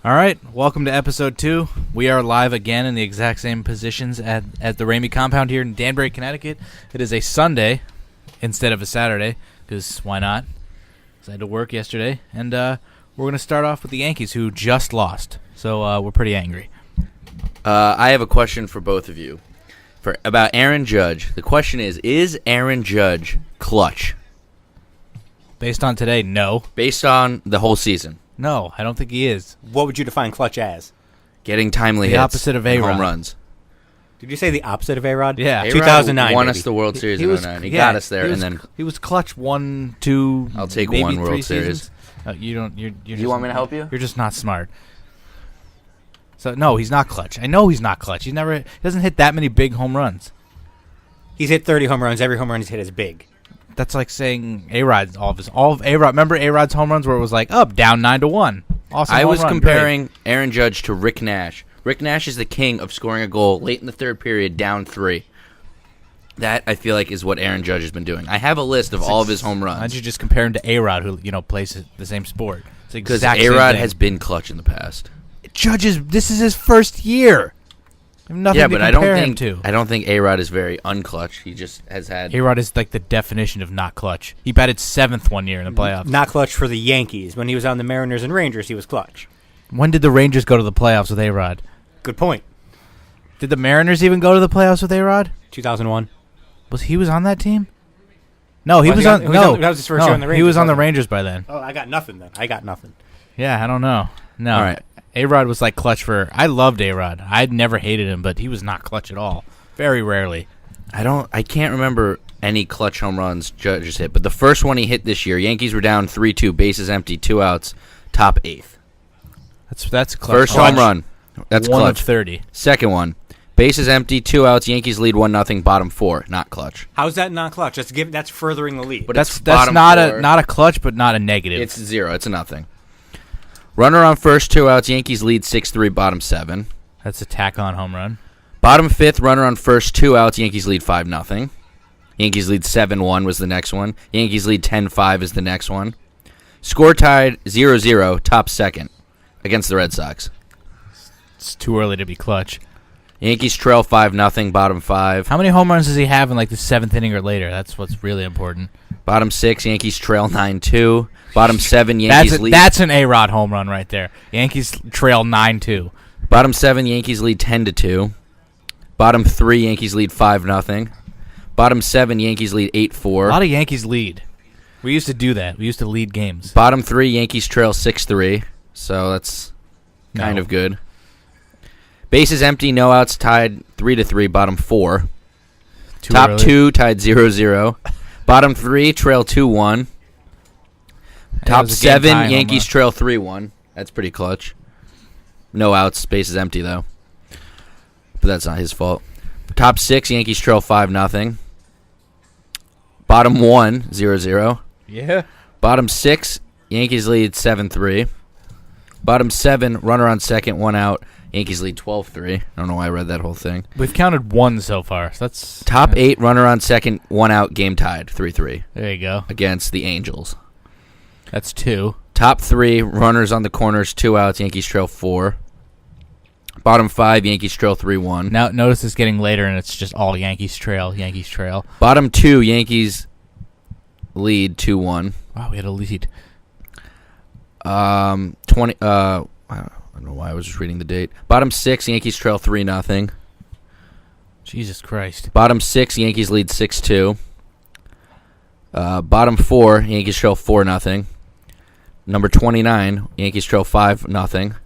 All right, welcome to episode 2. We are live again in the exact same positions at the Ramey compound here in Danbury, Connecticut. It is a Sunday instead of a Saturday, because why not? Because I had to work yesterday, and we're going to start off with the Yankees, who just lost. So we're pretty angry. I have a question for both of you about Aaron Judge. The question is Aaron Judge clutch? Based on today, no. Based on the whole season? No, I don't think he is. What would you define clutch as? Getting timely hits. The opposite of A-Rod. Home runs. Did you say the opposite of A-Rod? Yeah. A-Rod 2009, won baby. us the World Series in 2009. He got us there, and then he was clutch 1, 2. I'll take maybe one 3 World seasons. You don't. You're you just, want me to help you? You're just not smart. So no, he's not clutch. I know he's not clutch. He doesn't hit that many big home runs. He's hit 30 home runs. Every home run he's hit is big. That's like saying A-Rod's all of A-Rod. Remember A-Rod's home runs where it was like up, down 9-1. Awesome. I home was run, comparing great. Aaron Judge to Rick Nash. Rick Nash is the king of scoring a goal late in the third period, down 3. That, I feel like, is what Aaron Judge has been doing. I have a list of all of his home runs. Why don't you just compare him to A-Rod, who plays the same sport? Because A-Rod has been clutch in the past. This is his first year. I have nothing to compare him to. I don't think A-Rod is very unclutch. He just has had... A-Rod is like the definition of not clutch. He batted 7th one year in the playoffs. Not clutch for the Yankees. When he was on the Mariners and Rangers, he was clutch. When did the Rangers go to the playoffs with A-Rod? Good point. Did the Mariners even go to the playoffs with A-Rod? 2001. He was on that team? No, he was that was his first year on the Rangers. He was on the Rangers by then. Oh, I got nothing then. Yeah, I don't know. No. All right. A-Rod was like clutch for... I loved A-Rod. I'd never hated him, but he was not clutch at all. Very rarely. I can't remember any clutch home runs Judge has hit, but the first one he hit this year, Yankees were down 3-2, bases empty, 2 outs, top 8th. That's clutch. First home run. That's 1 clutch. of 30. Second one, bases empty, 2 outs, Yankees lead 1-0, bottom 4, not clutch. How's that not clutch? That's furthering the lead. But That's bottom not 4. a clutch, but not a negative. It's 0. It's a nothing. Runner on first, 2 outs, Yankees lead 6-3, bottom 7. That's a tack-on home run. Bottom 5th, runner on first, 2 outs, Yankees lead 5-0. Yankees lead 7-1 was the next one. Yankees lead 10-5 is the next one. Score tied 0-0, top 2nd against the Red Sox. It's too early to be clutch. Yankees trail 5-0, bottom 5. How many home runs does he have in like the 7th inning or later? That's what's really important. Bottom 6, Yankees trail 9-2. Bottom 7, Yankees lead. That's an A-Rod home run right there. Yankees trail 9-2. Bottom 7, Yankees lead 10-2. Bottom 3, Yankees lead 5-0. Bottom 7, Yankees lead 8-4. A lot of Yankees lead. We used to do that. We used to lead games. Bottom 3, Yankees trail 6-3. So that's kind of good. Bases empty, no outs, tied 3-3. Bottom 4. Top early. 2 tied 0-0. Bottom 3 trail 2-1. Top 7 Yankees trail 3-1. That's pretty clutch. No outs, bases empty though. But that's not his fault. Top 6 Yankees trail 5-0. Bottom 1 0-0. Yeah. Bottom 6 Yankees lead 7-3. Bottom 7 runner on second, 1 out. Yankees lead 12-3. I don't know why I read that whole thing. We've counted 1 so far. So that's Top 8 runner on second, 1 out, game tied 3-3 There you go. against the Angels. That's 2. Top 3 runners on the corners, 2 outs, Yankees trail 4. Bottom 5 Yankees trail 3-1. Now notice it's getting later and it's just all Yankees trail. Bottom 2 Yankees lead 2-1. Wow, we had a lead. 20 I don't know why I was just reading the date. Bottom 6 Yankees trail 3-0. Jesus Christ. Bottom 6 Yankees lead 6-2. Bottom 4 Yankees trail 4-0. Number 29 Yankees trail 5-0.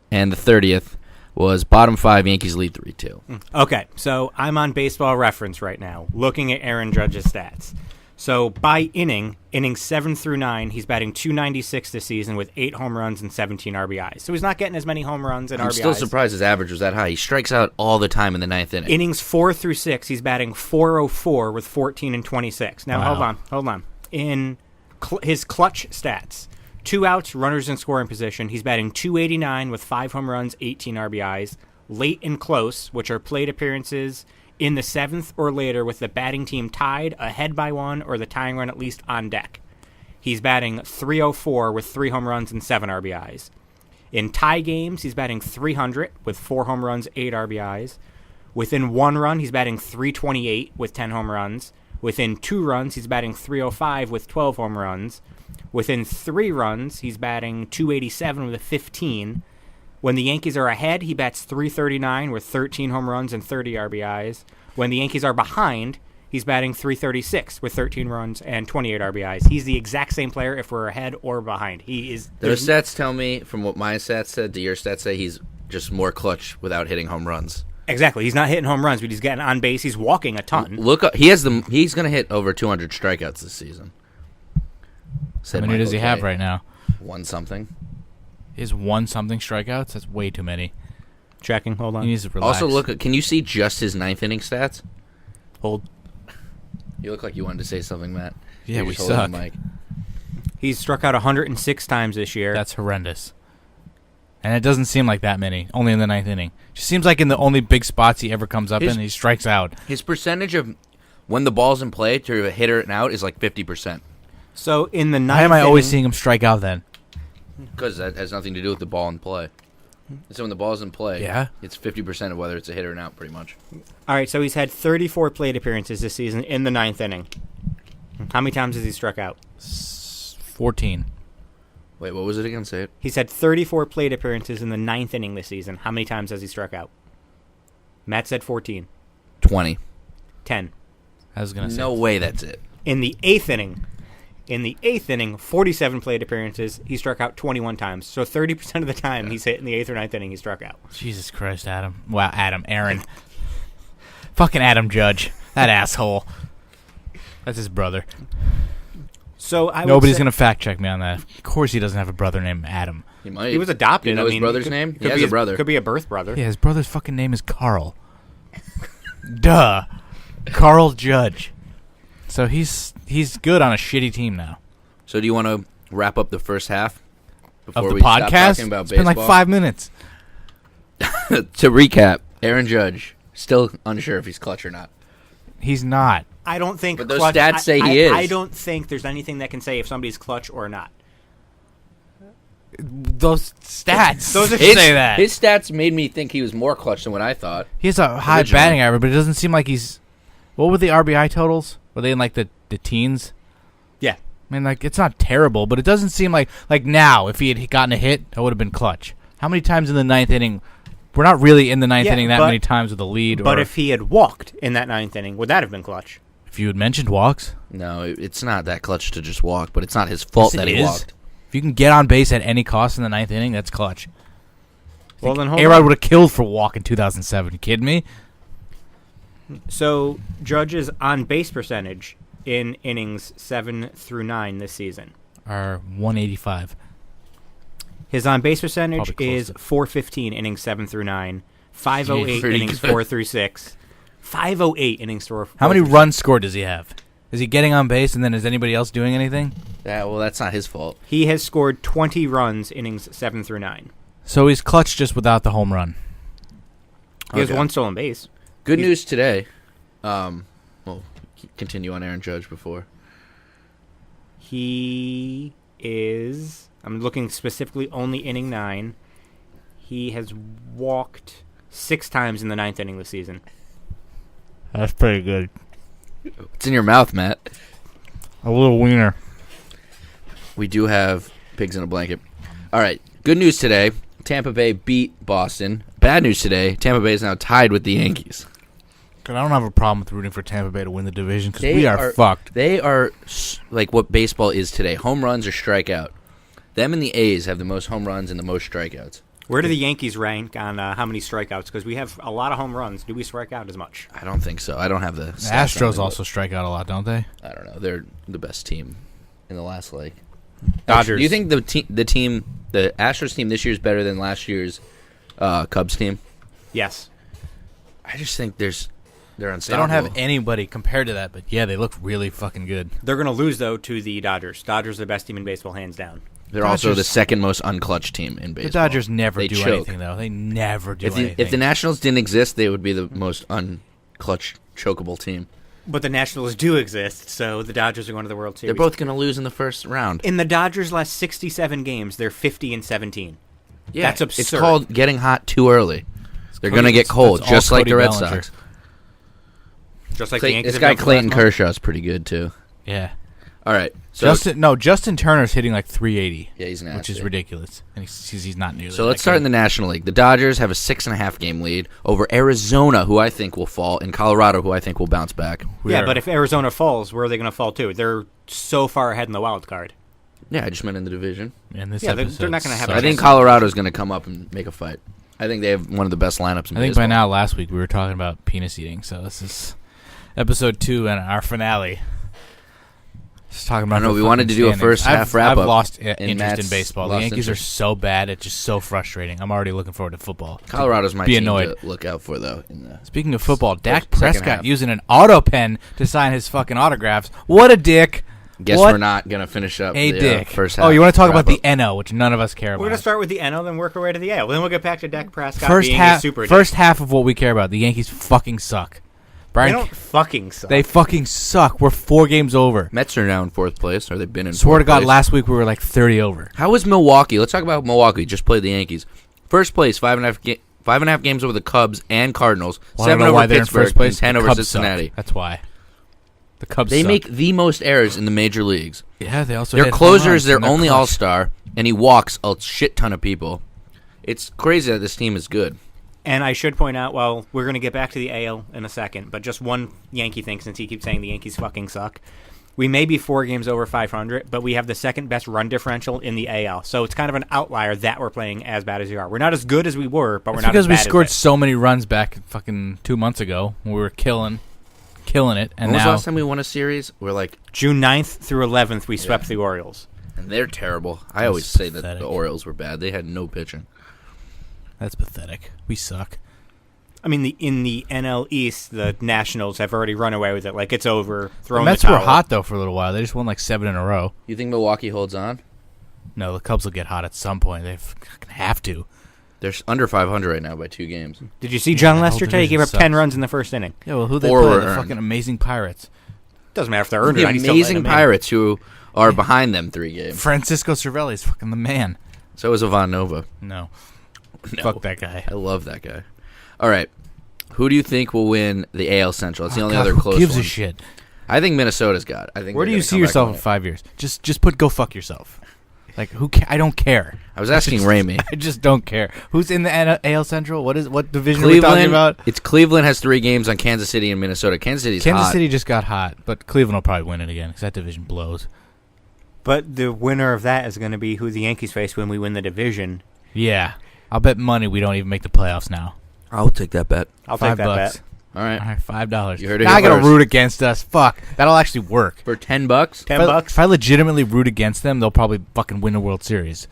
And the 30th was bottom 5 Yankees lead 3-2. Okay, so I'm on Baseball Reference right now, looking at Aaron Judge's stats. So by innings 7 through 9, he's batting .296 this season with 8 home runs and 17 RBIs. So he's not getting as many home runs and RBIs. I'm still surprised his average was that high. He strikes out all the time in the 9th inning. Innings 4 through 6, he's batting .404 with 14 and 26. Now, Wow. hold on. In his clutch stats, 2 outs, runners in scoring position, he's batting .289 with 5 home runs, 18 RBIs. Late and close, which are plate appearances in the 7th or later with the batting team tied, ahead by 1, or the tying run at least on deck. He's batting .304 with 3 home runs and 7 RBIs. In tie games, he's batting .300 with 4 home runs, 8 RBIs. Within 1 run, he's batting .328 with 10 home runs. Within 2 runs, he's batting .305 with 12 home runs. Within 3 runs, he's batting .287 with a 15. When the Yankees are ahead, he bats .339 with 13 home runs and 30 RBIs. When the Yankees are behind, he's batting .336 with 13 runs and 28 RBIs. He's the exact same player if we're ahead or behind. He is. Those stats tell me, from what my stats said to your stats say, he's just more clutch without hitting home runs. Exactly. He's not hitting home runs, but he's getting on base. He's walking a ton. Look up, he's going to hit over 200 strikeouts this season. How many does he have right now? 1 something. He has 1 something strikeouts? That's way too many. Checking. Hold on. He needs to relax. Also, can you see just his 9th inning stats? Hold. You look like you wanted to say something, Matt. Yeah, we suck. He's struck out 106 times this year. That's horrendous. And it doesn't seem like that many, only in the 9th inning. Just seems like in the only big spots he ever comes up in, he strikes out. His percentage of when the ball's in play to hit it out is like 50%. So in the 9th Why am I always seeing him strike out then? Because that has nothing to do with the ball in play. So when the ball's in play, it's 50% of whether it's a hit or an out, pretty much. All right, so he's had 34 plate appearances this season in the 9th inning. How many times has he struck out? 14. Wait, what was it again? Say it. He's had 34 plate appearances in the 9th inning this season. How many times has he struck out? Matt said 14. 20. 10. I was going to say. No way that's it. In the 8th inning, 47 plate appearances, he struck out 21 times. So 30% of the time he's hit in the 8th or 9th inning, he struck out. Jesus Christ, Adam. Wow, Aaron. Fucking Adam Judge. That asshole. That's his brother. So Nobody's going to fact check me on that. Of course he doesn't have a brother named Adam. He might. He was adopted. You know his brother's name? He has a brother. Could be a birth brother. Yeah, his brother's fucking name is Carl. Duh. Carl Judge. So he's good on a shitty team now. So do you want to wrap up the first half Of the we stop podcast? talking about It's been like baseball? 5 minutes. To recap, Aaron Judge, still unsure if he's clutch or not. He's not. I don't think. But those stats say he is. I don't think there's anything that can say if somebody's clutch or not. Those stats. Those are say that. His stats made me think he was more clutch than what I thought. He has a high Originally. batting average, but it doesn't seem like he's... What were the RBI totals? Were they in like the teens? Yeah. I mean, like, it's not terrible, but it doesn't seem like now, if he had gotten a hit, that would have been clutch. How many times in the 9th inning? We're not really in the 9th inning that many times with a lead. But if he had walked in that 9th inning, would that have been clutch? If you had mentioned walks. No, it's not that clutch to just walk, but it's not his fault that he walked. If you can get on base at any cost in the 9th inning, that's clutch. Well, then hold A-Rod on. would have killed for walk in 2007. You kidding me? So Judge's on-base percentage in innings 7 through 9 this season. Are 185. His on-base percentage Probably close is to- .415 innings 7 through 9, 508 Pretty innings good. 4 through 6, 508 innings 4. How many runs scored does he have? Is he getting on base, and then is anybody else doing anything? Yeah, well, that's not his fault. He has scored 20 runs innings 7 through 9. So he's clutch just without the home run. He has Okay. 1 stolen base. Good news today. Well, continue on Aaron Judge before. He is... I'm looking specifically only inning 9. He has walked 6 times in the 9th inning this season. That's pretty good. It's in your mouth, Matt. A little wiener. We do have pigs in a blanket. All right. Good news today. Tampa Bay beat Boston. Bad news today. Tampa Bay is now tied with the Yankees. I don't have a problem with rooting for Tampa Bay to win the division because we are fucked. They are like what baseball is today. Home runs or strikeout. Them and the A's have the most home runs and the most strikeouts. Where do the Yankees rank on how many strikeouts? Because we have a lot of home runs. Do we strike out as much? I don't think so. I don't have the The stats on Astros it, also strike out a lot, don't they? but I don't know. They're the best team in the last Dodgers. Actually, do you think the Astros team this year is better than last year's Cubs team? Yes. I just think they're They unstoppable. don't have anybody compared to that, but yeah, they look really fucking good. They're going to lose, though, to the Dodgers. Dodgers are the best team in baseball, hands down. They're also Dodgers- the second most unclutched team in baseball. The Dodgers never They do choke. anything, though. They never do anything. If the Nationals didn't exist, they would be the most unclutch, chokeable team. But the Nationals do exist, so the Dodgers are going to the World Series. They're both going to lose in the first round. In the Dodgers' last 67 games, they're 50-17. Yeah, That's absurd. It's called getting hot too early. They're going to get cold, just like the Red Sox. Just like the Yankees. This guy Clayton Kershaw is pretty good, too. Yeah. All right. So Justin Turner's hitting like 380. Yeah, he's nasty. Which is ridiculous. And he's not nearly. So let's start in the National League. The Dodgers have a 6.5 game lead over Arizona, who I think will fall, and Colorado, who I think will bounce back. Yeah, but if Arizona falls, where are they going to fall to? They're so far ahead in the wild card. Yeah, I just meant in the division. And they're not going to have. I think Colorado's going to come up and make a fight. I think they have one of the best lineups in baseball. I think by now, last week, we were talking about penis eating, so this is episode 2 and our finale. Just talking about. I know we wanted to do a first half wrap up. I've lost interest in baseball. The Yankees are so bad; it's just so frustrating. I'm already looking forward to football. Colorado's my team to look out for, though. Speaking of football, Dak Prescott using an auto pen to sign his fucking autographs. What a dick! Guess we're not gonna finish up the first half. Oh, you want to talk about the NO, which none of us care about? We're gonna start with the NO, then work our way to the AL. Then we'll get back to Dak Prescott being a super. First half of what we care about. The Yankees fucking suck. They don't fucking suck. They fucking suck. We're 4 games over. Mets are now in 4th place, or they've been in. Swear to God, last week we were like 30 over. How is Milwaukee? Let's talk about Milwaukee. Just played the Yankees. First place, 5.5 games over the Cubs and Cardinals. 7 over Pittsburgh, and 10 over Cincinnati. Suck. That's why. The Cubs. They make the most errors in the major leagues. Yeah, they also. Their closer is their only all-star, and he walks a shit ton of people. It's crazy that this team is good. And I should point out, well, we're going to get back to the AL in a second, but just one Yankee thing, since he keeps saying the Yankees fucking suck. We may be 4 games over 500, but we have the second best run differential in the AL. So it's kind of an outlier that we're playing as bad as we are. We're not as good as we were, but we're not as bad as because we scored so many runs back fucking 2 months ago when we were killing it. And when was the last time we won a series? We're like June 9th through 11th, we swept the Orioles. And they're terrible. I always say that the Orioles were bad. They had no pitching. That's pathetic. We suck. I mean, in the NL East, the Nationals have already run away with it. Like, it's over. The Mets were hot, though, for a little while. They just won like 7 in a row. You think Milwaukee holds on? No, the Cubs will get hot at some point. They have to. They're under 500 right now by 2 games. Did you see John Lester today? He gave up 10 runs in the first inning. Yeah, well, who they play? The fucking amazing Pirates. Doesn't matter if they're earned or not. The amazing Pirates who are behind them 3 games. Francisco Cervelli is fucking the man. So is Ivan Nova. No. Fuck that guy. I love that guy. All right. Who do you think will win the AL Central? It's the only other close one. Who gives a shit? I think Minnesota's got it. I think. Where do you see yourself in 5 years? Just put go fuck yourself. Like who? I don't care. I was asking Ramey. I just don't care. Who's in the AL Central? What division are we talking about? It's Cleveland has 3 games on Kansas City and Minnesota. Kansas City just got hot, but Cleveland will probably win it again because that division blows. But the winner of that is going to be who the Yankees face when we win the division. Yeah. I'll bet money we don't even make the playoffs now. I'll take that bet. I'll take that bet. All right, $5. You heard it. Now I gotta root against us. Fuck, that'll actually work for $10. $10. If I legitimately root against them, they'll probably fucking win a World Series.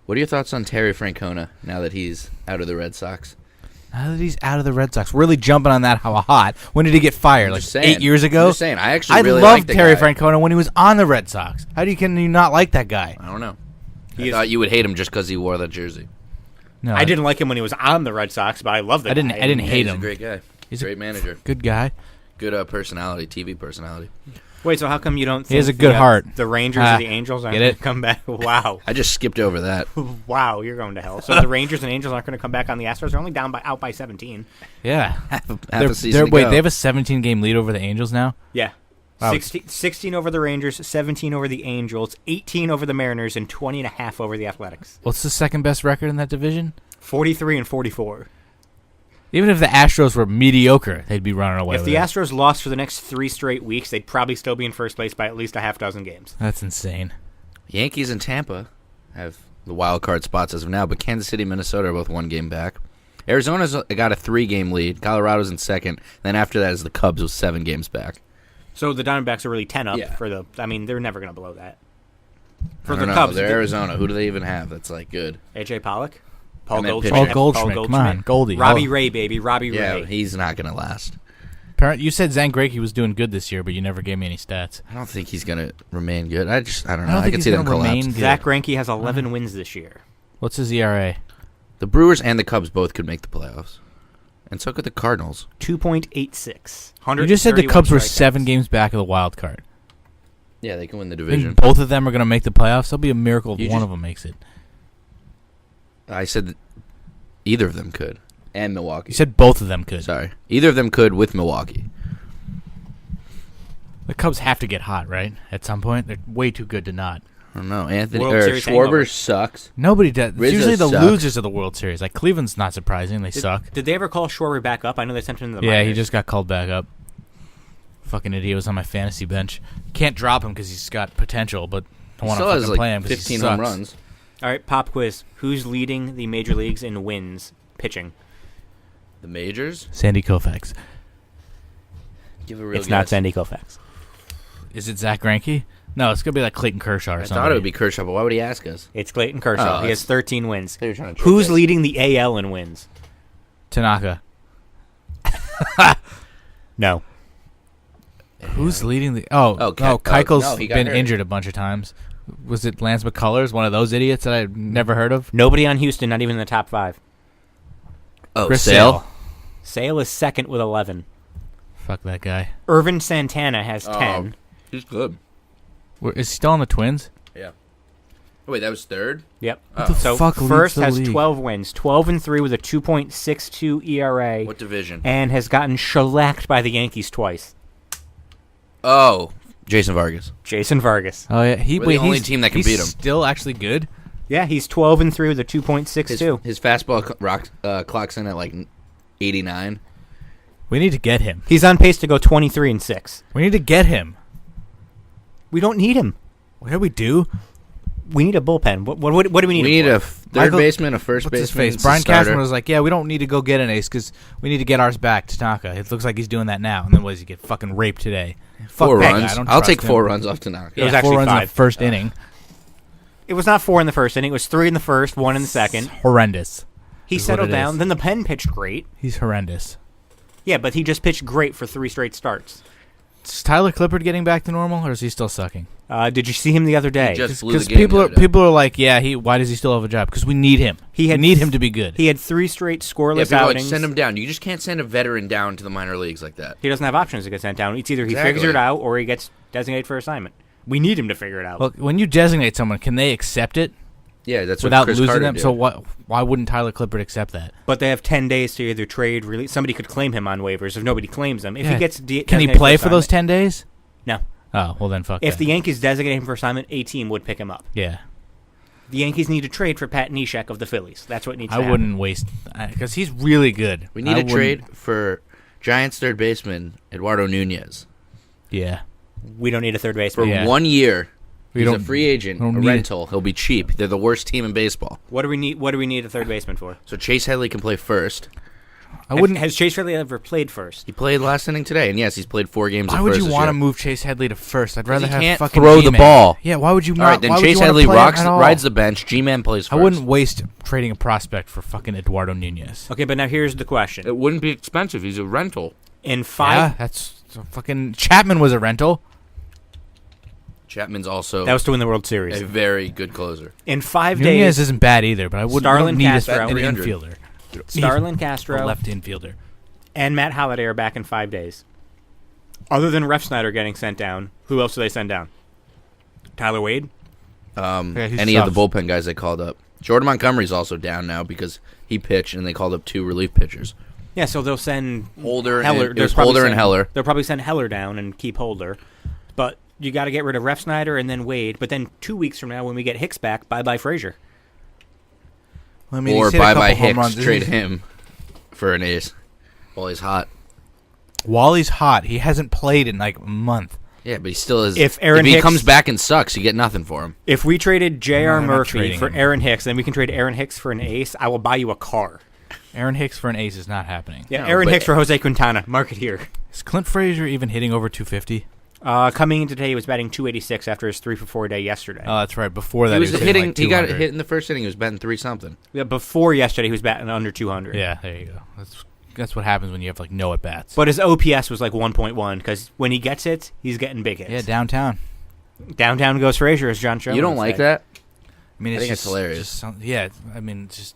What are your thoughts on Terry Francona now that he's out of the Red Sox? Now that he's out of the Red Sox, really jumping on that. How hot? When did he get fired? Like 8 years ago. I'm just saying. I really loved Terry Francona when he was on the Red Sox. Can you not like that guy? I don't know. I thought you would hate him just because he wore that jersey. No, I didn't like him when he was on the Red Sox, but I loved it. I didn't hate him. He's a great guy. He's a great manager. Good guy. Good personality, TV personality. Wait, so how come you don't think he has a good heart? The Rangers or the Angels aren't going to come back? Wow. I just skipped over that. Wow, you're going to hell. So the Rangers and Angels aren't going to come back on the Astros? They're only out by 17. Yeah. Half a season to wait, go. they have a 17-game lead over the Angels now? Yeah. Wow. 16 over the Rangers, 17 over the Angels, 18 over the Mariners, and 20.5 over the Athletics. What's the second best record in that division? 43 and 44. Even if the Astros were mediocre, they'd be running away with it. If the Astros lost for the next 3 straight weeks, they'd probably still be in first place by at least a half dozen games. That's insane. Yankees and Tampa have the wild card spots as of now, but Kansas City and Minnesota are both 1 game back. Arizona's got a 3-game lead. Colorado's in second. Then after that is the Cubs with 7 games back. So the Diamondbacks are really 10 up for the... I mean, they're never going to blow that. For the Cubs. They're Arizona. Who do they even have that's, like, good? A.J. Pollock? Paul Goldschmidt. Come on, Goldie. Robbie Ray, baby. Robbie Ray. Yeah, he's not going to last. You said Zach Greinke was doing good this year, but you never gave me any stats. I don't think he's going to remain good. I don't know. I can see them collapse. Zach Greinke has 11 wins this year. What's his ERA? The Brewers and the Cubs both could make the playoffs. And so could the Cardinals. 2.86. You just said the Cubs were 7 games back of the wild card. Yeah, they can win the division. Both of them are going to make the playoffs. That'll be a miracle if one of them makes it. I said either of them could. And Milwaukee. You said both of them could. Sorry. Either of them could with Milwaukee. The Cubs have to get hot, right? At some point. They're way too good to not. I don't know. Anthony World Series hangover. Schwarber sucks. Nobody does. It's Rizzo usually the sucks. losers of the World Series. Like Cleveland's not surprising. They suck. Did they ever call Schwarber back up? I know they sent him to the Yeah, he minors. just got called back up. Fucking idiot was on my fantasy bench. Can't drop him because he's got potential, but I want to Still has fucking like play him because 15 he sucks. home runs. All right, pop quiz. Who's leading the major leagues in wins pitching? The majors? Sandy Koufax. Give a real It's not guess. Sandy Koufax. Is it Zach Greinke? No, it's gonna be like Clayton Kershaw or I something. thought it would be Kershaw, but why would he ask us? It's Clayton Kershaw. Oh, He has 13 wins. They were trying to trick Who's us. leading the AL in wins? Tanaka. No. Who's leading the? Oh, Keuchel's no, he got been hurt. injured a bunch of times. Was it Lance McCullers, one of those idiots that I've never heard of? Nobody on Houston, not even in the top 5. Oh, Chris Sale? Sale is second with 11. Fuck that guy. Irvin Santana has 10. He's good. Is he still on the Twins? Yeah. Oh, wait, that was third? Yep. What the So fuck leads first the has league? 12 wins, 12-3 with a 2.62 ERA, What division? and has gotten shellacked by the Yankees twice. Oh, Jason Vargas. Jason Vargas. Oh yeah, We're the only team that can beat him. Still actually good. Yeah, he's 12-3 with a 2.62. His fastball clocks in at like 89. We need to get him. He's on pace to go 23-6. We need to get him. We don't need him. What do we do? We need a bullpen. What do we need? We him need for? a third Michael- baseman, a first What's his baseman. face? Brian starter. Cashman was like, "Yeah, we don't need to go get an ace because we need to get ours back." Tanaka. It looks like he's doing that now. And then what does he get? Fucking raped today. Fuck 4 that runs. guy. I don't I'll trust take him. 4 runs off Tanaka. It was Yeah, actually 4 runs in 5. the first inning. It was not 4 in the first inning. It was 3 in the first, 1 in the second. Horrendous. He is what settled it down. is. Then the pen pitched great. He's horrendous. Yeah, but he just pitched great for 3 straight starts. Is Tyler Clippard getting back to normal, or is he still sucking? Did you see him the other day? just flew the Because game people the are other day. people are like, "Yeah, why does he still have a job?" Because we need him. We need him to be good. He had 3 straight Yeah, scoreless people are like, outings. send him down. You just can't send a veteran down to the minor leagues like that. He doesn't have options to get sent down. It's either he Exactly. figures it out or he gets designated for assignment. We need him to figure it out. Look, when you designate someone, can they accept it Yeah, that's what without Chris losing Carter them? did. So why wouldn't Tyler Clippard accept that? But they have 10 days to either trade, release. Somebody could claim him on waivers if nobody claims him. If Yeah. he gets Can he designated play for those assignment- 10 days? No. Oh, well then fuck If that. the Yankees designate him for assignment, a team would pick him up. Yeah. The Yankees need to trade for Pat Neshek of the Phillies. That's what needs to I happen. wouldn't waste because he's really good. We need I a trade wouldn't- for Giants third baseman Eduardo Nunez Yeah. We don't need a third for baseman. Yeah. 1 year. We He's a don't- free agent, we a don't need it. rental. He'll be cheap. They're the worst team in baseball. What do we need? What do we need a third baseman for? So Chase Headley can play first. I wouldn't. Has Chase Ridley ever played first? He played last inning today, and yes, he's played 4 games. Why at would first you this want to year. move Chase Headley to first? I'd rather he have can't fucking throw the G-Man. ball. Yeah, why would you not? All right, then why would Chase you wanna Headley play him at all? rides the bench. G-Man plays first. I wouldn't waste trading a prospect for fucking Eduardo Nunez. Okay, but now here's the question. It wouldn't be expensive. He's a rental. In Yeah, 5, that's fucking Chapman was a rental. Chapman's also that was to win the World Series. a very good closer. In 5 Nunez days, isn't bad either, but I wouldn't Starlin need Castro. an 300. infielder. Starlin A Castro left infielder. and Matt Holliday are back in 5 days. Other than Refsnyder getting sent down, who else do they send down? Tyler Wade? Yeah, he Any of the sucks. bullpen guys they called up. Jordan Montgomery's also down now because he pitched, and they called up 2 relief pitchers. Yeah, so they'll send Holder Heller. and, it They'll was probably Holder and send- Heller. They'll probably send Heller down and keep Holder. But you got to get rid of Refsnyder and then Wade. But then 2 weeks from now, when we get Hicks back, bye-bye Frazier. I mean, Or he's hit a couple bye-bye home Hicks, runs. trade him for an ace while he's hot. While he's hot, he hasn't played in like a month. Yeah, but he still is. If Aaron he Hicks- comes back and sucks, you get nothing for him. If we traded J.R. No, I'm not Murphy trading for him. Aaron Hicks, then we can trade Aaron Hicks for an ace, I will buy you a car. Aaron Hicks for an ace is not happening. Yeah, No, Aaron but- Hicks for Jose Quintana. Mark it here. Is Clint Frazier even hitting over 250? Coming in today, he was batting 286 after his 3-for-4 day yesterday. Oh, that's right. Before that, He was hitting. like he got 200. hit in the first inning. He was batting 3-something. Yeah, before yesterday, he was batting under 200. Yeah, there you go. That's what happens when you have like no at bats. But his OPS was like 1.1 because when he gets hits, he's getting big hits. Yeah, downtown. Downtown goes Frazier, as John Sherman You don't would like say. that? I mean, I it's think it's just, hilarious. just yeah, I mean, it's just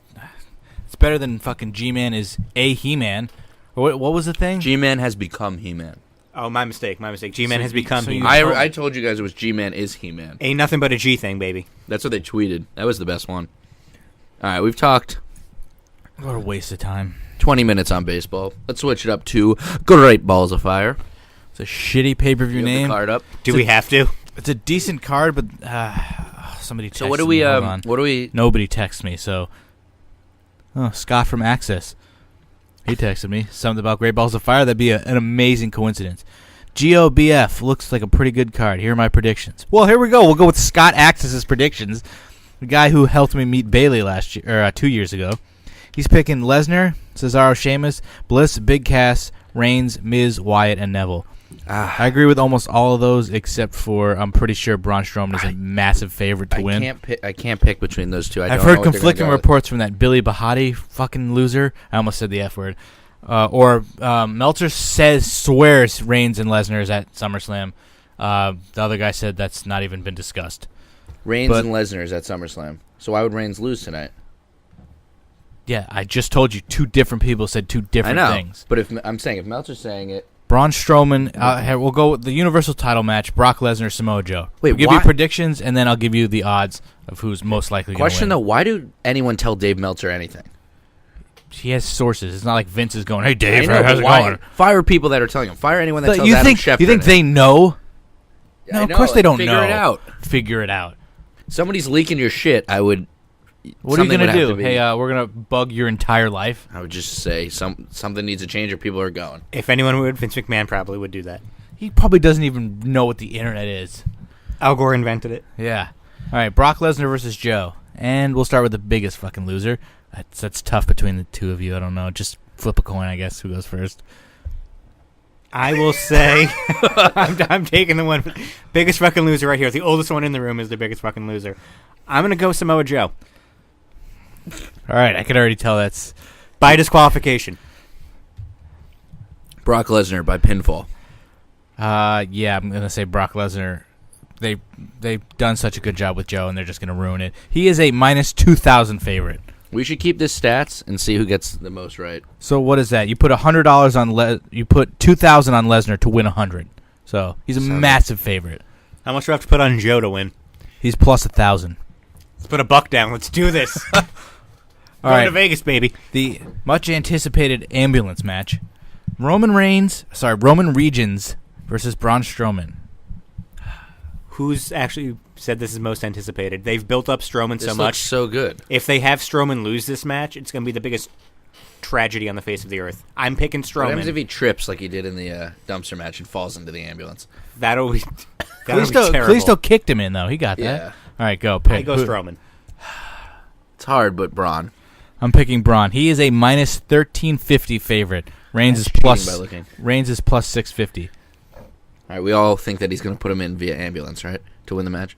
it's better than fucking G-Man is a He-Man. Or what was the thing? G-Man has become He-Man. Oh, my mistake. G-Man So has you- become so you- He-Man. I told you guys it was G-Man is He-Man. Ain't nothing but a G thing, baby. That's what they tweeted. That was the best one. All right, we've talked What a waste of time. 20 minutes on baseball. Let's switch it up to Great Balls of Fire. It's a shitty pay-per-view You have the name. card up. Do we have to? It's a decent card, but somebody texted So what do me. we? Hold on. What do we? Nobody texts me, so... Oh, Scott from Access. He texted me something about Great Balls of Fire. That'd be an amazing coincidence. GOBF looks like a pretty good card. Here are my predictions. Well, here we go. We'll go with Scott Access's predictions. The guy who helped me meet Bailey last year, or 2 years ago. He's picking Lesnar, Cesaro, Sheamus, Bliss, Big Cass, Reigns, Miz, Wyatt, and Neville. I agree with almost all of those, except for I'm pretty sure Braun Strowman is a massive favorite to win. I can't pick between those two. I've heard conflicting reports from that Billy Bahati fucking loser. I almost said the F word. Meltzer swears Reigns and Lesnar is at SummerSlam. The other guy said that's not even been discussed. Reigns and Lesnar is at SummerSlam. So why would Reigns lose tonight? Yeah, I just told you two different people said two different things. But if Meltzer's saying it, Braun Strowman, we'll go with the Universal title match, Brock Lesnar, Samoa Joe. Wait, we'll give you predictions, and then I'll give you the odds of who's most likely going to win. Question, though, why do anyone tell Dave Meltzer anything? He has sources. It's not like Vince is going, hey, Dave, I know, how's it why? going? Fire people that are telling him. Fire anyone that tells you Adam think, Schefter. You think they know? Yeah, No, of course they don't figure know. Figure it out. Figure it out. Somebody's leaking your shit, I would... What are you going to do? Hey, we're going to bug your entire life? I would just say something needs to change or people are going. If anyone would, Vince McMahon probably would do that. He probably doesn't even know what the internet is. Al Gore invented it. Yeah. All right, Brock Lesnar versus Joe. And we'll start with the biggest fucking loser. That's tough between the two of you. I don't know. Just flip a coin, I guess. Who goes first? I will say I'm taking the one. Biggest fucking loser right here. The oldest one in the room is the biggest fucking loser. I'm going to go Samoa Joe. All right, I can already tell that's... By disqualification. Brock Lesnar by pinfall. Yeah, I'm going to say Brock Lesnar. They've done such a good job with Joe, and they're just going to ruin it. He is a minus 2,000 favorite. We should keep this stats and see who gets the most right. So what is that? You put $100 on you put 2,000 on Lesnar to win 100. So he's a massive favorite. How much do I have to put on Joe to win? He's plus 1,000. Let's put a buck down. Let's do this. All Going right, to Vegas, baby. the much anticipated ambulance match: Roman Regions versus Braun Strowman. Who's actually said this is most anticipated? They've built up Strowman This so looks much. so good. If they have Strowman lose this match, it's going to be the biggest tragedy on the face of the earth. I'm picking What happens if Strowman. he trips like he did in the dumpster match and falls into the ambulance? That'll be terrible. Kalisto kicked him in, though. He got that. Yeah. All right, go. Pick. I go Strowman. It's hard, but Braun. I'm picking Braun. He is a minus 1,350 favorite. Reigns is That's plus. cheating by looking. Reigns is plus 650. All right, we all think that he's going to put him in via ambulance, right, to win the match?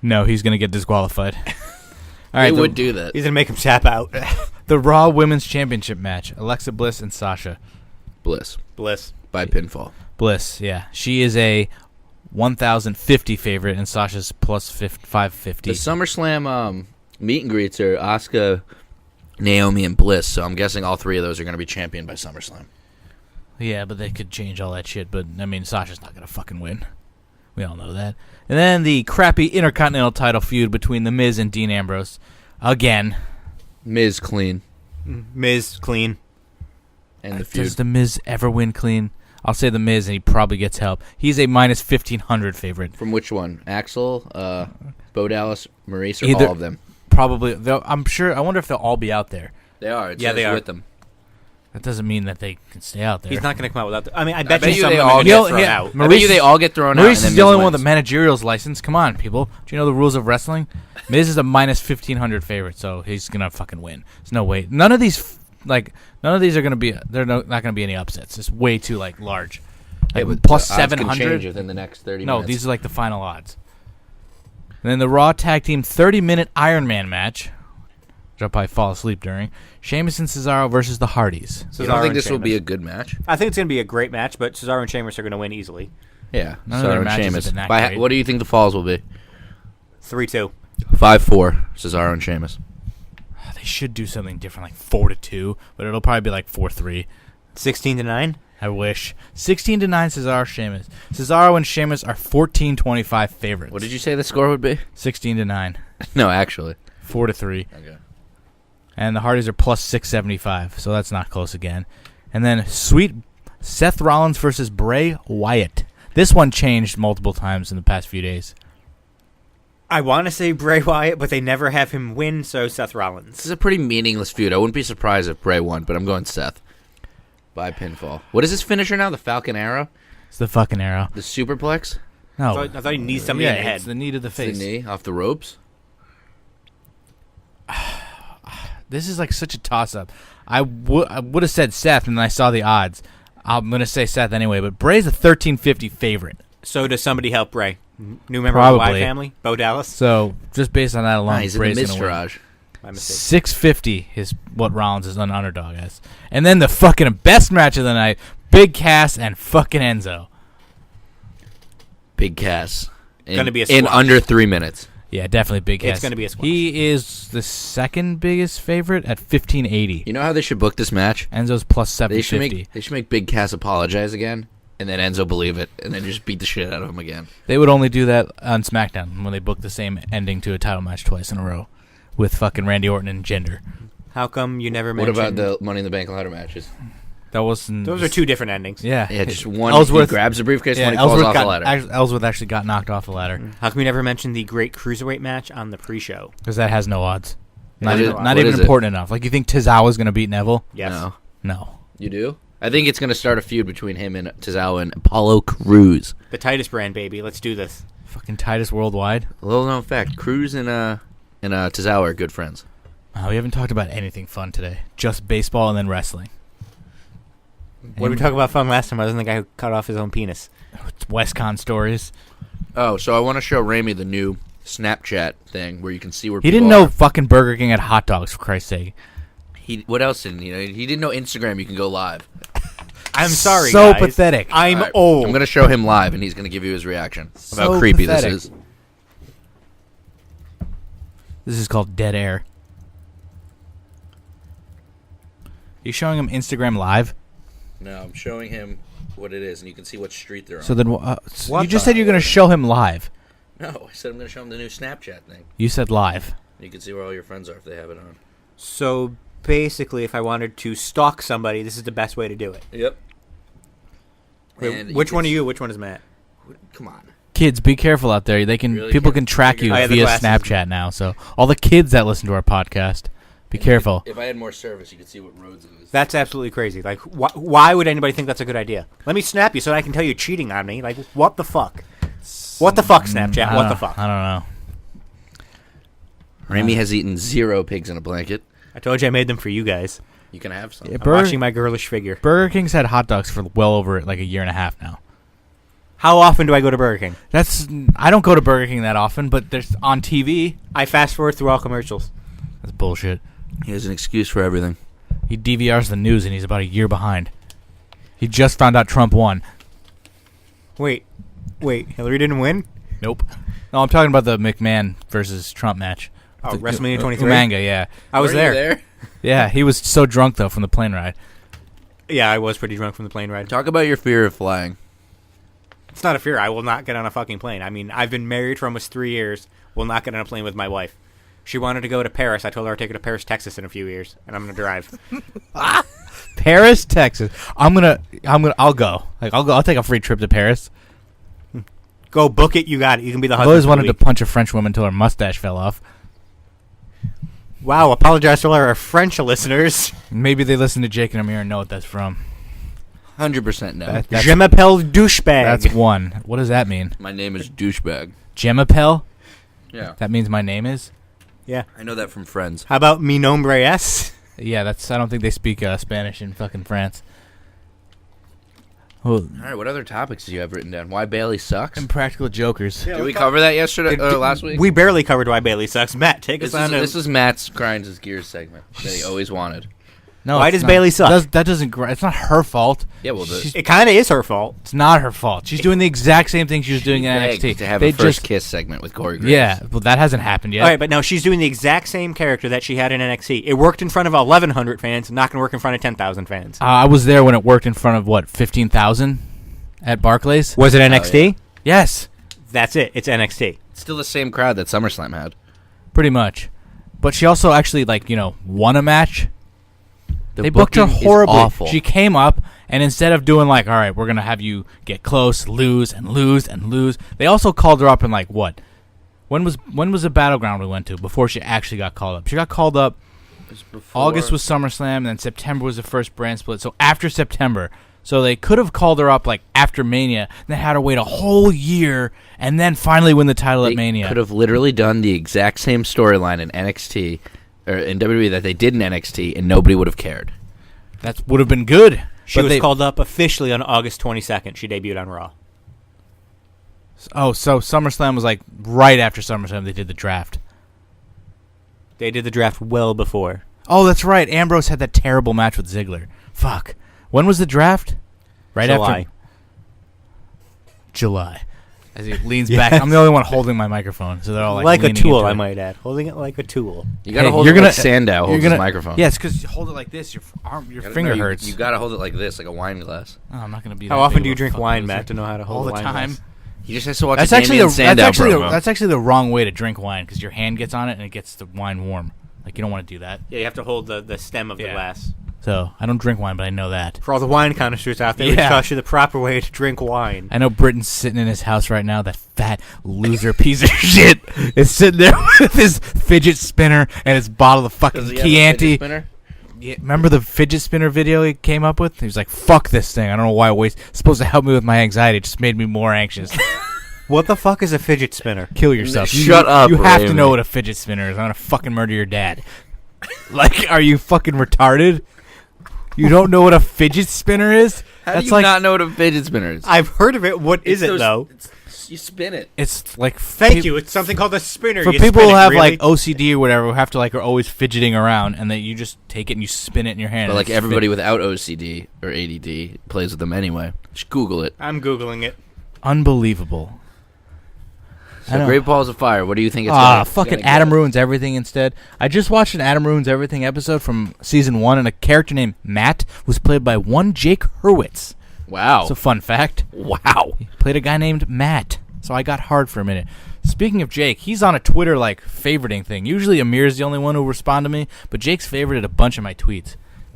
No, he's going to get disqualified. All right, They would do that. He's going to make him tap out. the Raw Women's Championship match: Alexa Bliss and Sasha. Bliss Bliss. by pinfall. Bliss, yeah, she is a 1,050 favorite, and Sasha's plus 550. The SummerSlam meet and greets are Asuka, Naomi, and Bliss, so I'm guessing all three of those are going to be championed by SummerSlam. Yeah, but they could change all that shit. But I mean, Sasha's not gonna fucking win. We all know that. And then the crappy Intercontinental title feud between The Miz and Dean Ambrose. Again. Miz clean. Miz clean. And the feud. Does The Miz ever win clean? I'll say The Miz, and he probably gets help. He's a minus 1,500 favorite. From which one? Axel, Bo Dallas, Maurice, or Either- all of them? Probably. I'm sure. I wonder if they'll all be out there. They are. It Yeah, says they are. with them. That doesn't mean that they can stay out there. He's not going to come out without I mean, I bet, bet you you some they of them all are get going to get thrown out. I bet you they all get thrown out. Maurice and is then the only Miz one with wins. the managerial's license. Come on, people. Do you know the rules of wrestling? Miz is a minus 1,500 favorite, so he's gonna fucking win. There's no way. None of these are gonna be. They're not gonna be any upsets. It's way too large. Yeah, Like, but plus the odds can 700. change within the next 30 No, minutes. these are like the final odds. And then the Raw Tag Team 30-minute Iron Man match, which I'll probably fall asleep during. Sheamus and Cesaro versus the Hardys. You don't Cesaro think and this will be Sheamus. a good match? I think it's going to be a great match, but Cesaro and Sheamus are going to win easily. Yeah. None of their Cesaro and matches have Sheamus. been that great. What do you think the falls will be? 3-2. 5-4, Cesaro and Sheamus. They should do something different, like 4-2, but it'll probably be like 4-3. 16-9? I wish. 16-9 Cesaro Sheamus. Cesaro and Sheamus are 14-25 favorites. What did you say the score would be? 16-9. No, actually. 4-3. Okay. And the Hardys are plus 675, so that's not close again. And then sweet Seth Rollins versus Bray Wyatt. This one changed multiple times in the past few days. I want to say Bray Wyatt, but they never have him win, so Seth Rollins. This is a pretty meaningless feud. I wouldn't be surprised if Bray won, but I'm going Seth by pinfall. What is his finisher now? The Falcon Arrow? It's the fucking arrow. The superplex? No. I thought he needs somebody in the head. It's the knee to the face. The knee off the ropes? This is like such a toss-up. I would have said Seth, and then I saw the odds. I'm going to say Seth anyway, but Bray's a 1350 favorite. So does somebody help Bray? New member Probably. of the Wyatt family? Bo Dallas? So just based on that alone, He's Bray's in the going to win. Mistrage. My mistake. 650 is what Rollins is an underdog as. And then the fucking best match of the night, Big Cass and fucking Enzo. Big Cass. Gonna be a in squash. under 3 minutes. Yeah, definitely Big Cass. It's gonna be a squash. He is the second biggest favorite at 1580. You know how they should book this match? Enzo's plus They should 750. make Big Cass apologize again, and then Enzo believe it, and then just beat the shit out of him again. They would only do that on SmackDown when they book the same ending to a title match twice in a row with fucking Randy Orton and Jinder. How come you never What mentioned... about the Money in the Bank ladder matches? That wasn't. Those are two different endings. Yeah. Yeah, just one Ellsworth he grabs the briefcase, Yeah, one he falls Ellsworth off the ladder. Ellsworth actually got knocked off the ladder How come you never mentioned the great cruiserweight match on the pre-show? because that has no odds. Not What even, is- not what even is it? important enough. Like, you think Tozawa's going to beat Neville? Yes. No. No. You do? I think it's going to start a feud between him and Tozawa and Apollo Crews. The Titus brand, baby. Let's do this. Fucking Titus Worldwide. A little known fact, Crews and Tozawa are good friends. We haven't talked about anything fun today. Just baseball and then wrestling. What did we talk about fun last time? I was the guy who cut off his own penis. It's WestCon stories. Oh, so I want to show Ramey the new Snapchat thing where you can see where He people didn't know are. fucking Burger King had hot dogs, for Christ's sake. What else didn't he know? He didn't know Instagram you can go live. I'm sorry, So guys. pathetic. I'm All right, old. I'm going to show him live, and he's going to give you his reaction of So how creepy pathetic. this is. This is called Dead Air. You showing him Instagram Live? No, I'm showing him what it is, and you can see what street they're on. So then, What you just the- said you're going to show him live. No, I said I'm going to show him the new Snapchat thing. You said live. You can see where all your friends are if they have it on. So basically, if I wanted to stalk somebody, this is the best way to do it. Yep. Wait, which one are you? Which one is Matt? Come on. Kids, be careful out there. Really People can't can track figure you it out. I have the via glasses. Snapchat now. So all the kids that listen to our podcast, be careful. If I had more service, you could see what roads it is. That's absolutely crazy. Like, why would anybody think that's a good idea? Let me snap you so I can tell you're cheating on me. Like, what the fuck? What the fuck, Snapchat? What the fuck? I don't know. Ramey has eaten 0 pigs in a blanket. I told you I made them for you guys. You can have some. Yeah, I'm watching my girlish figure. Burger King's had hot dogs for well over like a year and a half now. How often do I go to Burger King? I don't go to Burger King that often, but there's on TV. I fast forward through all commercials. That's bullshit. He has an excuse for everything. He DVRs the news and he's about a year behind. He just found out Trump won. Wait, Hillary didn't win? Nope. No, I'm talking about the McMahon versus Trump match. Oh, WrestleMania 23? Umanga, yeah. I was Were you there. Yeah, he was so drunk, though, from the plane ride. Yeah, I was pretty drunk from the plane ride. Talk about your fear of flying. It's not a fear. I will not get on a fucking plane. I mean, I've been married for almost 3 years. Will not get on a plane with my wife. She wanted to go to Paris. I told her I'd take her to Paris, Texas in a few years, and I'm gonna drive. Paris, Texas. I'll go. I'll take a free trip to Paris. Go book it. You got it. You can be the I've husband. always for the wanted to week. punch a French woman until her mustache fell off. Wow, apologize to all our French listeners. Maybe they listen to Jake and Amir and know what that's from. 100% no. That's, Je m'appelle douchebag. that's one. What does that mean? My name is Douchebag. Gemapel? Yeah. That means my name is? Yeah. I know that from Friends. How about mi nombre es? Yeah, I don't think they speak Spanish in fucking France. Well, All right, what other topics do you have written down? Why Bailey sucks? Impractical Jokers. Did we cover that yesterday? Last week? We barely covered why Bailey sucks. Matt, take us This on. is Matt's grinds his gears segment that he always wanted. No, Why it's does not. Bailey suck? That doesn't. It's not her fault. Yeah, well, She's- It kind of is her fault. It's not her fault. She's doing the exact same thing she was doing in begged NXT. to have They a first just, kiss segment with Corey Graves. yeah, well, that hasn't happened yet. All right, but now she's doing the exact same character that she had in NXT. It worked in front of 1,100 fans, not going to work in front of 10,000 fans. I was there when it worked in front of 15,000 at Barclays. Was it NXT? Yes, That's it. It's NXT. It's still the same crowd that SummerSlam had. pretty much. but she also actually won a match. The They booked her booking is horribly. awful. She came up, and instead of doing all right, we're gonna have you get close, lose, and lose, and lose. They also called her up in what? When was the battleground we went to before she actually got called up? She got called up. August was SummerSlam, and then September was the first brand split. So after September, so they could have called her up after Mania, and then had her wait a whole year, and then finally win the title at Mania. They could have literally done the exact same storyline in NXT or in WWE that they did in NXT, and nobody would have cared. That would have been good. She was called up officially on August 22nd. She debuted on Raw. Oh, so SummerSlam was right after SummerSlam they did the draft. They did the draft well before. Oh, that's right. Ambrose had that terrible match with Ziggler. Fuck. When was the draft? Right July. after July. As he leans back. I'm the only one holding my microphone, so they're all like a leaning tool, into I it. might add. Holding it like a tool. You gotta Hey, hold you're it gonna- like Sandow holds his microphone. Yeah, it's because you hold it like this. Your finger hurts. You gotta hold it like this, like a wine glass. Oh, I'm not gonna be. How that often big do you of a drink fucking wine, loser. Matt, to know how to hold All a the wine time. glass? He just has to watch That's the actually Damian Sandow promo. that's actually the wrong way to drink wine because your hand gets on it and it gets the wine warm. You don't want to do that. Yeah, you have to hold the stem of the glass. So I don't drink wine, but I know that. For all the wine connoisseurs out there, we taught you the proper way to drink wine. I know Britton's sitting in his house right now. That fat loser piece of shit is sitting there with his fidget spinner and his bottle of fucking Chianti. Yeah, remember the fidget spinner video he came up with? He was like, "Fuck this thing. I don't know why it's supposed to help me with my anxiety. It just made me more anxious." What the fuck is a fidget spinner? Kill yourself. Shut up, You have to Raymond. know what a fidget spinner is. I'm gonna fucking murder your dad. Are you fucking retarded? You don't know what a fidget spinner is? How do you not know what a fidget spinner is? I've heard of it. What is it, though? You spin it. It's like Thank you. It's something called a spinner. For You people spin who it, have really? OCD or whatever, who have to are always fidgeting around, and that you just take it and you spin it in your hand. But everybody without OCD or ADD plays with them anyway. Just Google it. I'm Googling it. Unbelievable. So Great Balls of Fire. What do you think it's fucking Adam Ruins Everything instead. I just watched an Adam Ruins Everything episode from season 1, and a character named Matt was played by one Jake Hurwitz. Wow. It's a fun fact. Wow. He played a guy named Matt. So I got hard for a minute. Speaking of Jake, he's on a Twitter favoriting thing. Usually Amir's the only one who respond to me, but Jake's favorited a bunch of my tweets.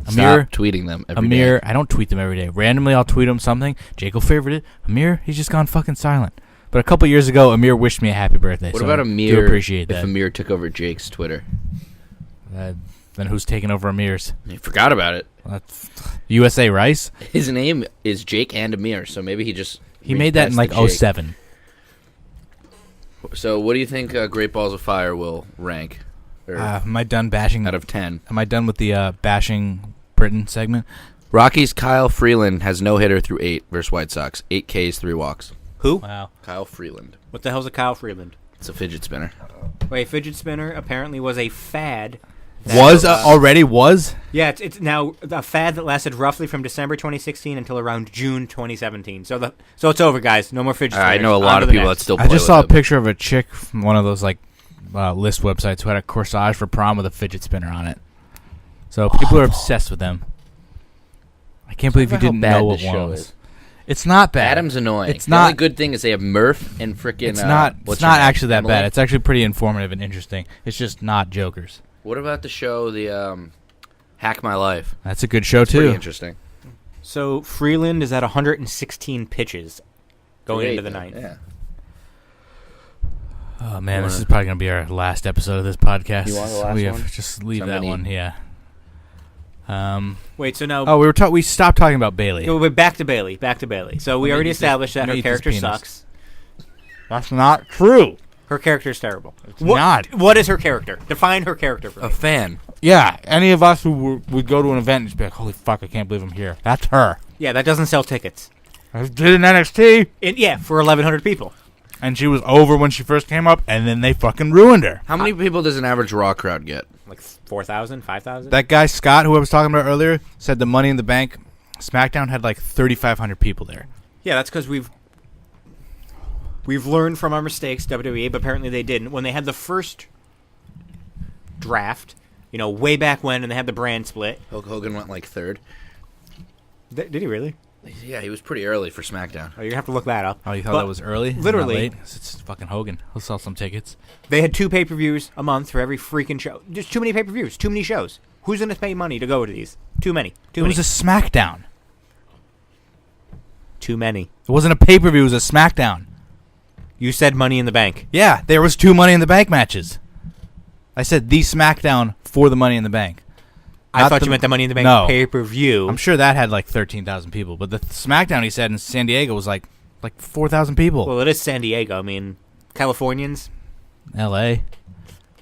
Stop tweeting them every Amir, day. I don't tweet them every day. Randomly, I'll tweet him something. Jake will favorite it. Amir, he's just gone fucking silent. But a couple years ago, Amir wished me a happy birthday. What so about I Amir? do appreciate that. If Amir took over Jake's Twitter, then who's taking over Amir's? he forgot about it. That's USA Rice. His name is Jake and Amir, so maybe he just Made that in repassed the Jake. 07. So what do you think Great Balls of Fire will rank? Am I done bashing? Out of 10. Am I done with the bashing Britain segment? Rockies Kyle Freeland has no hitter through 8 versus White Sox. 8 Ks, 3 walks. Who? Wow. Kyle Freeland. What the hell's a Kyle Freeland? It's a fidget spinner. Wait, fidget spinner apparently was a fad. Already was? Yeah, it's now a fad that lasted roughly from December 2016 until around June 2017. So it's over, guys. No more fidget spinners. I know a lot On to of the people next. that still play I just saw a with them. picture of a chick from one of those list websites who had a corsage for prom with a fidget spinner on it. So people are obsessed with them. I can't believe you about how didn't bad know what this one show was. is. It's not bad. Adam's annoying. It's the not. only good thing is they have Murph and frickin' It's not. what's It's her not name? actually that Emily? bad. It's actually pretty informative and interesting. It's just not jokers. What about the show, the Hack My Life? That's a good show Pretty too. interesting. So Freeland is at 116 pitches going into the ninth. Yeah. Oh man, this is probably gonna be our last episode of this podcast. You want the last we one? have just leave that Somebody- one. Yeah. Wait, so now We stopped talking about Bailey. we're back to Bailey. Back to Bailey. So we Let me already eat this- established that let me her eat this character penis. sucks. That's not true. Her character is terrible. not. What is her character? Define her character for A me. fan. Yeah, any of us who would go to an event and just be like, "Holy fuck, I can't believe I'm here." That's her. Yeah, that doesn't sell tickets. I did in NXT, For 1,100 people. and she was over when she first came up, and then they fucking ruined her. How many people does an average Raw crowd get? Like 4,000, 5,000? That guy Scott, who I was talking about earlier, said the Money in the Bank SmackDown had 3,500 people there. Yeah, that's because we've learned from our mistakes, WWE, but apparently they didn't. When they had the first draft, way back when, and they had the brand split. Hulk Hogan went third. Did he really? Yeah, he was pretty early for SmackDown. Oh, you're going to have to look that up. Oh, you thought But that was early? literally. Not late? It's fucking Hogan. He'll sell some tickets. They had 2 pay-per-views a month for every freaking show. Just too many pay-per-views, too many shows. Who's going to pay money to go to these? Too many. It was a SmackDown. Too many. It wasn't a pay-per-view. It was a SmackDown. You said Money in the Bank. Yeah, there was 2 Money in the Bank matches. I said the SmackDown for the Money in the Bank. I thought you meant the Money in the Bank No. pay-per-view. I'm sure that had like 13,000 people, but the SmackDown he said in San Diego was like 4,000 people. Well, it is San Diego. I mean, Californians. L.A.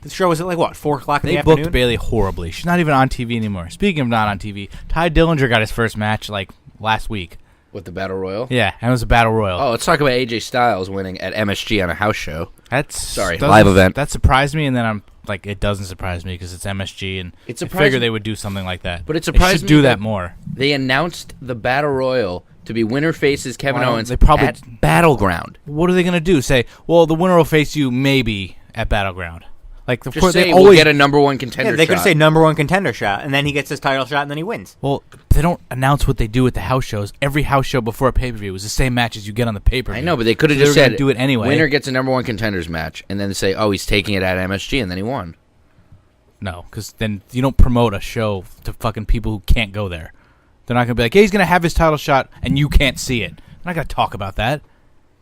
The show was at like, what, 4 o'clock in They the booked afternoon? Bayley horribly. She's not even on TV anymore. Speaking of not on TV, Ty Dillinger got his first match like last week. With the Battle Royal? Yeah, and it was a battle royal. Oh, let's talk about AJ Styles winning at MSG on a house show. Sorry, live event. That surprised me, and then I'm like, it doesn't surprise me because it's MSG, and It I surprised figure me- they would do something like that. But it They surprised should me do that- that more. They announced the Battle Royal to be winner faces Kevin Well, Owens they probably- at Battleground. What are they gonna do? Say, well, the winner will face you maybe at Battleground. Like, of Just course, say they we'll always get a number 1 contender Yeah, they could shot. say number 1 contender shot, and then he gets his title shot, and then he wins. Well, they don't announce what they do at the house shows. Every house show before a pay-per-view is the same matches you get on the pay-per-view. I know, but they could have So just they were gonna said do it anyway. winner gets a number 1 contenders match, and then say, oh, he's taking it at MSG, and then he won. No, because then you don't promote a show to fucking people who can't go there. They're not gonna be like, hey, he's gonna have his title shot, and you can't see it. I'm not gonna talk about that.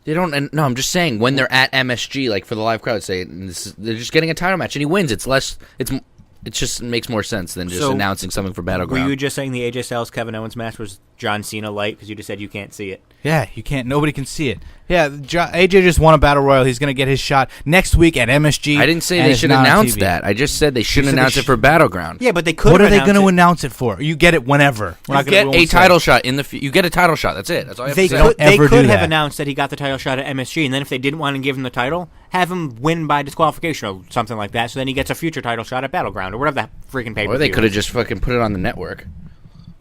They don't. And no, I'm just saying when they're at MSG, like for the live crowd, say they're just getting a title match and he wins. It's less. It just makes more sense than just So, announcing something for Were Battleground. you just saying the AJ Styles Kevin Owens match was John Cena light because you just said you can't see it? Yeah, you can't. Nobody can see it. Yeah, AJ just won a battle royal. He's gonna get his shot next week at MSG. I didn't say and they it's should not on announce TV. that. I just said they shouldn't said they announce it for Battleground. Yeah, but they could. What are they going going to to announce it for? You get it whenever. We're You not get gonna a title shot in the. You get a title shot. That's it. That's all you have They to say. don't could, they ever could do have that. announced that he got the title shot at MSG, and then if they didn't want to give him the title, have him win by disqualification or something like that. So then he gets a future title shot at Battleground or whatever that freaking pay-per-view. Or they could have is. just fucking put it on the network.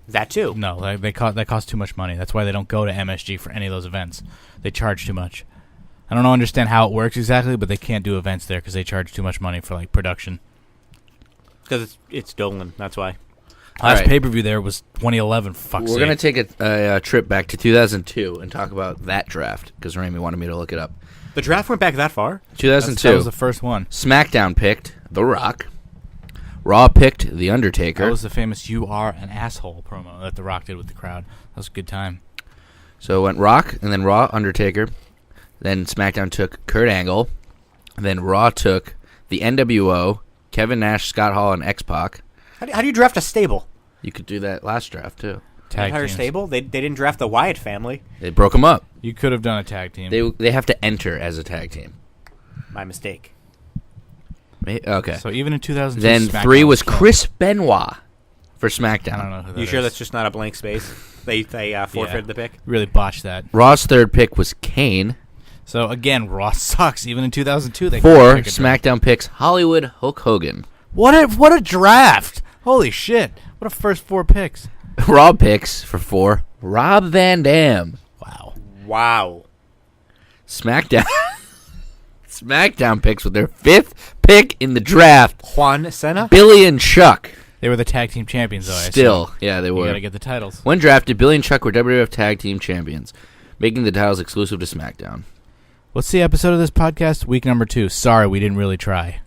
That too. No, that costs too much money. That's why they don't go to MSG for any of those events. They charge too much. I don't understand how it works exactly, but they can't do events there because they charge too much money for like production. Because it's Dolan. That's why. Last right. pay-per-view there was 2011. Fuck's We're sake. gonna take a trip back to 2002 and talk about that draft because Rami wanted me to look it up. The draft went back that far? 2002. That was the first one. SmackDown picked The Rock. Raw picked The Undertaker. That was the famous "You Are an Asshole" promo that The Rock did with the crowd. That was a good time. So it went Rock, and then Raw, Undertaker. Then SmackDown took Kurt Angle. And then Raw took the NWO, Kevin Nash, Scott Hall, and X-Pac. How do you draft a stable? You could do that last draft, too. Tag Entire teams. stable? They didn't draft the Wyatt family. They broke them up. You could have done a tag team. They have to enter as a tag team. My mistake. Okay. So even in 2002, Then SmackDown 3 was killed. Chris Benoit for I SmackDown. don't know who that You sure is. that's just not a blank space? They forfeited the pick? Really botched that. Raw's third pick was Kane. So again, Raw sucks. Even in 2002, they 4, couldn't pick a draft. SmackDown picks Hollywood Hulk Hogan. What a draft! Holy shit! What a first 4 picks. Raw picks for 4, Rob Van Dam. Wow. Wow. SmackDown SmackDown picks with their 5th pick in the draft, Juan Cena? Billy and Chuck. They were the tag team champions, though. I Still, assume. yeah, they You were. gotta get the titles. When drafted, Billy and Chuck were WWF Tag Team Champions, making the titles exclusive to SmackDown. What's the episode of this podcast? Week number 2. Sorry, we didn't really try.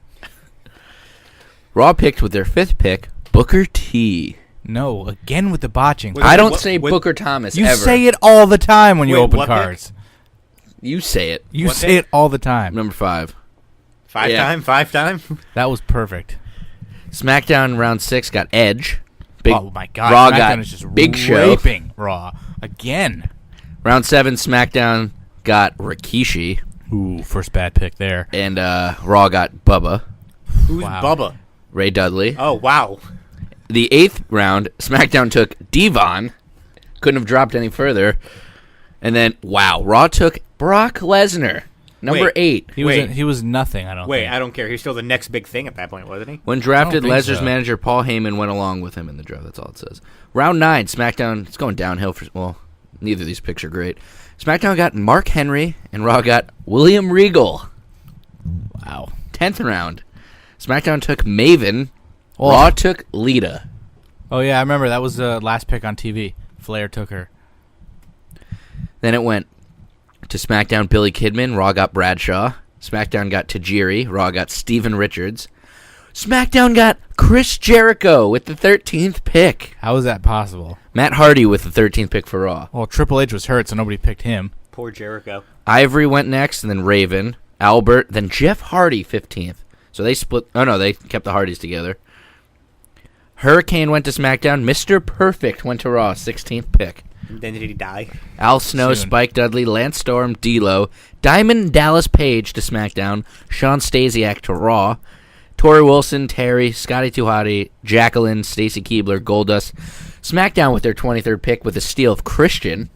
Raw picked with their 5th pick, Booker T. No, again with the botching. Wait, I don't what- say what- Booker Thomas You ever. say it all the time when you Wait, open what pick? cards. You say it. You What say pick? it all the time. Number 5. Five time? That was perfect. SmackDown round 6 got Edge. Oh my God! Raw SmackDown got is just Big Show. raping Raw again. Round 7, SmackDown got Rikishi, Ooh, first bad pick there. and Raw got Bubba, Who's Wow. Bubba? Ray Dudley. Oh, wow. The 8th round, SmackDown took Devon. Couldn't have dropped any further. And then, wow, Raw took Brock Lesnar, number Wait. 8. He was nothing. I don't Wait, think. I don't care. He's still the next big thing at that point, wasn't he? When drafted, I don't think Lesnar's so. manager Paul Heyman went along with him in the draft. That's all it says. Round 9, SmackDown. It's going downhill for. Well, neither of these picks are great. SmackDown got Mark Henry, and Raw got William Regal. Wow. 10th round, SmackDown took Maven. Oh. Raw took Lita. Oh yeah, I remember that was the last pick on TV. Flair took her. Then it went to SmackDown Billy Kidman. Raw got Bradshaw. SmackDown got Tajiri. Raw got Steven Richards. SmackDown got Chris Jericho with the 13th pick. How is that possible? Matt Hardy with the 13th pick for Raw. Well, Triple H was hurt, so nobody picked him. Poor Jericho. Ivory went next, and then Raven, Albert, then Jeff Hardy 15th. So they split. Oh, no, they kept the Hardys together. Hurricane went to SmackDown. Mr. Perfect went to Raw, 16th pick. Then did he die? Al Snow, Soon. Spike Dudley, Lance Storm, D'Lo, Diamond Dallas Page to SmackDown, Sean Stasiak to Raw, Tori Wilson, Terry, Scotty 2 Hotty, Jacqueline, Stacy Keibler, Goldust. SmackDown with their 23rd pick with a steal of Christian.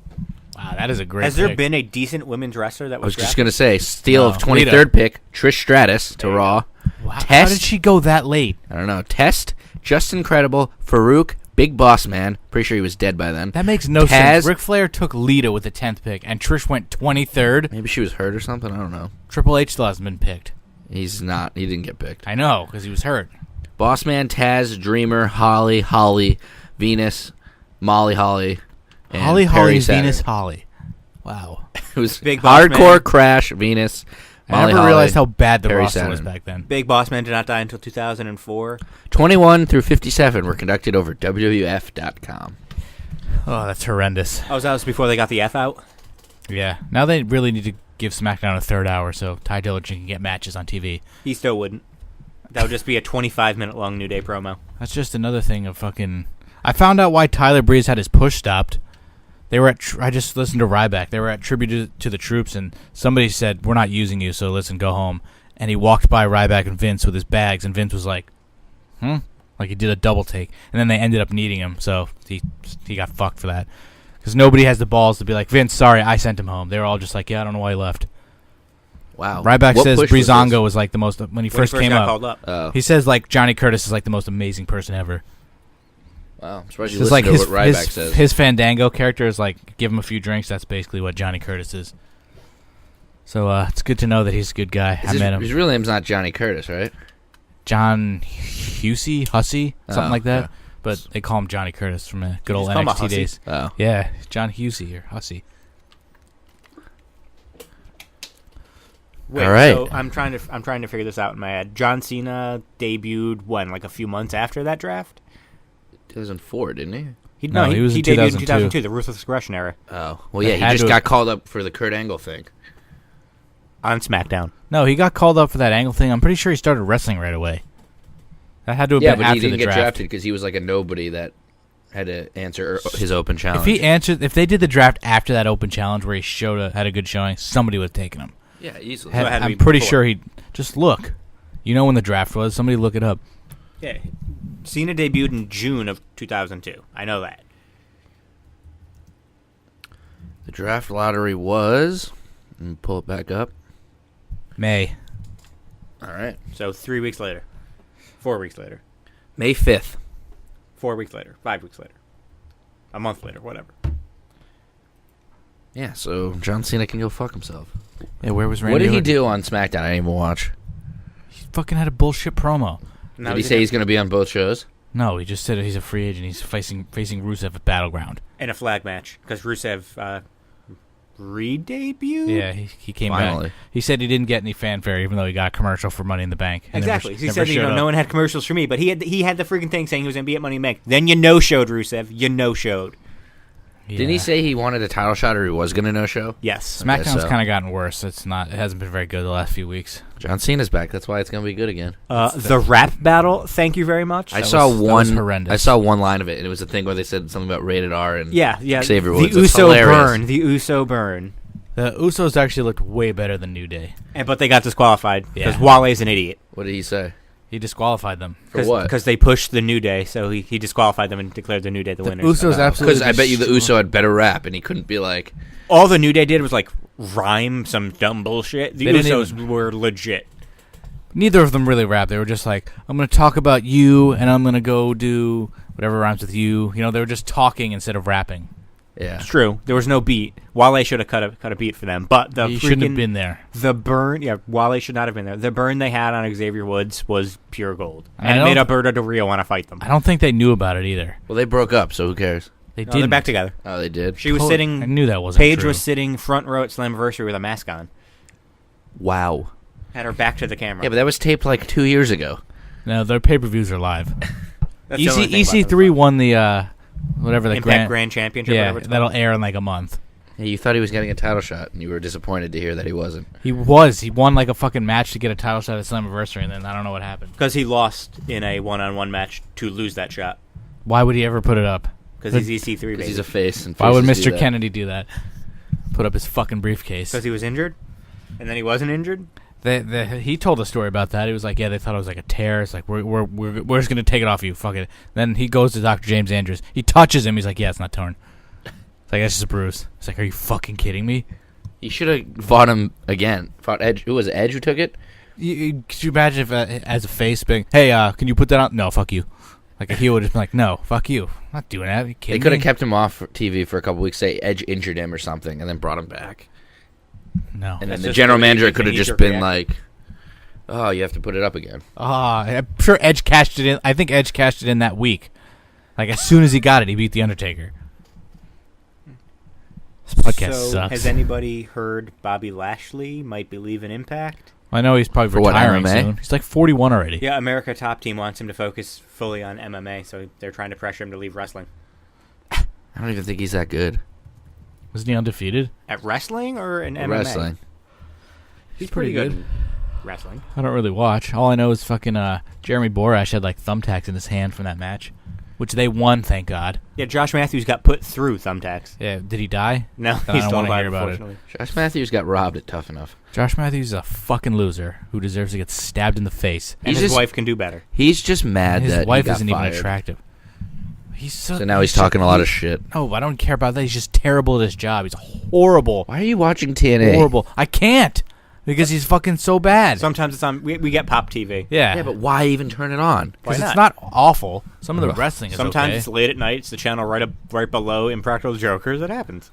Wow, that is a great Has there pick. been a decent women's wrestler that I was was just drafted? going to say, steal No, of 23rd Lita. pick, Trish Stratus to There you Raw. Wow, how Test. did she go that late? I don't know. Test, Justin Credible, Farouk, Big Boss Man. Pretty sure he was dead by then. That makes no Taz. sense. Ric Flair took Lita with the 10th pick, and Trish went 23rd. Maybe she was hurt or something. I don't know. Triple H still hasn't been picked. He's not. He didn't get picked. I know, because he was hurt. Boss Man, Taz, Dreamer, Holly, Venus, Molly Holly, and Holly, Perry Saturn. Venus, Holly. Wow. It was Big Boss Hardcore Man. Crash, Venus, I Molly never Holly, realized how bad the Perry roster was Saturn. back then. Big Boss Man did not die until 2004. 21 through 57 were conducted over WWF.com. Oh, that's horrendous. Oh, that was before they got the F out? Yeah. Now they really need to give SmackDown a third hour so Ty Dillinger can get matches on TV. He still wouldn't. That would just be a 25-minute long New Day promo. That's just another thing of fucking... I found out why Tyler Breeze had his push stopped. They were at... I just listened to Ryback. They were at Tribute to the Troops, and somebody said, "We're not using you, so listen, go home." And he walked by Ryback and Vince with his bags, and Vince was like, Like he did a double take. And then they ended up needing him, so he got fucked for that. Because nobody has the balls to be like, "Vince, sorry, I sent him home." They were all just like, "Yeah, I don't know why he left." Wow. Ryback What says push was Breezango this? was like the most... When he first When he came got up. called up. Oh. He says like Johnny Curtis is like the most amazing person ever. Wow. I'm surprised you It's listened like to what Ryback says. his Fandango character is like, give him a few drinks. That's basically what Johnny Curtis is. So it's good to know that he's a good guy. I met him. His real name's not Johnny Curtis, right? John Hussey, something Oh, like that. okay. But they call him Johnny Curtis from the good You old just call him a NXT Hussey? days. Oh. Yeah, John Hussey or Hussey. Wait, All right. So I'm trying to figure this out in my head. John Cena debuted when, like a few months after that draft? 2004, didn't he? He was in debuted in 2002. 2002, the Ruthless Aggression era, Oh. Well, They yeah, he had just to- got called up for the Kurt Angle thing. on SmackDown. No, he got called up for that angle thing. I'm pretty sure he started wrestling right away. That had to have Yeah, been but after he didn't the get draft. drafted because he was like a nobody that had to answer his open challenge. If they did the draft after that open challenge where he had a good showing, somebody would have taken him. Yeah, easily. So it had to I'm be pretty before. sure he just look. You know when the draft was? Somebody look it up. Yeah, Cena debuted in June of 2002. I know that. The draft lottery was... Let me pull it back up. May. All right. So 3 weeks later, 4 weeks later, May 5th. 4 weeks later, 5 weeks later, a month later, whatever. Yeah, so John Cena can go fuck himself. Yeah, where was Randy? What did he Orton? do on SmackDown? I didn't even watch. He fucking had a bullshit promo. Now Did he say he's going to be on both shows? No, he just said he's a free agent. He's facing Rusev at Battleground. in a flag match because Rusev re-debuted? Yeah, he came Finally. back. He said he didn't get any fanfare, even though he got a commercial for Money in the Bank. And Exactly. never He never said, showed up. no one had commercials for me, but he had the freaking thing saying he was going to be at Money in the Bank. Then you no-showed, Rusev. You no-showed. Yeah. Didn't he say he wanted a title shot or he was going to no-show? Yes. SmackDown's so. kind of gotten worse. It hasn't been very good the last few weeks. John Cena's back. That's why it's going to be good again. The rap battle, thank you very much. I That saw was one. horrendous. I saw one line of it, and it was a thing where they said something about rated R and yeah. Xavier The Woods. It's Uso hilarious. burn. The Uso burn. The Usos actually looked way better than New Day. But they got disqualified because Yeah. Wale's an idiot. What did he say? He disqualified them. For what? Because they pushed the New Day, so he disqualified them and declared the New Day the winners. Usos absolutely. Because I bet you the Uso had better rap, and he couldn't be like, All the New Day did was like rhyme some dumb bullshit. The They didn't Usos even- were legit. Neither of them really rapped. They were just like, I'm going to talk about you, and I'm going to go do whatever rhymes with you. You know, they were just talking instead of rapping. yeah. It's true. There was no beat. Wale should have cut a beat for them, but the He shouldn't have freaking been there. the burn. Yeah, Wale should not have been there. The burn they had on Xavier Woods was pure gold, I and it made don't- Alberto Del Rio want to fight them. I don't think they knew about it either. Well, they broke up, so who cares? They No, did. they're back together. Oh, they did? She was I sitting. knew that wasn't Paige true. was sitting front row at Slammiversary with a mask on. Wow. Had her back to the camera. Yeah, but that was taped like 2 years ago. No, their pay-per-views are live. That's the only thing about EC3 them. won the whatever the Impact Grand Championship. Yeah, whatever it's that'll called. air in like a month. Yeah, you thought he was getting a title shot, and you were disappointed to hear that he wasn't. He won like a fucking match to get a title shot at Slammiversary, and then I don't know what happened. Because he lost in a one-on-one match to lose that shot. Why would he ever put it up? Because he's EC3, Because baby. he's a face. And Why would faces do Mr. that. Kennedy do that? Put up his fucking briefcase. Because he was injured, and then he wasn't injured. He told a story about that. He was like, "Yeah, they thought it was like a tear. It's like we're just gonna take it off you. Fuck it." Then he goes to Dr. James Andrews. He touches him. He's like, "Yeah, it's not torn." It's like, that's just a bruise. It's like, are you fucking kidding me? You should have fought him again. Fought Edge. Who was it, Edge who took it? Could you imagine if, as a face, being, "Hey, can you put that on?" No, fuck you. Like a heel would have been like, "No, fuck you. I'm not doing that. Are you They kidding could have me?" kept him off TV for a couple weeks, say Edge injured him or something, and then brought him back. No. And then That's the just general the manager knee- could have the just knee-jerk been reaction. like, "Oh, you have to put it up again." I'm sure Edge cashed it in. I think Edge cashed it in that week. Like, as soon as he got it, he beat The Undertaker. This podcast So, sucks. has anybody heard Bobby Lashley might be leaving Impact? I know he's probably For what, retiring MMA? soon. He's like 41 already. Yeah, America Top Team wants him to focus fully on MMA, so they're trying to pressure him to leave wrestling. I don't even think he's that good Wasn't he undefeated? At wrestling or in at MMA? wrestling. He's pretty pretty good. good. Wrestling. I don't really watch. All I know is fucking Jeremy Borash had like thumbtacks in his hand from that match, which they won, thank God. Yeah, Josh Matthews got put through thumbtacks. Yeah, did he die? No, Then I he's don't still wanna alive, hear about it. unfortunately. Josh Matthews got robbed at Tough Enough. Josh Matthews is a fucking loser who deserves to get stabbed in the face. And He's his just- wife can do better. He's just mad His that wife he got isn't fired. even attractive. He's So now he's talking a lot of shit. No, I don't care about that. He's just terrible at his job. He's horrible. Why are you watching TNA? Horrible. I can't because he's fucking so bad. Sometimes it's on. We get Pop TV. Yeah. Yeah, but why even turn it on? Why because it's not? not awful. Some of the Ugh. wrestling is Sometimes okay. it's late at night. It's the channel right below Impractical Jokers. It happens.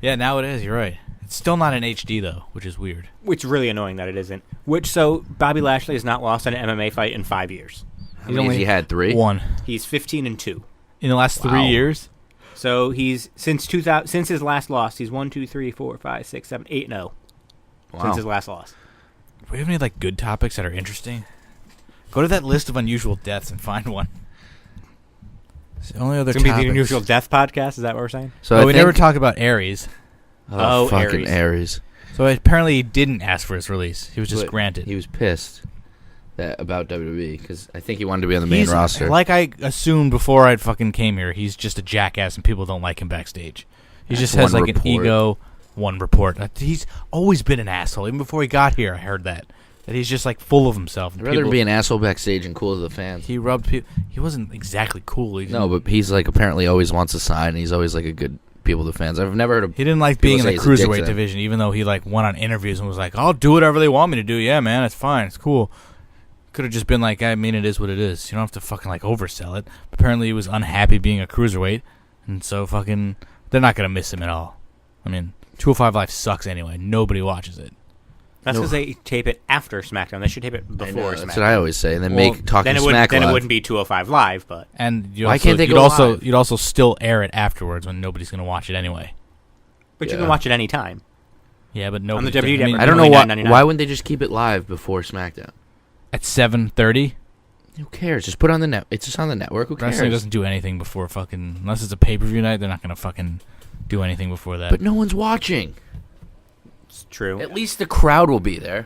Yeah, now it is. You're right. It's still not in HD though, which is weird. Which is really annoying that it isn't. So Bobby Lashley has not lost an MMA fight in 5 years. How many has he had? 3? One He's 15-2. in the last 3 Wow. years. So he's since his last loss, he's 1, 2, 3, 4, 5, 6, 7, 8-0 Wow. since his last loss. Do we have any like good topics that are interesting? Go to that list of unusual deaths and find one. It's the only other It's gonna be topics. the Unusual Death podcast. Is that what we're saying? So Oh, I we think, never talked about Aries. Oh, fucking Aries. Aries. So apparently he didn't ask for his release. He was just But granted. He was pissed about WWE because I think he wanted to be on the main He's- roster. Like I assumed before I fucking came here, he's just a jackass and people don't like him backstage. He That's just has one like an report. ego. One report. He's always been an asshole. Even before he got here, I heard that he's just like full of himself. I'd And rather people- be an asshole backstage and cool to the fans. He rubbed people. He wasn't exactly cool. No, but he's like apparently always wants a sign, and he's always like a good people to fans. I've never heard of. he didn't like people being in say the he's a dick to cruiserweight them. division, even though he like went on interviews and was like, "I'll do whatever they want me to do." Yeah, man, it's fine. It's cool. Could have just been like, I mean, it is what it is. You don't have to fucking like oversell it. Apparently, he was unhappy being a cruiserweight, and so fucking they're not gonna miss him at all. I mean, 205 Live sucks anyway. Nobody watches it. That's No. because they tape it after SmackDown. They should tape it I before know, SmackDown. that's what I always say, and then Well, make talking then it smack wouldn't. Then live. it wouldn't be 205 Live, but And you Why also, can't they you'd go also live? you'd also still air it afterwards when nobody's gonna watch it anyway. you Yeah. can watch it anytime. Yeah, but On nobody. the WWE I mean, network. I don't know only why. $9.99. Why wouldn't they just keep it live before SmackDown? at 7:30. Who cares? Just put it on the net. It's just on the network. Who cares? Wrestling doesn't do anything before fucking unless it's a pay-per-view night. They're not gonna fucking do anything before that. But no one's watching. It's true. At least the crowd will be there.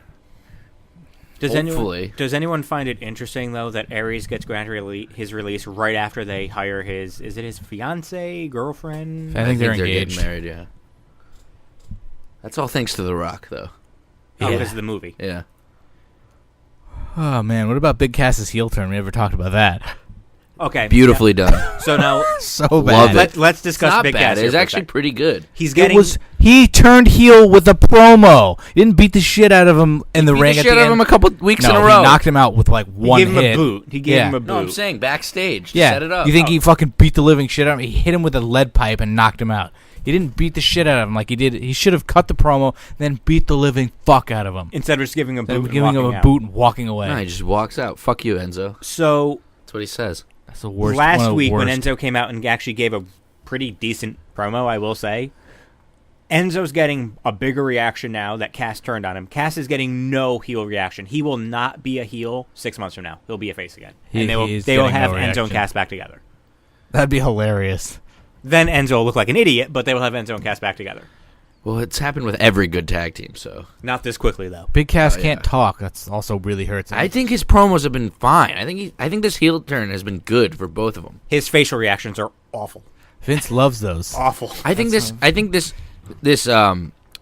Does hopefully. anyone find it interesting though that Aries gets granted his release right after they hire his fiance, girlfriend? I think they're getting engaged. married. Yeah. That's all thanks to The Rock, though. Oh, Yeah. because of the movie. Yeah. Oh man, what about Big Cass's heel turn? We never talked about that. Okay. Beautifully done. yeah. So now So Love bad. it. let's It's discuss not Big bad. Cass. here It's for a actually sec. pretty good. He's getting. He turned heel with a promo. He didn't beat the shit out of him in the Beat ring the at shit the out end. of him a couple weeks no, in a row. he knocked him out with like he one gave him hit. a boot. He gave Yeah. him a boot. No, I'm saying backstage. Yeah, Set it up. you think he fucking beat the living shit out of him? He hit him with a lead pipe and knocked him out. He didn't beat the shit out of him like he did. He should have cut the promo, then beat the living fuck out of him. Instead of just giving him a boot. Then and giving him walking a out. boot and walking away. No, he just walks out. Fuck you, Enzo. So That's what he says. That's the worst. one last of the week when worst. Enzo came out and actually gave a pretty decent promo, I will say. Enzo's getting a bigger reaction now that Cass turned on him. Cass is getting no heel reaction. He will not be a heel 6 months from now. He'll be a face again. And they will have Enzo and Cass back together. That'd be hilarious. Then Enzo will look like an idiot, but they will have Enzo and Cass back together. Well, it's happened with every good tag team, so. Not this quickly, though. Big Cass can't talk. That's also really hurts him. I think his promos have been fine. I think this heel turn has been good for both of them. His facial reactions are awful. Vince loves those. Awful. I think this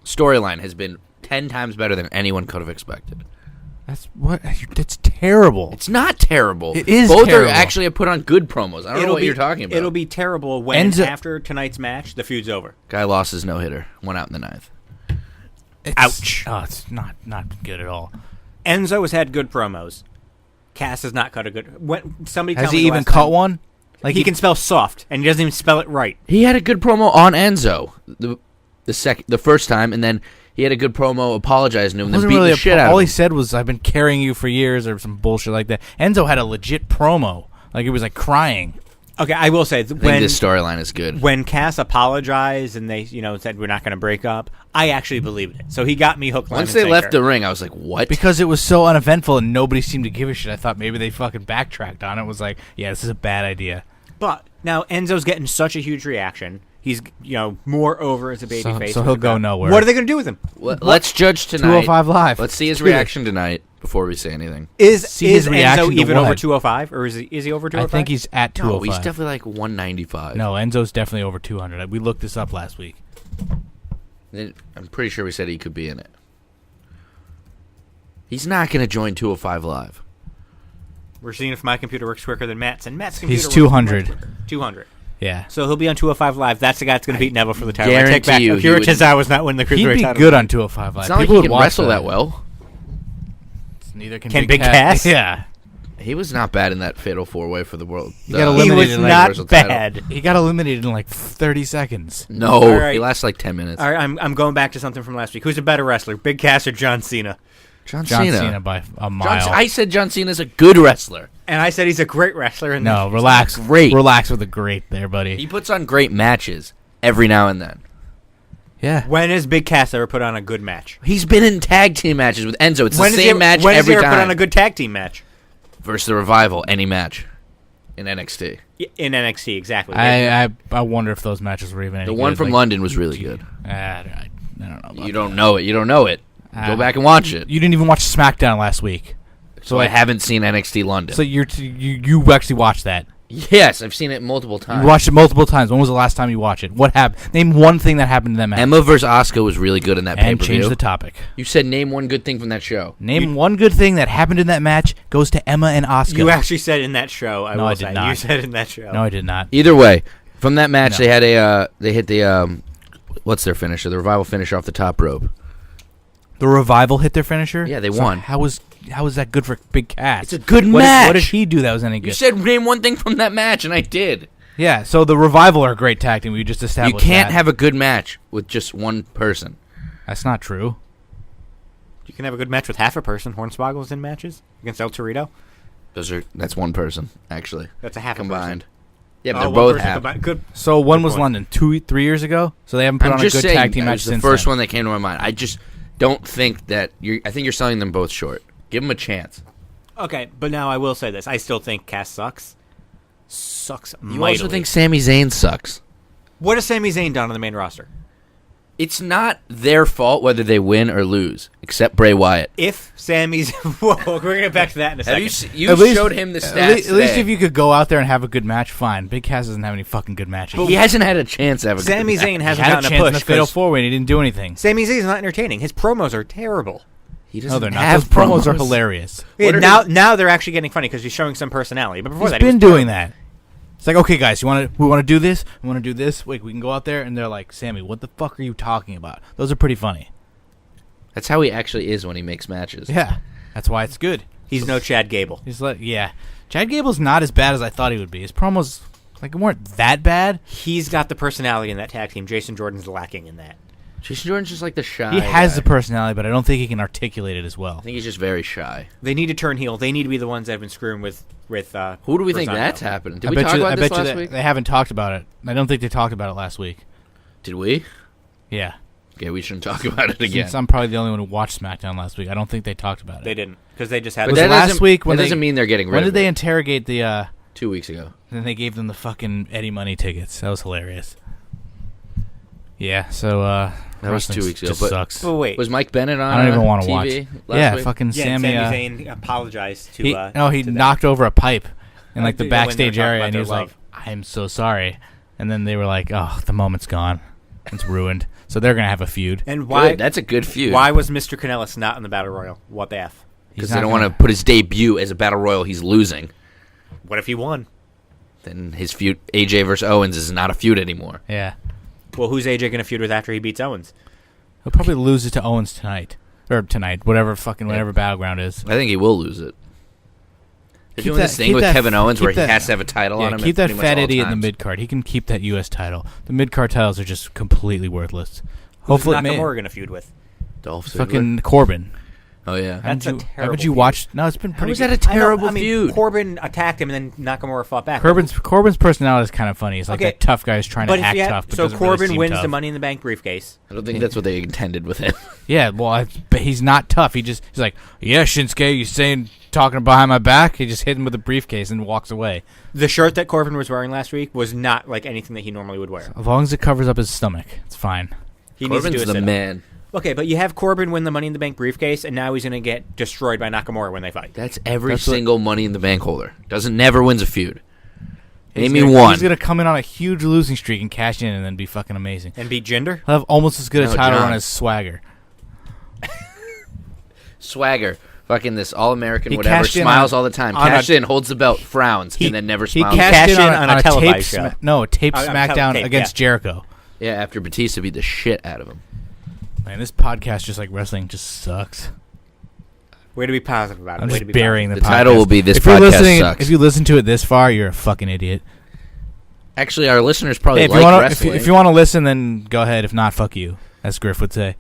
storyline has been 10 times better than anyone could have expected. That's terrible. It's not terrible. It is Both terrible. are actually put on good promos. I don't know what you're talking about. It'll be terrible when after tonight's match, the feud's over. Guy lost his no-hitter. Went out in the ninth. Ouch. Oh, it's not good at all. Enzo has had good promos. Cass has not cut a good... Somebody Has tell me he the even last cut time. one? Like He can spell soft, and he doesn't even spell it right. He had a good promo on Enzo the first time, and then he had a good promo apologizing to him, and then beating the shit out of him. All he said was, "I've been carrying you for years," or some bullshit like that. Enzo had a legit promo. Like, it was like crying. Okay, I will say, I think this storyline is good. When Cass apologized and they, said we're not going to break up, I actually believed it. So he got me hooked, line, Once and they sinker. left the ring, I was like, what? Because it was so uneventful and nobody seemed to give a shit. I thought maybe they fucking backtracked on it. It was like, yeah, this is a bad idea. But now Enzo's getting such a huge reaction. He's, more over as a babyface. So he'll go nowhere. What are they going to do with him? Let's judge tonight. 205 Live. Let's see his reaction tonight before we say anything. Is his reaction Enzo to even what? over 205? Or is he over 205? I think he's at 205. No, he's definitely like 195. No, Enzo's definitely over 200. We looked this up last week. I'm pretty sure we said he could be in it. He's not going to join 205 Live. We're seeing if my computer works quicker than Matt's, and Matt's computer He's works 200. much quicker. 200. Yeah. So he'll be on 205 Live. That's the guy that's going to beat Neville for the title. I guarantee take back you Akira he would- Tozawa not winning the He'd Cruiserweight be title. good on 205 Live. It's not like People he would can watch wrestle that well. Neither Can Big Cass? Yeah. He was not bad in that Fatal 4-Way for the world. He got He eliminated was in, like, not Universal title. bad. He got eliminated in like 30 seconds. No, All right. he lasts like 10 minutes. All right, I'm going back to something from last week. Who's a better wrestler, Big Cass or John Cena? John John Cena. Cena by a mile. I said John Cena's a good wrestler. And I said he's a great wrestler. And No, relax. Great. Relax with the great there, buddy. He puts on great matches every now and then. Yeah. When has Big Cass ever put on a good match? He's been in tag team matches with Enzo. It's When the has same match when has every he ever time. put on a good tag team match? Versus the Revival, any match in NXT. In NXT, exactly. I wonder if those matches were even any The good. one from Like, London was really good. I don't know. About You don't know it. You don't know it. Go back and watch it. You didn't even watch SmackDown last week. So I haven't seen NXT London. So you actually watched that. Yes, I've seen it multiple times. You watched it multiple times. When was the last time you watched it? What happened? Name one thing that happened in that match. Emma versus Asuka was really good in that and pay-per-view. change the topic. You said name one good thing from that show. Name one good thing that happened in that match goes to Emma and Asuka. You actually said in that show. No, I did not. You said in that show. No, I did not. Either way, from that match, No. they had they hit the what's their finisher? The Revival finisher off the top rope. The Revival hit their finisher? Yeah, they So won. How was that good for Big Cass? It's a good What match. did he do that was any good? You said name one thing from that match, and I did. Yeah, so the Revival are a great tag team. We just You established can't that. have a good match with just one person. That's not true. You can have a good match with half a person. Hornswoggle's in matches against El Torito. That's one person actually. That's a half combined. A person. Yeah, but Oh, they're one both person half. combined. Good. So when Good was point. London? 3 years ago? So they haven't put I'm on a just good saying, tag team that match was the since first then. one that came to my mind. I just don't think that I think you're selling them both short. Give them a chance. Okay, but now I will say this. I still think Cass sucks. Sucks You mightily. also think Sami Zayn sucks. What has Sami Zayn done on the main roster? It's not their fault whether they win or lose, except Bray Wyatt. If Sammy's... Whoa, we're going to get back to that in a second. You At least- showed him the stats At least today. if you could go out there and have a good match, fine. Big Cass doesn't have any fucking good matches. He hasn't had a chance to have a good Sami match. Zayn He hasn't had a gotten chance a in the push. Fatal 'cause 4-Way and he didn't do anything. Sami Zayn's not entertaining. His promos are terrible. He No, doesn't they're not. have Those promos are hilarious. Yeah, What are now they're actually getting funny because he's showing some personality. But before He's that, he been was doing terrible. that. It's like, okay, guys, we want to do this? We want to do this? Wait, we can go out there? And they're like, Sammy, what the fuck are you talking about? Those are pretty funny. That's how he actually is when he makes matches. Yeah, that's why it's good. He's no Chad Gable. He's like, yeah. Chad Gable's not as bad as I thought he would be. His promos, like, weren't that bad. He's got the personality in that tag team. Jason Jordan's lacking in that. Jason Jordan's just like the shy He has guy. the personality, but I don't think he can articulate it as well. I think he's just very shy. They need to turn heel. They need to be the ones that have been screwing with Who do we think Breezango. that's happening? Did I we bet talk you, about I this bet you last that week? they haven't talked about it. I don't think they talked about it last week. Did we? Yeah. Okay, we shouldn't talk about it again. Since I'm probably the only one who watched SmackDown last week, I don't think they talked about it. They didn't, because they just had. But Was that it last doesn't- week when that they- doesn't mean they're getting rid When of did they it. interrogate the? 2 weeks ago. Then they gave them the fucking Eddie Money tickets. That was hilarious. Yeah. So That was 2 wrestling weeks ago, just but- sucks. Oh wait. Was Mike Bennett on I don't even want to TV watch. last Yeah, week? fucking Yeah, Sami. Sami Zayn apologized to. He to them. knocked over a pipe in like the when they were backstage talking area, about and he their was love. like, "I'm so sorry." And then they were like, "Oh, the moment's gone. It's ruined." So they're gonna have a feud. And why? Good, that's a good feud. Why was Mr. Kanellis not in the Battle Royal? What the f? Because He's they not don't want to gonna- put his debut as a Battle Royal he's losing. What if he won? Then his feud, AJ versus Owens, is not a feud anymore. Yeah, Well, who's AJ going to feud with after he beats Owens? he'll probably lose it to Owens tonight, whatever Battleground is. I think he will lose it. They're Keep doing that- this thing keep with that- Kevin Owens keep where he that- has to have a title on Yeah, him. keep at that pretty much fat all idiot in the times. mid card. He can keep that U.S. title. The mid card titles are just completely worthless. Hopefully, Who's Nakamura going to feud with? Dolph Ziggler. fucking Corbin. Oh yeah. That's a Haven't terrible you feud. watched? No, it's been How pretty. is that good. a terrible I mean, feud? Corbin attacked him, and then Nakamura fought back. Corbin's personality is kind of funny. He's like Okay, that tough guy who's trying But to if act you had, tough. But so doesn't really Corbin seem wins tough. the Money in the Bank briefcase. I don't think that's what they intended with him. Yeah, well, but he's not tough. He's like, yeah, Shinsuke, you saying talking behind my back? He just hit him with a briefcase and walks away. The shirt that Corbin was wearing last week was not like anything that he normally would wear. As long as it covers up his stomach, it's fine. He needs to do Corbin's a the sit-up. man. Okay, but you have Corbin win the Money in the Bank briefcase, and now he's going to get destroyed by Nakamura when they fight. That's every That's what- single Money in the Bank holder. Never wins a feud. Name me He's one. He's gonna come in on a huge losing streak and cash in, and then be fucking amazing. And beat Jinder? He'll have almost as good a No, title John. run as Swagger. Swagger. Fucking this all-American He whatever. cashed in Smiles on- all the time. on a- Cashed in, holds the belt, frowns, He- and then never He smiles. cashed in on a televised taped show. no taped On SmackDown tape, against yeah. Jericho. Yeah, after Batista beat the shit out of him. Man, this podcast, just like wrestling, just sucks. Way to be positive about it. I'm Way just to be burying The the podcast. title will be This if you're Podcast listening, Sucks. If you listen to it this far, you're a fucking idiot. Actually, our listeners probably Hey, if like you want wrestling. if you want to listen, then go ahead. If not, fuck you, as Griff would say.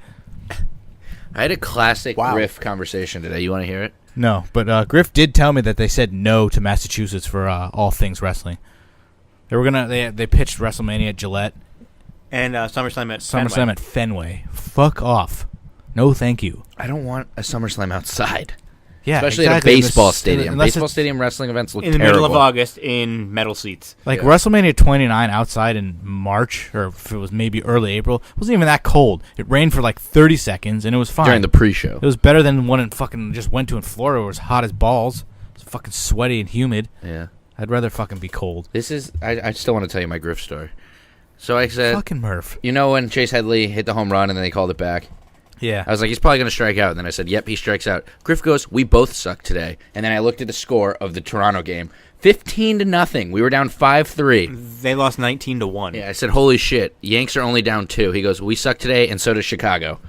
I had a classic Wow. Griff conversation today. You want to hear it? No, but Griff did tell me that they said no to Massachusetts for all things wrestling. They were they pitched WrestleMania at Gillette, And SummerSlam at SummerSlam Fenway. at Fenway. Fuck off. No, thank you. I don't want a SummerSlam outside. Yeah, Especially exactly. at a baseball stadium. Unless Baseball it's- stadium wrestling events look in the terrible. middle of August in metal seats. Like Yeah. WrestleMania 29 outside in March, or if it was maybe early April, it wasn't even that cold. It rained for like 30 seconds, and it was fine. During the pre-show. It was better than the one in fucking just went to in Florida where it was hot as balls. It was fucking sweaty and humid. Yeah. I'd rather fucking be cold. This is... I still want to tell you my Griff story. So I said... Fucking Murph. You know when Chase Headley hit the home run and then they called it back? Yeah. I was like, he's probably going to strike out. And then I said, yep, he strikes out. Griff goes, we both suck today. And then I looked at the score of the Toronto game. 15-0. We were down 5-3. They lost 19-1. Yeah, I said, holy shit. Yanks are only down 2. He goes, we suck today, and so does Chicago.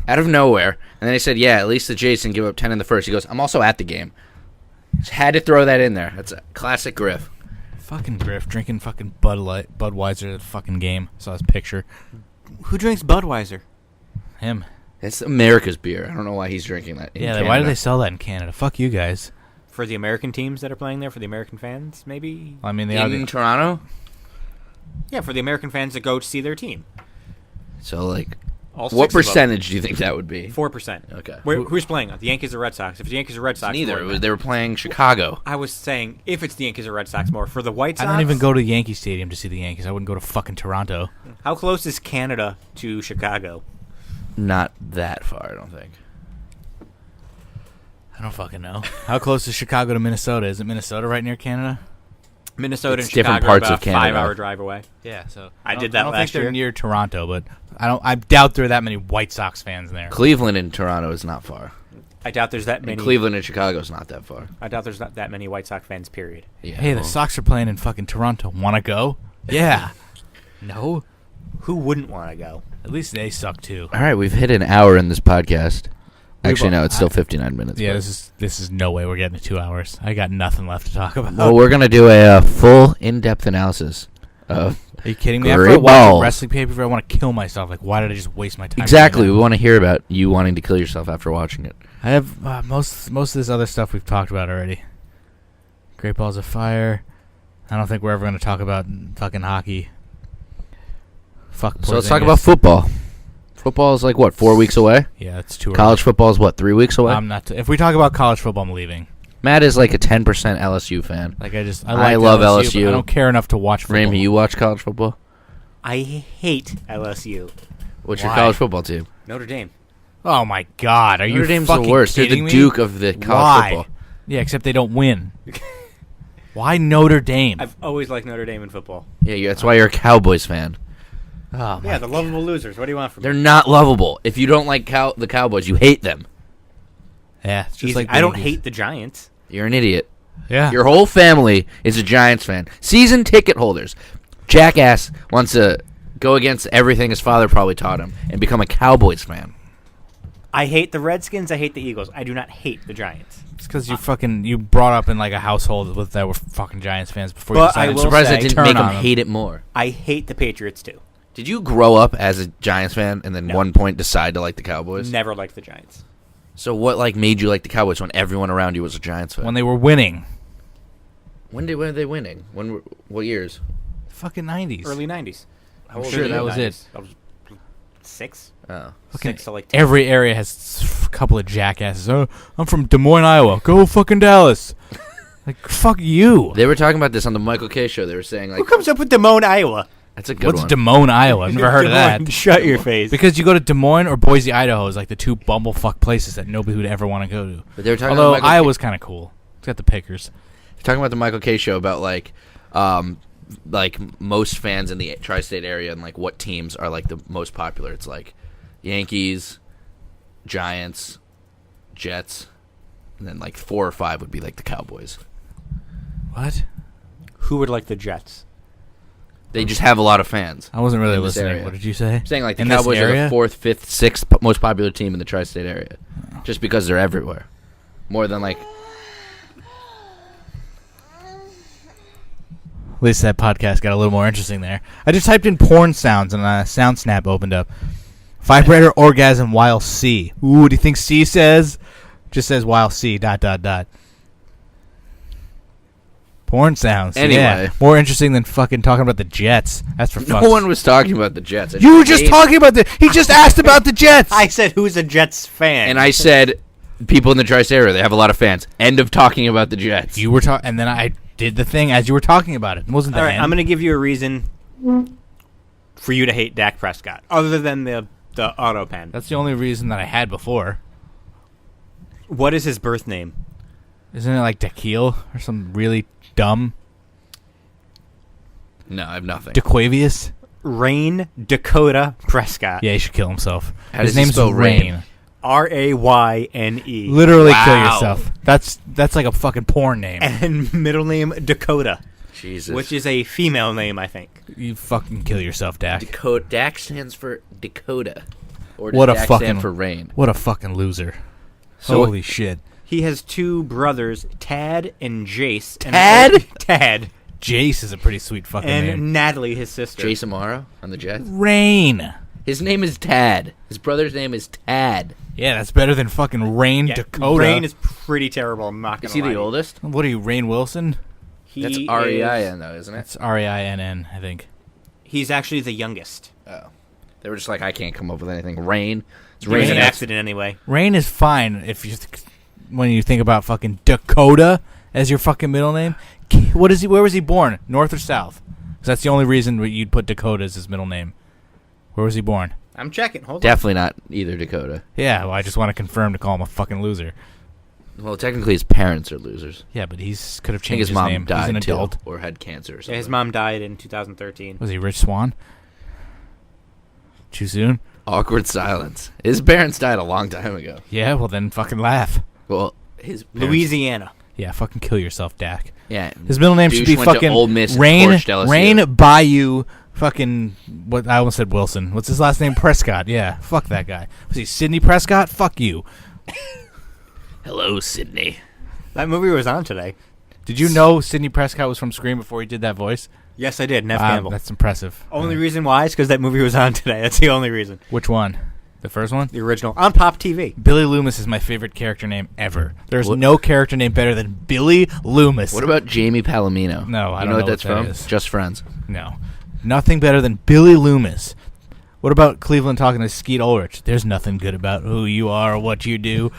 Out of nowhere. And then I said, yeah, at least the Jays didn't give up 10 in the first. He goes, I'm also at the game. Just had to throw that in there. That's a classic Griff. Fucking Griff drinking fucking Budweiser at the fucking game. Saw his picture. Who drinks Budweiser? Him. It's America's beer. I don't know why he's drinking that. in Yeah, Canada. why do they sell that in Canada? Fuck you guys. For the American teams that are playing there, for the American fans, maybe? I mean, they are In Toronto? Yeah, for the American fans that go to see their team. So, like, All what 6 of them. percentage do you think that would be? 4%. Okay. Who's playing? The Yankees or Red Sox? If the Yankees or Red Sox, Neither. more than They were playing Chicago. I was saying if it's the Yankees or Red Sox more. For the White I Sox, don't even go to Yankee Stadium to see the Yankees. I wouldn't go to fucking Toronto. How close is Canada to Chicago? Not that far, I don't think. I don't fucking know. How close is Chicago to Minnesota? Is it Minnesota right near Canada? Minnesota It's and different Chicago are parts about of Canada. 5-hour drive away. Yeah, so I don't- did that I don't last think they're year. near Toronto, but I doubt there are that many White Sox fans there. Cleveland and Toronto is not far. I doubt there's that And many. Cleveland and Chicago is not that far. I doubt there's not that many White Sox fans. Period. Yeah, Hey, the well, Sox are playing in fucking Toronto. Want to go? Yeah. No. Who wouldn't want to go? At least they suck too. All right, we've hit an hour in this podcast. Actually, We've- no, it's still 59 minutes. Yeah, but- this is no way we're getting to 2 hours. I got nothing left to talk about. Well, we're going to do a full, in-depth analysis of Are you kidding me? Great After watching balls. wrestling pay-per-view, I want to kill myself. Like, why did I just waste my time? Exactly. doing We that? want to hear about you wanting to kill yourself after watching it. I have most of this other stuff we've talked about already. Great Balls of Fire. I don't think we're ever going to talk about fucking hockey. Fuck. So let's talk about football. Football is like, what, 4 weeks away? Yeah, it's too early. College football is, what, 3 weeks away? I'm not. If we talk about college football, I'm leaving. Matt is like a 10% LSU fan. Like I love LSU. But I don't care enough to watch football. Ramey, you watch college football? I hate LSU. What's your Why? college football team? Notre Dame. Oh my God! Are Notre you Dame's fucking the worst. They're kidding the me? Duke of the college Why? football. Yeah, except they don't win. Why Notre Dame? I've always liked Notre Dame in football. Yeah, that's why you're a Cowboys fan. Oh Yeah, the lovable losers. What do you want from They're me? not lovable. If you don't like the Cowboys, you hate them. Yeah, it's just Easy. like I don't babies. hate the Giants. You're an idiot. Yeah, Your whole family is a Giants fan. Season ticket holders. Jackass wants to go against everything his father probably taught him and become a Cowboys fan. I hate the Redskins. I hate the Eagles. I do not hate the Giants. it's because you brought up in like a household with that were fucking Giants fans before you But decided I I'm will surprised say- I didn't turn make him on them. hate it more. I hate the Patriots too. Did you grow up as a Giants fan and then No. one point decide to like the Cowboys? Never liked the Giants. So what made you like the Cowboys when everyone around you was a Giants fan? when they were winning. When were they winning? What years? Fucking 90s. Early 90s. How old Sure, were you? that was it. I was 6. Oh. Fucking 6 to like 10. Every area has a couple of jackasses. Oh, I'm from Des Moines, Iowa. Go fucking Dallas. Like, fuck you. They were talking about this on the Michael K show. They were saying Who like comes up with Des Moines, Iowa? that's a good What's one. Des Moines, Iowa? I've never heard of Des that. Moines. Shut your face. Because you go to Des Moines or Boise, Idaho is like the two bumblefuck places that nobody would ever want to go to. But they were talking Although about Michael Iowa's kind of cool. It's got the pickers. talking about the Michael K show about like most fans in the tri-state area and like what teams are like the most popular. It's like Yankees, Giants, Jets, and then like 4 or 5 would be like the Cowboys. What? Who would like the Jets? They just have a lot of fans. I wasn't really In this listening. area. What did you say? I'm saying like the In this Cowboys are area? the 4th, 5th, 6th most popular team in the tri-state area, just because they're everywhere. More than like At least that podcast got a little more interesting there. I just typed in porn sounds and Sound Snap opened up. Vibrator orgasm while C. Ooh, what do you think C says? Just says while C ... Porn sounds. Anyway. Yeah. More interesting than fucking talking about the Jets. That's for no fucks. one was talking about the Jets. I You were just named- talking about he just asked about the Jets. I said, who's a Jets fan? and I said people in the tri-state area, they have a lot of fans. End of talking about the Jets. You were talking, and then I did the thing as you were talking about it. It wasn't the All right, end. I'm going to give you a reason for you to hate Dak Prescott, other than the auto pen. That's the only reason that I had before. What is his birth name? Isn't it like Daquille or some really dumb No, I have nothing. DeQuavius? Rain Dakota Prescott. Yeah, he should kill himself. How His does he name's spell Rain. Rain? Rayne. Literally kill Wow. yourself. That's like a fucking porn name. And middle name Dakota, Jesus. which is a female name, I think. You fucking kill yourself, Dak. Dakota. Dak stands for Dakota. Or does What a Dak fucking stand for rain? What a fucking loser. So Holy shit. He has 2 brothers, Tad and Jace. Tad? And Tad. Jace is a pretty sweet fucking And name. Natalie, his sister. Jason Morrow on the Jets. Rain. His name is Tad. His brother's name is Tad. Yeah, that's better than fucking Rain Yeah, Dakota. Rain is pretty terrible. I'm not going Is to he lie. the to you. oldest? What are you, Rain Wilson? That's He R-E-I-N though, isn't it? That's Rinn, I think. He's actually the youngest. Oh. They were just like, I can't come up with anything. Rain. It's It was Rain. an X. accident anyway. Rain is fine if you when you think about fucking Dakota as your fucking middle name. What is he? Where was he born? North or south? 'Cause that's the only reason you'd put Dakota as his middle name. Where was he born? I'm checking. Hold on. Definitely not either Dakota. Yeah, well, I just want to confirm to call him a fucking loser. Well, technically his parents are losers. Yeah, but he's could have I think changed his his mom name. He's died an too, adult. or had cancer or something. Yeah, his mom died in 2013. Was he Rich Swan? Too soon? Awkward silence. His parents died a long time ago. Yeah, well then fucking laugh. Well, his parents, Louisiana. Yeah, fucking kill yourself, Dak. Yeah. His middle name should Douche be went to fucking Ole Miss and Rain torched LSU. Rain Bayou fucking what I almost said Wilson. What's his last name? Prescott. Yeah. Fuck that guy. Was he Sidney Prescott? Fuck you. Hello, Sydney. That movie was on today. Did you know Sidney Prescott was from Scream before he did that voice? Yes, I did. Neff Wow, Campbell. that's impressive. Only reason why is because that movie was on today. That's the only reason. Which one? The first one? The original. On Pop TV. Billy Loomis is my favorite character name ever. There's no character name better than Billy Loomis. What about Jamie Palomino? No, I you don't know know what that's what that from? is. Just Friends. No. Nothing better than Billy Loomis. What about Cleveland talking to Skeet Ulrich? There's nothing good about who you are or what you do.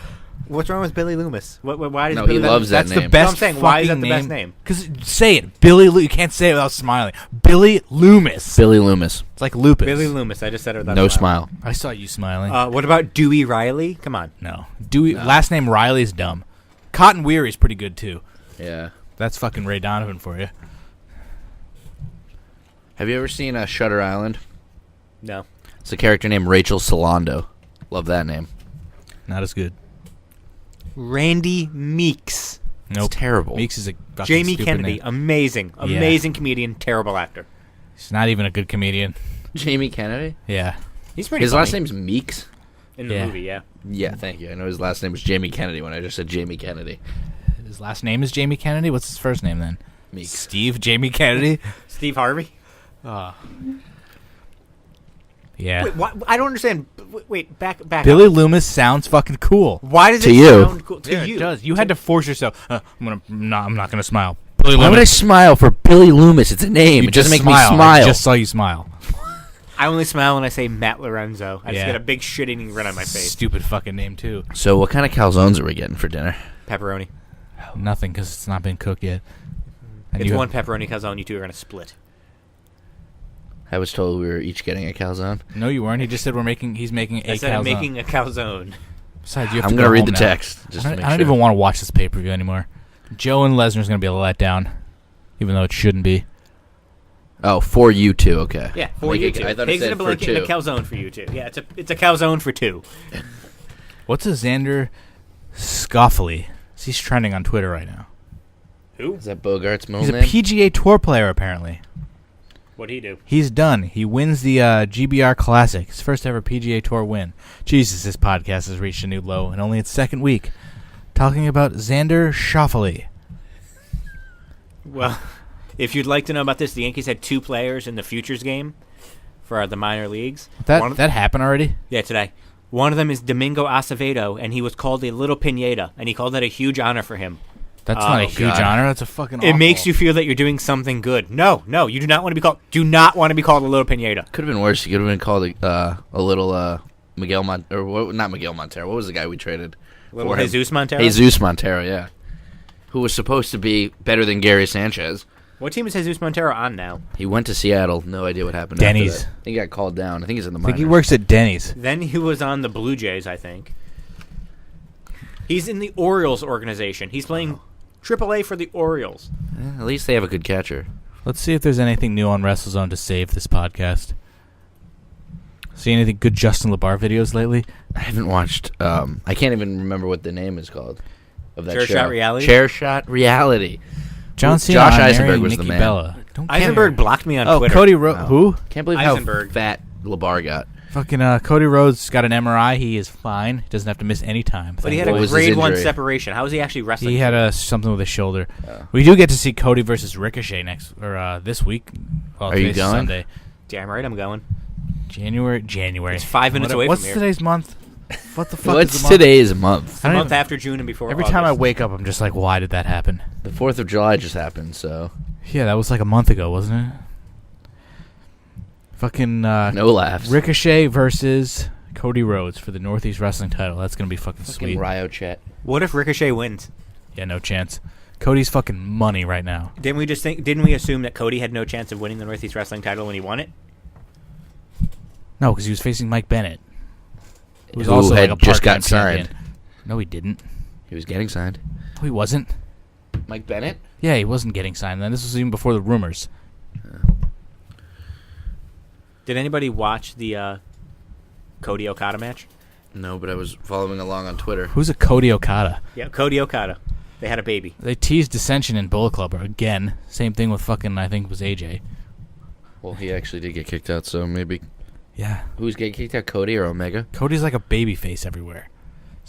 What's wrong with Billy Loomis? Why does No, Billy he loves that That's name. the best. No, I'm saying, why is that the fucking best name? Because say it, You can't say it without smiling. Billy Loomis. Billy Loomis. It's like lupus. Billy Loomis. I just said it without No smiling. smile. I saw you smiling. What about Dewey Riley? Come on. No. Last name Riley's dumb. Cotton Weary's pretty good too. Yeah. That's fucking Ray Donovan for you. Have you ever seen Shutter Island? No. It's a character named Rachel Solando. Love that name. Not as good. Randy Meeks. Nope. It's terrible. Meeks is a fucking Jamie stupid Kennedy. name. Amazing. Amazing comedian. Terrible actor. He's not even a good comedian. Jamie Kennedy? Yeah. He's pretty His funny. last name's Meeks? In the Yeah. movie, yeah. Yeah, thank you. I know his last name was Jamie Kennedy when I just said Jamie Kennedy. His last name is Jamie Kennedy. What's his first name then? Meeks. Steve Jamie Kennedy. Steve Harvey? Yeah. Wait, I don't understand. Wait, back Billy up. Loomis sounds fucking cool. Why does To it you. sound cool? To Yeah, you. it does. You had to force yourself. I'm not gonna smile. Billy Why would I Loomis. smile for Billy Loomis? It's a name. You It doesn't just make me I smile. just saw you smile. I only smile when I say Matt Lorenzo. I just Yeah. get a big shit-eating grin on my face. Stupid fucking name too. So what kind of calzones are we getting for dinner? Pepperoni. Nothing because it's not been cooked yet. And It's you- one pepperoni calzone. You two are going to split. I was told we were each getting a calzone. No, you weren't. He just said he's making a I said I'm calzone. making a calzone. Besides, you have I'm to going to go read home the now. text. Just I to don't, make I don't sure. even want to watch this pay-per-view anymore. Joe and Lesnar's going to be a letdown, even though it shouldn't be. Oh, for you two, okay. Yeah, for Like, you two. I thought Pigs it in a said for blanket and a two. calzone for you two. Yeah, it's a calzone for two. What's a Xander Scoffley? He's trending on Twitter right now. Who? Is that Bogart's middle He's a name? PGA Tour player, apparently. What'd he do? He's done. He wins the GBR Classic, his first ever PGA Tour win. Jesus, this podcast has reached a new low, and only its second week. Talking about Xander Schauffele. Well, if you'd like to know about this, the Yankees had two players in the futures game for the minor leagues. That happened already? Yeah, today. One of them is Domingo Acevedo, and he was called a little pinata, and he called that a huge honor for him. That's not a Oh, huge God. honor. That's a fucking It makes you feel that you're doing something good. No, you do not want to be called. Do not want to be called a little pinata. Could have been worse. He could have been called a little Miguel Montero. Or what, not Miguel Montero. What was the guy we traded? Little for him? Jesus Montero. Jesus Montero, yeah. Who was supposed to be better than Gary Sanchez. What team is Jesus Montero on now? He went to Seattle. No idea what happened after Denny's. that. I think he got called down. I think he's in the I minors. think he works at Denny's. Then he was on the Blue Jays, I think. He's in the Orioles organization. He's playing AAA for the Orioles. At least they have a good catcher. Let's see if there's anything new on WrestleZone to save this podcast. See anything good Justin LeBar videos lately? I haven't watched. I can't even remember what the name is called of that Chair show. Shot Reality? Chair Shot Reality. John Cena, Josh on Eisenberg marrying was the Nikki man. Bella. Don't care. Eisenberg blocked me on Oh, Twitter. Cody Wow. Who? Can't believe Eisenberg. how fat LeBar got. Fucking Cody Rhodes got an MRI. He is fine. He doesn't have to miss any time. But he had What a was his grade 1 injury? separation. How is he actually wrestling? He had something with his shoulder. Oh. We do get to see Cody versus Ricochet this week. Well, Are you today's going? Sunday. Damn right I'm going. January. It's 5 minutes away from What's here. today's month? What the fuck is What's the month? today's month? It's the I don't month even- after June and before Every August. time I wake up, I'm just like, why did that happen? The 4th of July just happened, so Yeah, that was like a month ago, wasn't it? Fucking no laughs. Ricochet versus Cody Rhodes for the Northeast Wrestling title. That's gonna be fucking Fucking sweet. Ryo Chet. What if Ricochet wins? Yeah, no chance. Cody's fucking money right now. Didn't we assume that Cody had no chance of winning the Northeast Wrestling title when he won it? No, because he was facing Mike Bennett, who was Who also had like a just part-time got signed. champion. No, he didn't. He was getting signed. No, he wasn't. Mike Bennett? Yeah, he wasn't getting signed then. This was even before the rumors. Did anybody watch the Cody Okada match? No, but I was following along on Twitter. Who's a Cody Okada? Yeah, Cody Okada. They had a baby. They teased dissension in Bullet Club again. Same thing with fucking, I think it was AJ. Well, he actually did get kicked out, so maybe. Yeah. Who's getting kicked out, Cody or Omega? Cody's like a baby face everywhere.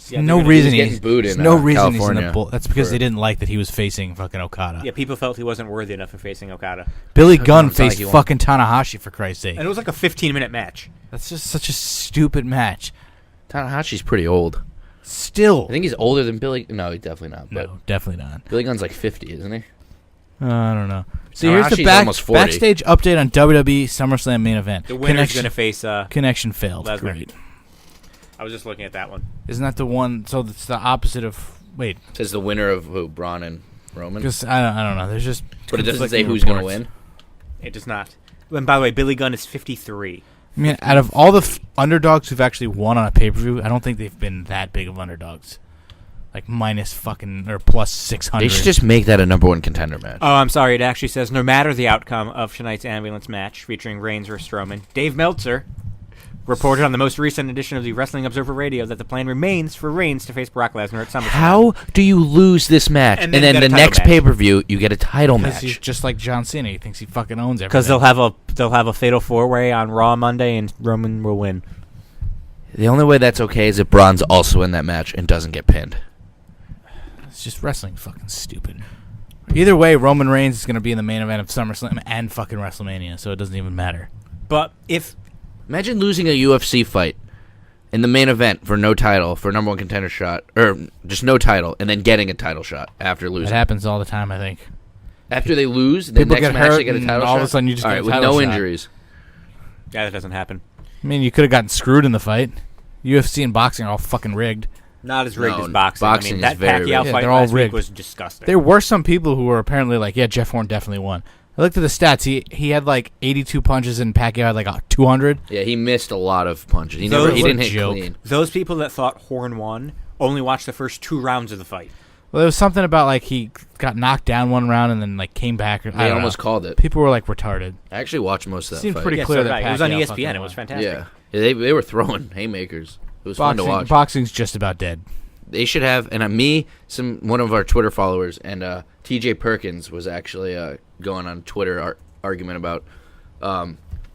Yeah, no reason getting booed in no reason he's in California the bull. That's because they didn't like that he was facing fucking Okada. Yeah, people felt he wasn't worthy enough of facing Okada. Billy Gunn it's not faced like he fucking Tanahashi, for Christ's sake. And it was like a 15-minute match. That's just such a stupid match. Tanahashi's pretty old. Still. I think he's older than Billy. No, he's definitely not. But No, definitely not. Billy Gunn's like 50, isn't he? I don't know. So here's the Tanahashi's almost 40. backstage update on WWE SummerSlam main event. The winner's going to face... Connection failed. Lesnar. Great. I was just looking at that one. Isn't that the one? So it's the opposite of... Wait. It says the winner of who? Braun and Roman? Because I don't know. There's just... But it doesn't say conflicting who's going to reports. win? It does not. And by the way, Billy Gunn is 53. I mean, out of all the underdogs who've actually won on a pay-per-view, I don't think they've been that big of underdogs. Like minus fucking... Or plus 600. They should just make that a number one contender match. Oh, I'm sorry. It actually says, no matter the outcome of tonight's ambulance match featuring Reigns versus Strowman, Dave Meltzer reported on the most recent edition of the Wrestling Observer Radio that the plan remains for Reigns to face Brock Lesnar at SummerSlam. How do you lose this match? And And then then get the a title next match. pay-per-view, you get a title Because he's match. just like John Cena. He thinks he fucking owns everything. Because they'll have a fatal four-way on Raw Monday, and Roman will win. The only way that's okay is if Braun's also in that match and doesn't get pinned. It's just wrestling fucking stupid. Either way, Roman Reigns is going to be in the main event of SummerSlam and fucking WrestleMania, so it doesn't even matter. But if... Imagine losing a UFC fight in the main event for no title, for a number one contender shot, or just no title, and then getting a title shot after It losing. happens all the time, I think. After they lose, the People next get match hurt they get a and title all shot? of a sudden you just all get right, a with title no shot. injuries. Yeah, that doesn't happen. I mean, you could have gotten screwed in the fight. UFC and boxing are all fucking rigged. Not as rigged No, as boxing. boxing I mean, is that very Pacquiao rigged. Yeah, fight they're all last week rigged. was disgusting. There were some people who were apparently like, yeah, Jeff Horn definitely won. I looked at the stats. He had like 82 punches and Pacquiao had like 200. Yeah, he missed a lot of punches. He Those- didn't what a hit joke. clean. Those people that thought Horn won only watched the first 2 rounds of the fight. Well, there was something about like he got knocked down one round and then like came back. I They don't almost know. called it. People were like retarded. I actually watched most of that Seemed fight. pretty Yeah, clear so that did I. It was on Pacquiao ESPN. fucking It was won. fantastic. Yeah, they were throwing haymakers. It was fun to watch. Boxing's just about dead. They should have, and one of our Twitter followers, and TJ Perkins was actually going on Twitter argument about.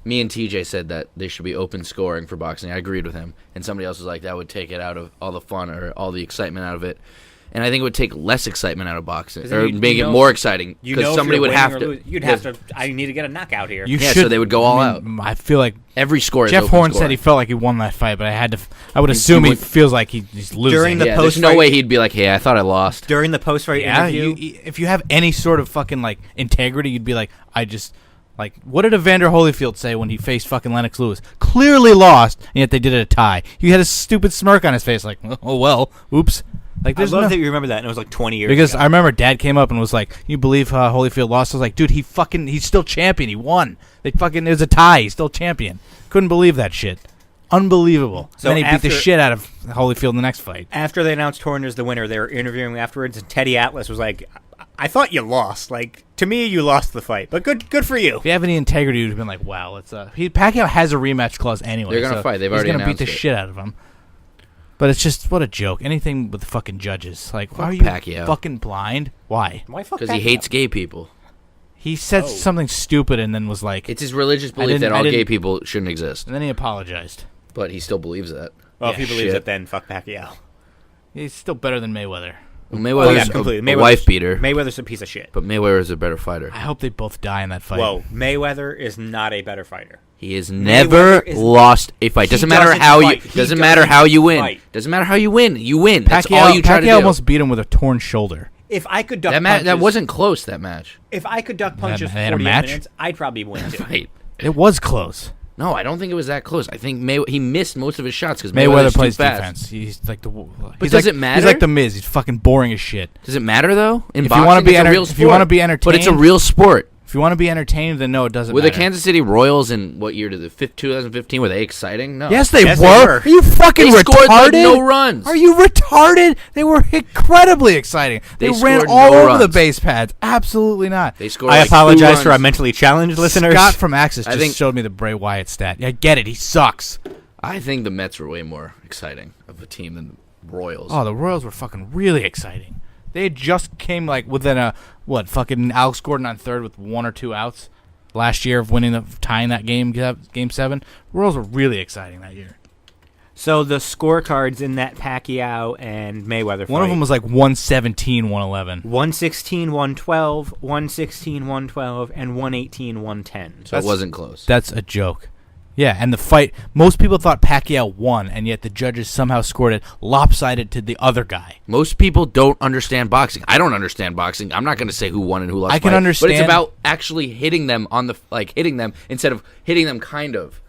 Me and TJ said that they should be open scoring for boxing. I agreed with him, and somebody else was like, that would take it out of all the fun or all the excitement out of it. And I think it would take less excitement out of boxing, 'Cause then or you make it know- more exciting. You Because know, somebody if would you're have winning or to. losing, you'd have to. I need to get a knockout here. You Yeah, should, so they would go all out. I feel like Every score is Jeff open Horn scoring. said he felt like he won that fight, but I would assume he would- feels like he's losing. During the Yeah, there's no post-fight- way he'd be like, hey, I thought I lost. During the post-fight yeah, interview, if you have any sort of fucking like integrity, you'd be like, what did Evander Holyfield say when he faced fucking Lennox Lewis? Clearly lost, and yet they did it a tie. He had a stupid smirk on his face, like, oh well, oops. Like, I there's love no, that you remember that, and it was like 20 years because ago. I remember Dad came up and was like, "You believe Holyfield lost?" I was like, "Dude, he's still champion. He won. It was a tie. He's still champion." Couldn't believe that shit. Unbelievable. So then he beat the after- shit out of Holyfield in the next fight. After they announced Horn as the winner, they were interviewing him afterwards, and Teddy Atlas was like, I thought you lost. Like, to me, you lost the fight, but good for you. If you have any integrity, you'd have been like, "Wow, Pacquiao has a rematch clause anyway. They're gonna so fight. They've already He's gonna beat the announced it. shit out of him." But it's just what a joke. Anything with the fucking judges. Like, Fuck are you Pacquiao. fucking blind? Why? Why fuck Because he Pacquiao? hates gay people. He said Oh. something stupid and then was like, It's his religious belief didn't- that I all gay didn't- people shouldn't exist. and then he apologized. But he still believes that. Well, if Yeah, he believes shit. it, then fuck Pacquiao. He's still better than Mayweather. Well, Oh, yeah, Mayweather's completely. a wife beater, Mayweather's a piece of shit. but Mayweather's a better fighter. I hope they both die in that fight. Whoa, Mayweather is not a better fighter. He has never is- lost a fight. He Doesn't matter doesn't how fight. you. He Doesn't matter doesn't how you win. fight. Doesn't matter how you win. You win. That's Pacquiao, all you try to do. almost beat him with a torn shoulder. If I could duck that punches, that wasn't close. That match. If I could duck punches They for had a 48 match? minutes, I'd probably win too. Fight. It was close. No, I don't think it was that close. I think he missed most of his shots because Mayweather Mayweather's plays too fast. defense. He's like the. does it matter? He's like the Miz. He's fucking boring as shit. Does it matter though? In If you boxing, wanna be it's a enter- real if you sport. wanna be but it's a entertained- real sport. If you want to be entertained, then no, it doesn't Were matter. the Kansas City Royals in what year did the 2015? Were they exciting? No. Yes, they Yes, they were. were. Are you fucking They retarded? scored like no runs. Are you retarded? They were incredibly exciting. They ran scored all no over the runs. base pads. Absolutely not. They scored. I like apologize 2 for our runs. mentally challenged listeners. Scott from Axis I just think- showed me the Bray Wyatt stat. I get it. He sucks. I think the Mets were way more exciting of a team than the Royals. Oh, the Royals were fucking really exciting. They just came like within fucking Alex Gordon on third with 1 or 2 outs last year of tying that game 7. Royals were really exciting that year. So the scorecards in that Pacquiao and Mayweather fight. One of them was like 117, 111. 116, 112, 116, 112, and 118, 110. So it wasn't close. That's a joke. Yeah, and the fight, most people thought Pacquiao won, and yet the judges somehow scored it lopsided to the other guy. Most people don't understand boxing. I don't understand boxing. I'm not going to say who won and who lost. I can understand, but it's about actually hitting them on the hitting them instead of hitting them. Kind of.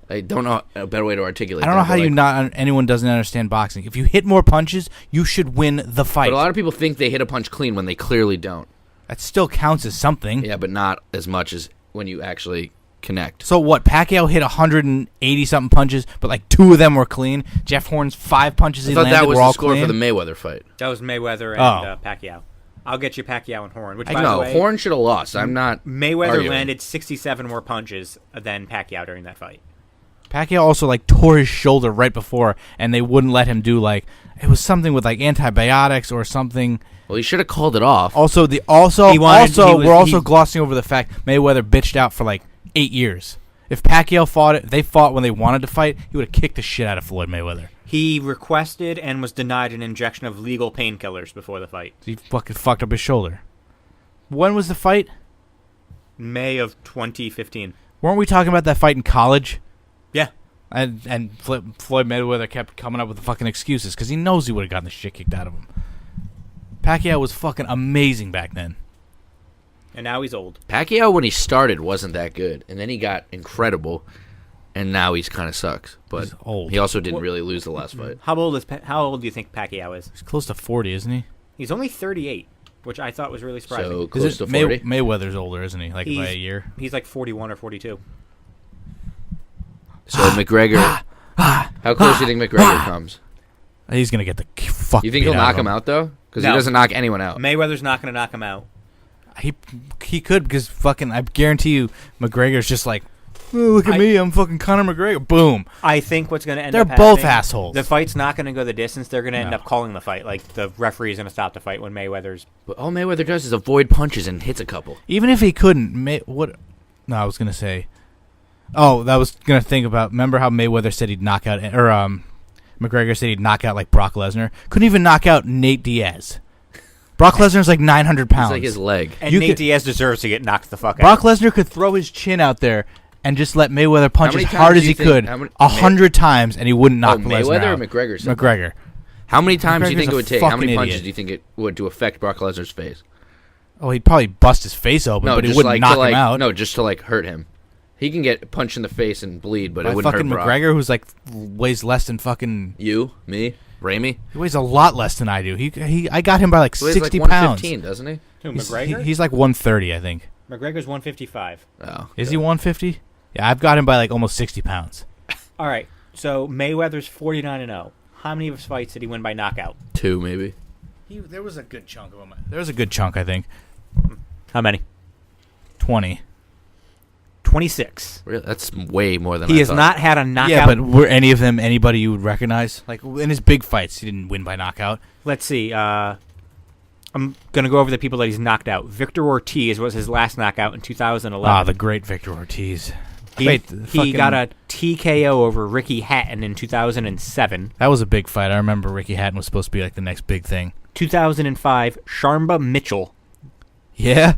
I don't know a better way to articulate. I don't know how anyone doesn't understand boxing. If you hit more punches, you should win the fight. But a lot of people think they hit a punch clean when they clearly don't. That still counts as something. Yeah, but not as much as when you actually connect. So what? Pacquiao hit 180-something punches, but like 2 of them were clean. Jeff Horn's 5 punches he landed were all clean. I thought that was the score for the Mayweather fight. That was Mayweather and Pacquiao. I'll get you Pacquiao and Horn. Which, by the way, Horn should have lost. I'm not Mayweather arguing. landed 67 more punches than Pacquiao during that fight. Pacquiao also like tore his shoulder right before, and they wouldn't let him do like it was something with like antibiotics or something. Well, he should have called it off. Also, we're also glossing over the fact Mayweather bitched out for like 8 years. If Pacquiao fought when they wanted to fight, he would have kicked the shit out of Floyd Mayweather. He requested and was denied an injection of legal painkillers before the fight. He fucking fucked up his shoulder. When was the fight? May of 2015. Weren't we talking about that fight in college? Yeah. And Floyd Mayweather kept coming up with the fucking excuses because he knows he would have gotten the shit kicked out of him. Pacquiao was fucking amazing back then. And now he's old. Pacquiao, when he started, wasn't that good. And then he got incredible. And now he's kind of sucks. But he's old. He also didn't really lose the last fight. How old do you think Pacquiao is? He's close to 40, isn't he? He's only 38, which I thought was really surprising. So close to 40? Mayweather's older, isn't he? Like by a year? He's like 41 or 42. So McGregor, how close do you think McGregor comes? He's going to get the fuck You think he'll knock him out, though? Because he doesn't knock anyone out. Mayweather's not going to knock him out. He could because fucking I guarantee you McGregor's just like, oh, look at me, I'm fucking Conor McGregor. Boom. I think what's going to end They're up both happening, assholes. The fight's not going to go the distance. They're going to end up calling the fight. Like the referee's going to stop the fight when Mayweather's. But all Mayweather does is avoid punches and hits a couple. Even if he couldn't, No, I was gonna say. Oh, that was gonna think about. Remember how Mayweather said he'd knock out, or McGregor said he'd knock out like Brock Lesnar. Couldn't even knock out Nate Diaz. Brock Lesnar's like 900 pounds. It's like his leg. And Nate Diaz deserves to get knocked the fuck out. Brock Lesnar could throw his chin out there and just let Mayweather punch as hard as he could 100 times, and he wouldn't knock Lesnar out. Mayweather or McGregor? McGregor. How many times do you think it would take? How many punches idiot. do you think it would to affect Brock Lesnar's face? Oh, he'd probably bust his face open, but he wouldn't knock him out. No, just to like hurt him. He can get punched in the face and bleed, but it wouldn't hurt Brock. McGregor, who's like weighs less than fucking you, me, Ramey. He weighs a lot less than I do. I got him by like 60 like pounds. 115, doesn't he? Who, McGregor? He's like 130, I think. McGregor's 155. Oh, is he 150? Yeah, I've got him by like almost 60 pounds. All right, so Mayweather's 49-0. How many of his fights did he win by knockout? 2, maybe. There was a good chunk of them. There was a good chunk, I think. How many? 20. 26. Really? That's way more than he I has thought. not had a knockout. Yeah, but were any of them anybody you would recognize? Like in his big fights, he didn't win by knockout. Let's see. I'm going to go over the people that he's knocked out. Victor Ortiz was his last knockout in 2011. Ah, the great Victor Ortiz. He got a TKO over Ricky Hatton in 2007. That was a big fight. I remember Ricky Hatton was supposed to be like the next big thing. 2005, Sharmba Mitchell. Yeah?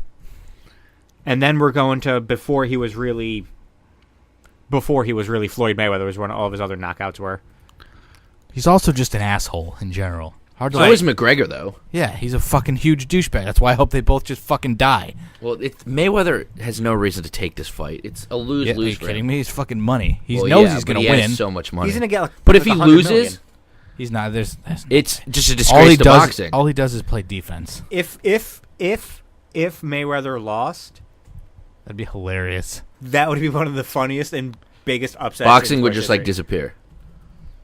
And then we're going to before he was really Floyd Mayweather was when all of his other knockouts were. He's also just an asshole in general. So is McGregor, though. Yeah, he's a fucking huge douchebag. That's why I hope they both just fucking die. Well, Mayweather has no reason to take this fight. It's a lose-lose. Are you kidding me? He's fucking money. He knows he's going to win. He has so much money. He's going to get but if he loses, he's not. It's just a disgrace to boxing. All he does is play defense. If Mayweather lost, that'd be hilarious. That would be one of the funniest and biggest upsets. Boxing would just like disappear.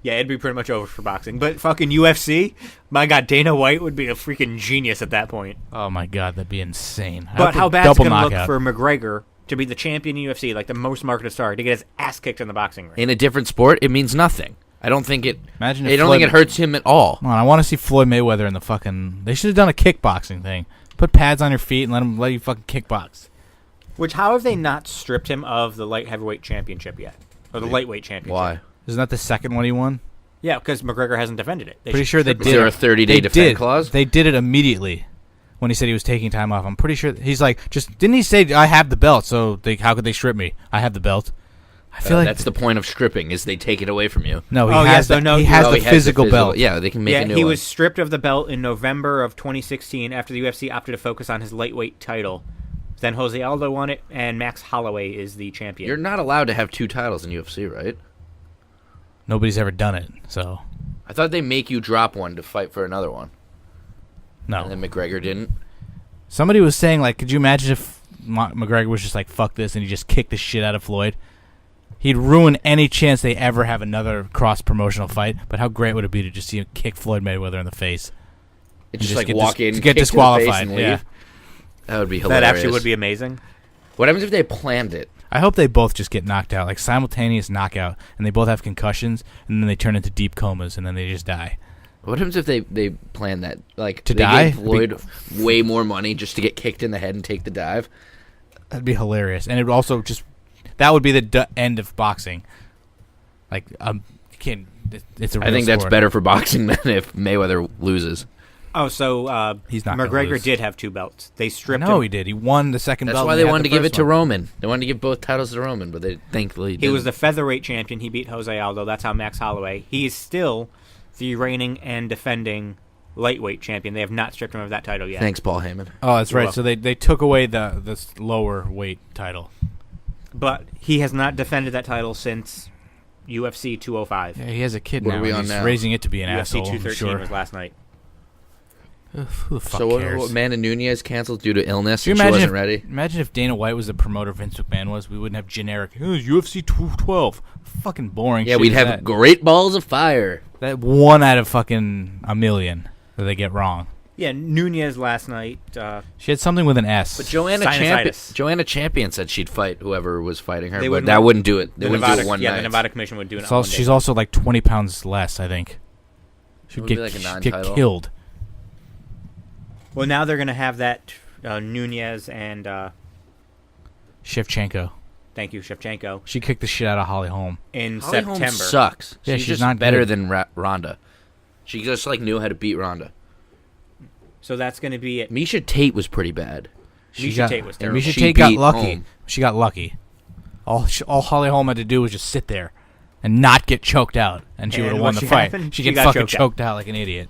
Yeah, it'd be pretty much over for boxing. But fucking UFC, my God, Dana White would be a freaking genius at that point. Oh my God, that'd be insane. But how bad it's going to look for McGregor to be the champion in UFC, like the most marketed star, to get his ass kicked in the boxing ring? In a different sport, it means nothing. I don't think it. Imagine I don't think it hurts him at all. Come on, I want to see Floyd Mayweather in the fucking. They should have done a kickboxing thing. Put pads on your feet and let you fucking kickbox. Which, how have they not stripped him of the light heavyweight championship yet? Or the lightweight championship? Why? Isn't that the second one he won? Yeah, because McGregor hasn't defended it. Pretty sure they did. Is there a 30-day defend clause? They did it immediately when he said he was taking time off. I'm pretty sure he's like, didn't he say I have the belt? So how could they strip me? I have the belt. I feel like that's the point of stripping is they take it away from you. No, he has the physical belt. Yeah, they can make a new one. He was stripped of the belt in November of 2016 after the UFC opted to focus on his lightweight title. Then Jose Aldo won it, and Max Holloway is the champion. You're not allowed to have 2 titles in UFC, right? Nobody's ever done it, so. I thought they make you drop one to fight for another one. No. And then McGregor didn't. Somebody was saying, like, could you imagine if McGregor was just like, fuck this, and he just kicked the shit out of Floyd? He'd ruin any chance they ever have another cross-promotional fight, but how great would it be to just see him kick Floyd Mayweather in the face? Just like walk in, to get disqualified. And leave? Yeah. That would be hilarious. That actually would be amazing. What happens if they planned it? I hope they both just get knocked out, like simultaneous knockout, and they both have concussions, and then they turn into deep comas, and then they just die. What happens if they plan that? Like, to they die? Give Floyd way more money just to get kicked in the head and take the dive? That'd be hilarious. And it would also just... That would be the end of boxing. Like, you can't... It's a real I think that's sport. better for boxing than if Mayweather loses. Oh, so he's not McGregor did have 2 belts. They stripped him. No, he did. He won the second belt. That's why they wanted to give it to Roman. They wanted to give both titles to Roman, but they thankfully didn't. He was the featherweight champion. He beat Jose Aldo. That's how Max Holloway. He is still the reigning and defending lightweight champion. They have not stripped him of that title yet. Thanks, Paul Heyman. Oh, that's right. So they took away the lower weight title. But he has not defended that title since UFC 205. Yeah, he has a kid What now. are we on He's now? raising it to be an UFC asshole. 213 Sure. was last night. Who the fuck So cares? what, Amanda Nunes canceled due to illness Can and you she imagine wasn't ready? Imagine if Dana White was the promoter Vince McMahon was. We wouldn't have generic, UFC 212. Fucking boring Yeah, shit we'd is have that. great balls of fire. That 1 out of fucking a million that they get wrong. Yeah, Nunez last night. She had something with an S. But Sinusitis. Joanna Champion said she'd fight whoever was fighting her, They but wouldn't that let- wouldn't do it. They the wouldn't Nevada, do it one yeah, night. the Nevada Commission would do it. So she's also like 20 pounds less, I think. She'd It would get, be like a she'd get non-title. killed. Well, now they're going to have that Nunez and Shevchenko. thank you, Shevchenko, She kicked the shit out of Holly Holm. in Holly Holm September. sucks. Yeah, she's she's just not better good. than Ronda. She just knew how to beat Ronda. So that's going to be it. Misha Tate was pretty bad. Misha Tate was terrible. Misha She Tate got beat lucky. Holm. She got lucky. All Holly Holm had to do was just sit there and not get choked out, and she And would have what won the she fight. happened? She She get got fucking choked out. choked out like an idiot.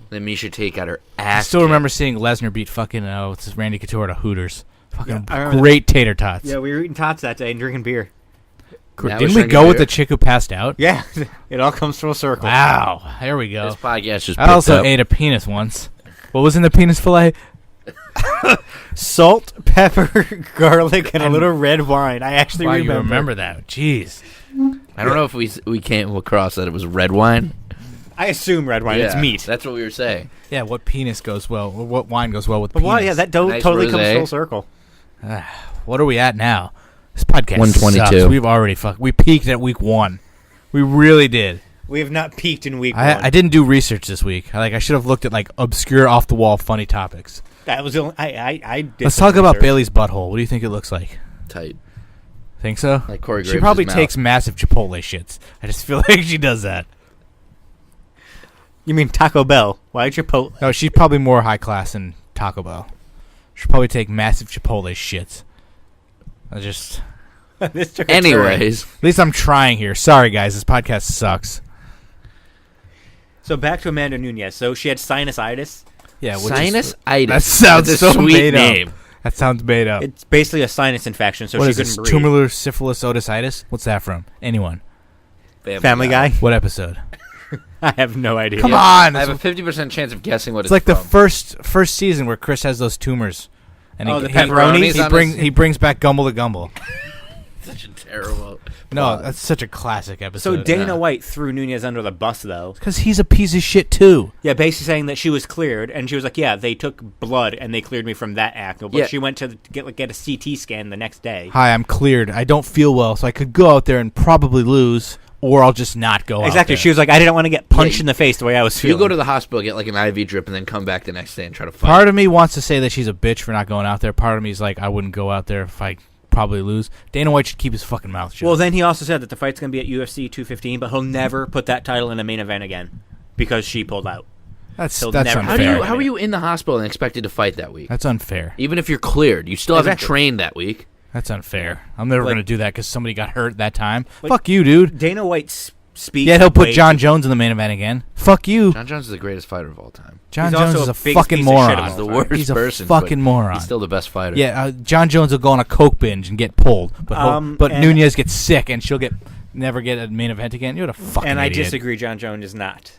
Then Misha Tate got her I ass. still kicked. remember seeing Lesnar beat fucking what's his Randy Couture at Hooters. Fucking I remember great tater tots. Yeah, we were eating tots that day and drinking beer. That Didn't was we drinking go with beer? the chick who passed out? Yeah, it all comes full circle. Wow, there we go. This podcast just I also picked up. ate a penis once. What was in the penis fillet? Salt, pepper, garlic, and a little red wine. I actually Wow, remember. you remember that? Jeez. I don't know if we came across that it was red wine. I assume red wine. It's Yeah, meat. That's what we were saying. Yeah, what penis goes well? What wine goes well with But penis? why? Yeah, that Nice totally comes rosé. full circle. What are we at now? This podcast 122. sucks. We've already we peaked at week 1. We really did. We have not peaked in week 1. I didn't do research this week. I should have looked at like obscure, off the wall, funny topics. That was the only, I did. Let's some talk about research. Bailey's butthole. What do you think it looks like? Tight. Think so? Like Corey She Graves' probably mouth. takes massive Chipotle shits. I just feel like she does that. You mean Taco Bell? Why Chipotle? No, she's probably more high class than Taco Bell. She'll probably take massive Chipotle shits. This took a turn. Anyways, At least I'm trying here. Sorry, guys. This podcast sucks. So back to Amanda Nunez. So she had sinusitis. Yeah, sinusitis. That sounds That's a so sweet made name. up. That sounds made up. It's basically a sinus infection, so What she is couldn't this? breathe. Tumoral syphilis otitis? What's that from? Anyone? Family Guy? What episode? I have no idea. Come on! I have a 50% chance of guessing what It's like the from. first season where Chris has those tumors, and Oh, the pepperonis on his- he brings back Gumble to Gumble. Such a terrible. No, that's such a classic So episode. Dana White threw Nunez under the bus, though. Because he's a piece of shit too. Yeah, basically saying that she was cleared, and she was like, "Yeah, they took blood and they cleared me from that act." But Yeah. she went to get a CT scan the next day. Hi, I'm cleared. I don't feel well, so I could go out there and probably lose, or I'll just not go out Exactly. there. She was like, "I didn't want to get punched Yeah, in the face the way I was You feeling." go to the hospital, get like an IV drip, and then come back the next day and try to fight. Part of me wants to say that she's a bitch for not going out there. Part of me is like, I wouldn't go out there if I probably lose. Dana White should keep his fucking mouth shut. Well, then he also said that the fight's going to be at UFC 215, but he'll never put that title in a main event again because she pulled out. That's never- unfair. How are you in the hospital and expected to fight that week? That's unfair. Even if you're cleared, you still haven't Exactly. trained that week. That's unfair. I'm never Like- going to do that because somebody got hurt that time. Like- Fuck you, dude. Dana White speaks. Yeah, he'll put way John too- Jones in the main event again. Fuck you. John Jones is the greatest fighter of all time. John He's Jones also is a big fucking piece of shit moron. of He's the all time. worst He's a person. fucking but moron. He's still the best fighter. Yeah, John Jones will go on a coke binge and get pulled, but And- Nunez gets sick and she'll never get a main event again. You're a fucking And I idiot. disagree. John Jones is not.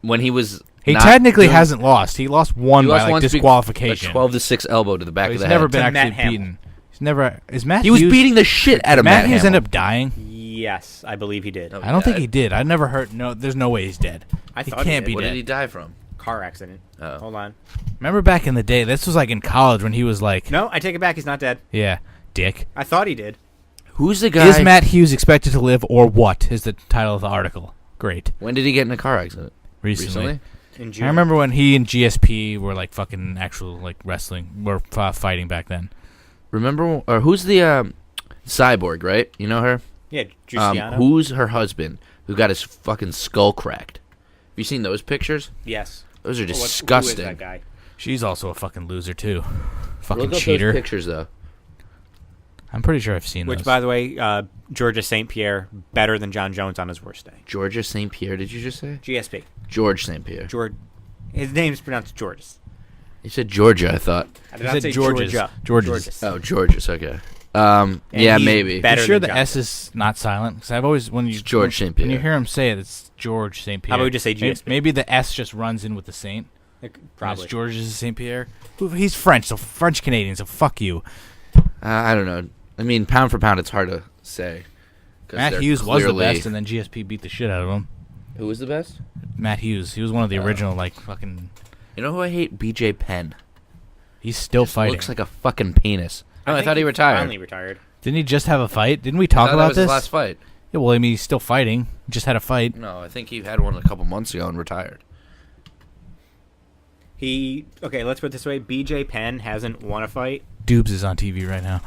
When he was. He not technically doing- hasn't lost. He lost one he by lost once disqualification. A 12-6 elbow to the back But of he's the never head. been To Matt actually Hamill. beaten. He's never. Is Matt? He was Hughes, beating the shit out of Matt Hughes Hamill. end up dying? Yes, I believe he did. Oh, I don't think died? he did. I never heard. No, there's no way he's dead. I he thought he can't did. be What dead. did he die from? Car accident. Oh. Hold on. Remember back in the day? This was like in college when he was like, No, I take it back. He's not dead. yeah, dick. I thought he did. Who's the guy? Is Matt Hughes expected to live or what? Is the title of the article. Great. When did he get in a car accident? Recently. In June. I remember when he and GSP were like fucking actual like wrestling, were fighting back then. Remember, or who's the cyborg? Right, you know her. Yeah, Juiciano. Who's her husband who got his fucking skull cracked? Have you seen those pictures? Yes. Those are Who is disgusting. that guy? She's also a fucking loser too. Fucking Look up cheater. those pictures though. I'm pretty sure I've seen Which, those. by the way, Georgia St. Pierre better than John Jones on his worst day. Georgia St. Pierre, did you just say? GSP. George St. Pierre. George. His name's pronounced Georges. You said Georgia, I thought. I He did not said say Georges. Georgia. Georges. Oh, Georges, okay. And Yeah, he's maybe. better You sure than the John S is not silent? Because I've always when you It's George St. when you Pierre. hear him say it, it's George St. Pierre. How about we just say Maybe, GSP? maybe the S just runs in with the Saint. Probably. It's George's St. Pierre. He's French, so French Canadian. So fuck you. I don't know. I mean, pound for pound, it's hard to say. 'Cause Matt they're Hughes was the clearly- best, and then GSP beat the shit out of him. Who was the best? Matt Hughes. He was one of the Oh. original like fucking. You know who I hate? BJ Penn. He's still fighting. Looks like a fucking penis. Oh, I think thought he retired. Finally retired. Didn't he just have a fight? Didn't we I talk thought about that was this? his last fight. Yeah, well, I mean, he's still fighting. He just had a fight. No, I think he had one a couple months ago and retired. Okay, let's put it this way. BJ Penn hasn't won a fight. Dubes is on TV right now.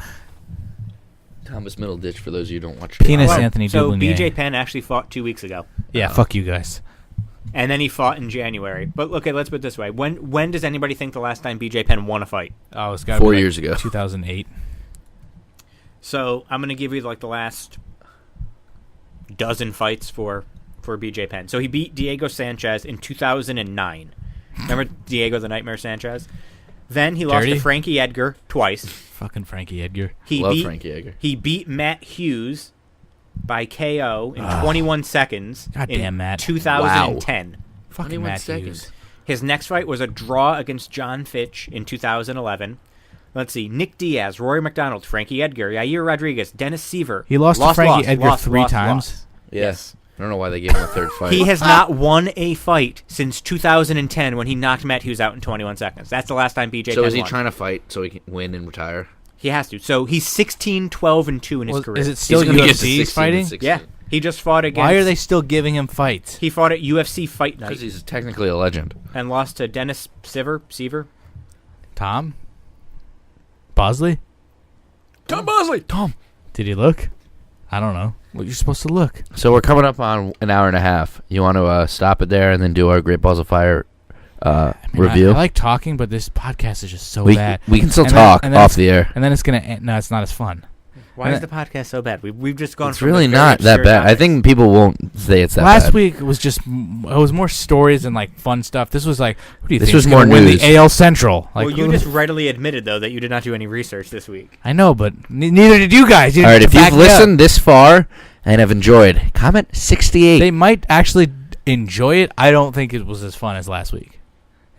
Thomas Middleditch, for those of you who don't watch. Penis Wow. Anthony So Dubligny. BJ Penn actually fought 2 weeks ago. Yeah, Oh. fuck you guys. And then he fought in January. But okay, let's put it this way. When does anybody think the last time BJ Penn won a fight? Oh, it's got 4 years ago. 2008. So I'm going to give you like the last dozen fights for BJ Penn. So he beat Diego Sanchez in 2009. Remember Diego the Nightmare Sanchez? Then he lost Dirty? to Frankie Edgar twice. Fucking Frankie Edgar. Love Frankie Edgar. He beat Matt Hughes by KO in 21 seconds God in damn, Matt. 2010. Fucking 21 Matt seconds. Hughes. His next fight was a draw against John Fitch in 2011. Let's see. Nick Diaz, Rory McDonald, Frankie Edgar, Yair Rodriguez, Dennis Seaver. He lost to Frankie lost, Edgar lost, 3 lost, times. lost. Yes. I don't know why they gave him a third fight. He has not won a fight since 2010 when he knocked Matt Hughes out in 21 seconds. That's the last time BJ So Penn is he won. trying to fight so he can win and retire? He has to. So he's 16, 12, and 2 in his Well, career. is it still gonna get to UFC 16 fighting? and 16. Yeah. He just fought against... Why are they still giving him fights? He fought at UFC Fight Night Because he's technically a legend. and lost to Dennis Seaver. Tom? Bosley? Tom Bosley. Tom. Did he look? I don't know. What you're supposed to look. So we're coming up on an hour and a half. You want to stop it there and then do our Great Balls of Fire review? I like talking, but this podcast is just so we bad. we can still And then- talk and then off it's- the air. And then it's going to end. No, it's not as fun. Why And is the podcast so bad? We've just gone It's from really the very not that absurd bad. I topics. think people won't say it's that Last bad. week was just, it was more stories and like fun stuff. This was like, who do you This think was is gonna more win news. the AL Central? Like, Well, you who- just readily admitted, though, that you did not do any research this week. I know, but neither did you guys. You All right, didn't if back you've me up. listened this far and have enjoyed, comment 68. They might actually enjoy it. I don't think it was as fun as last week.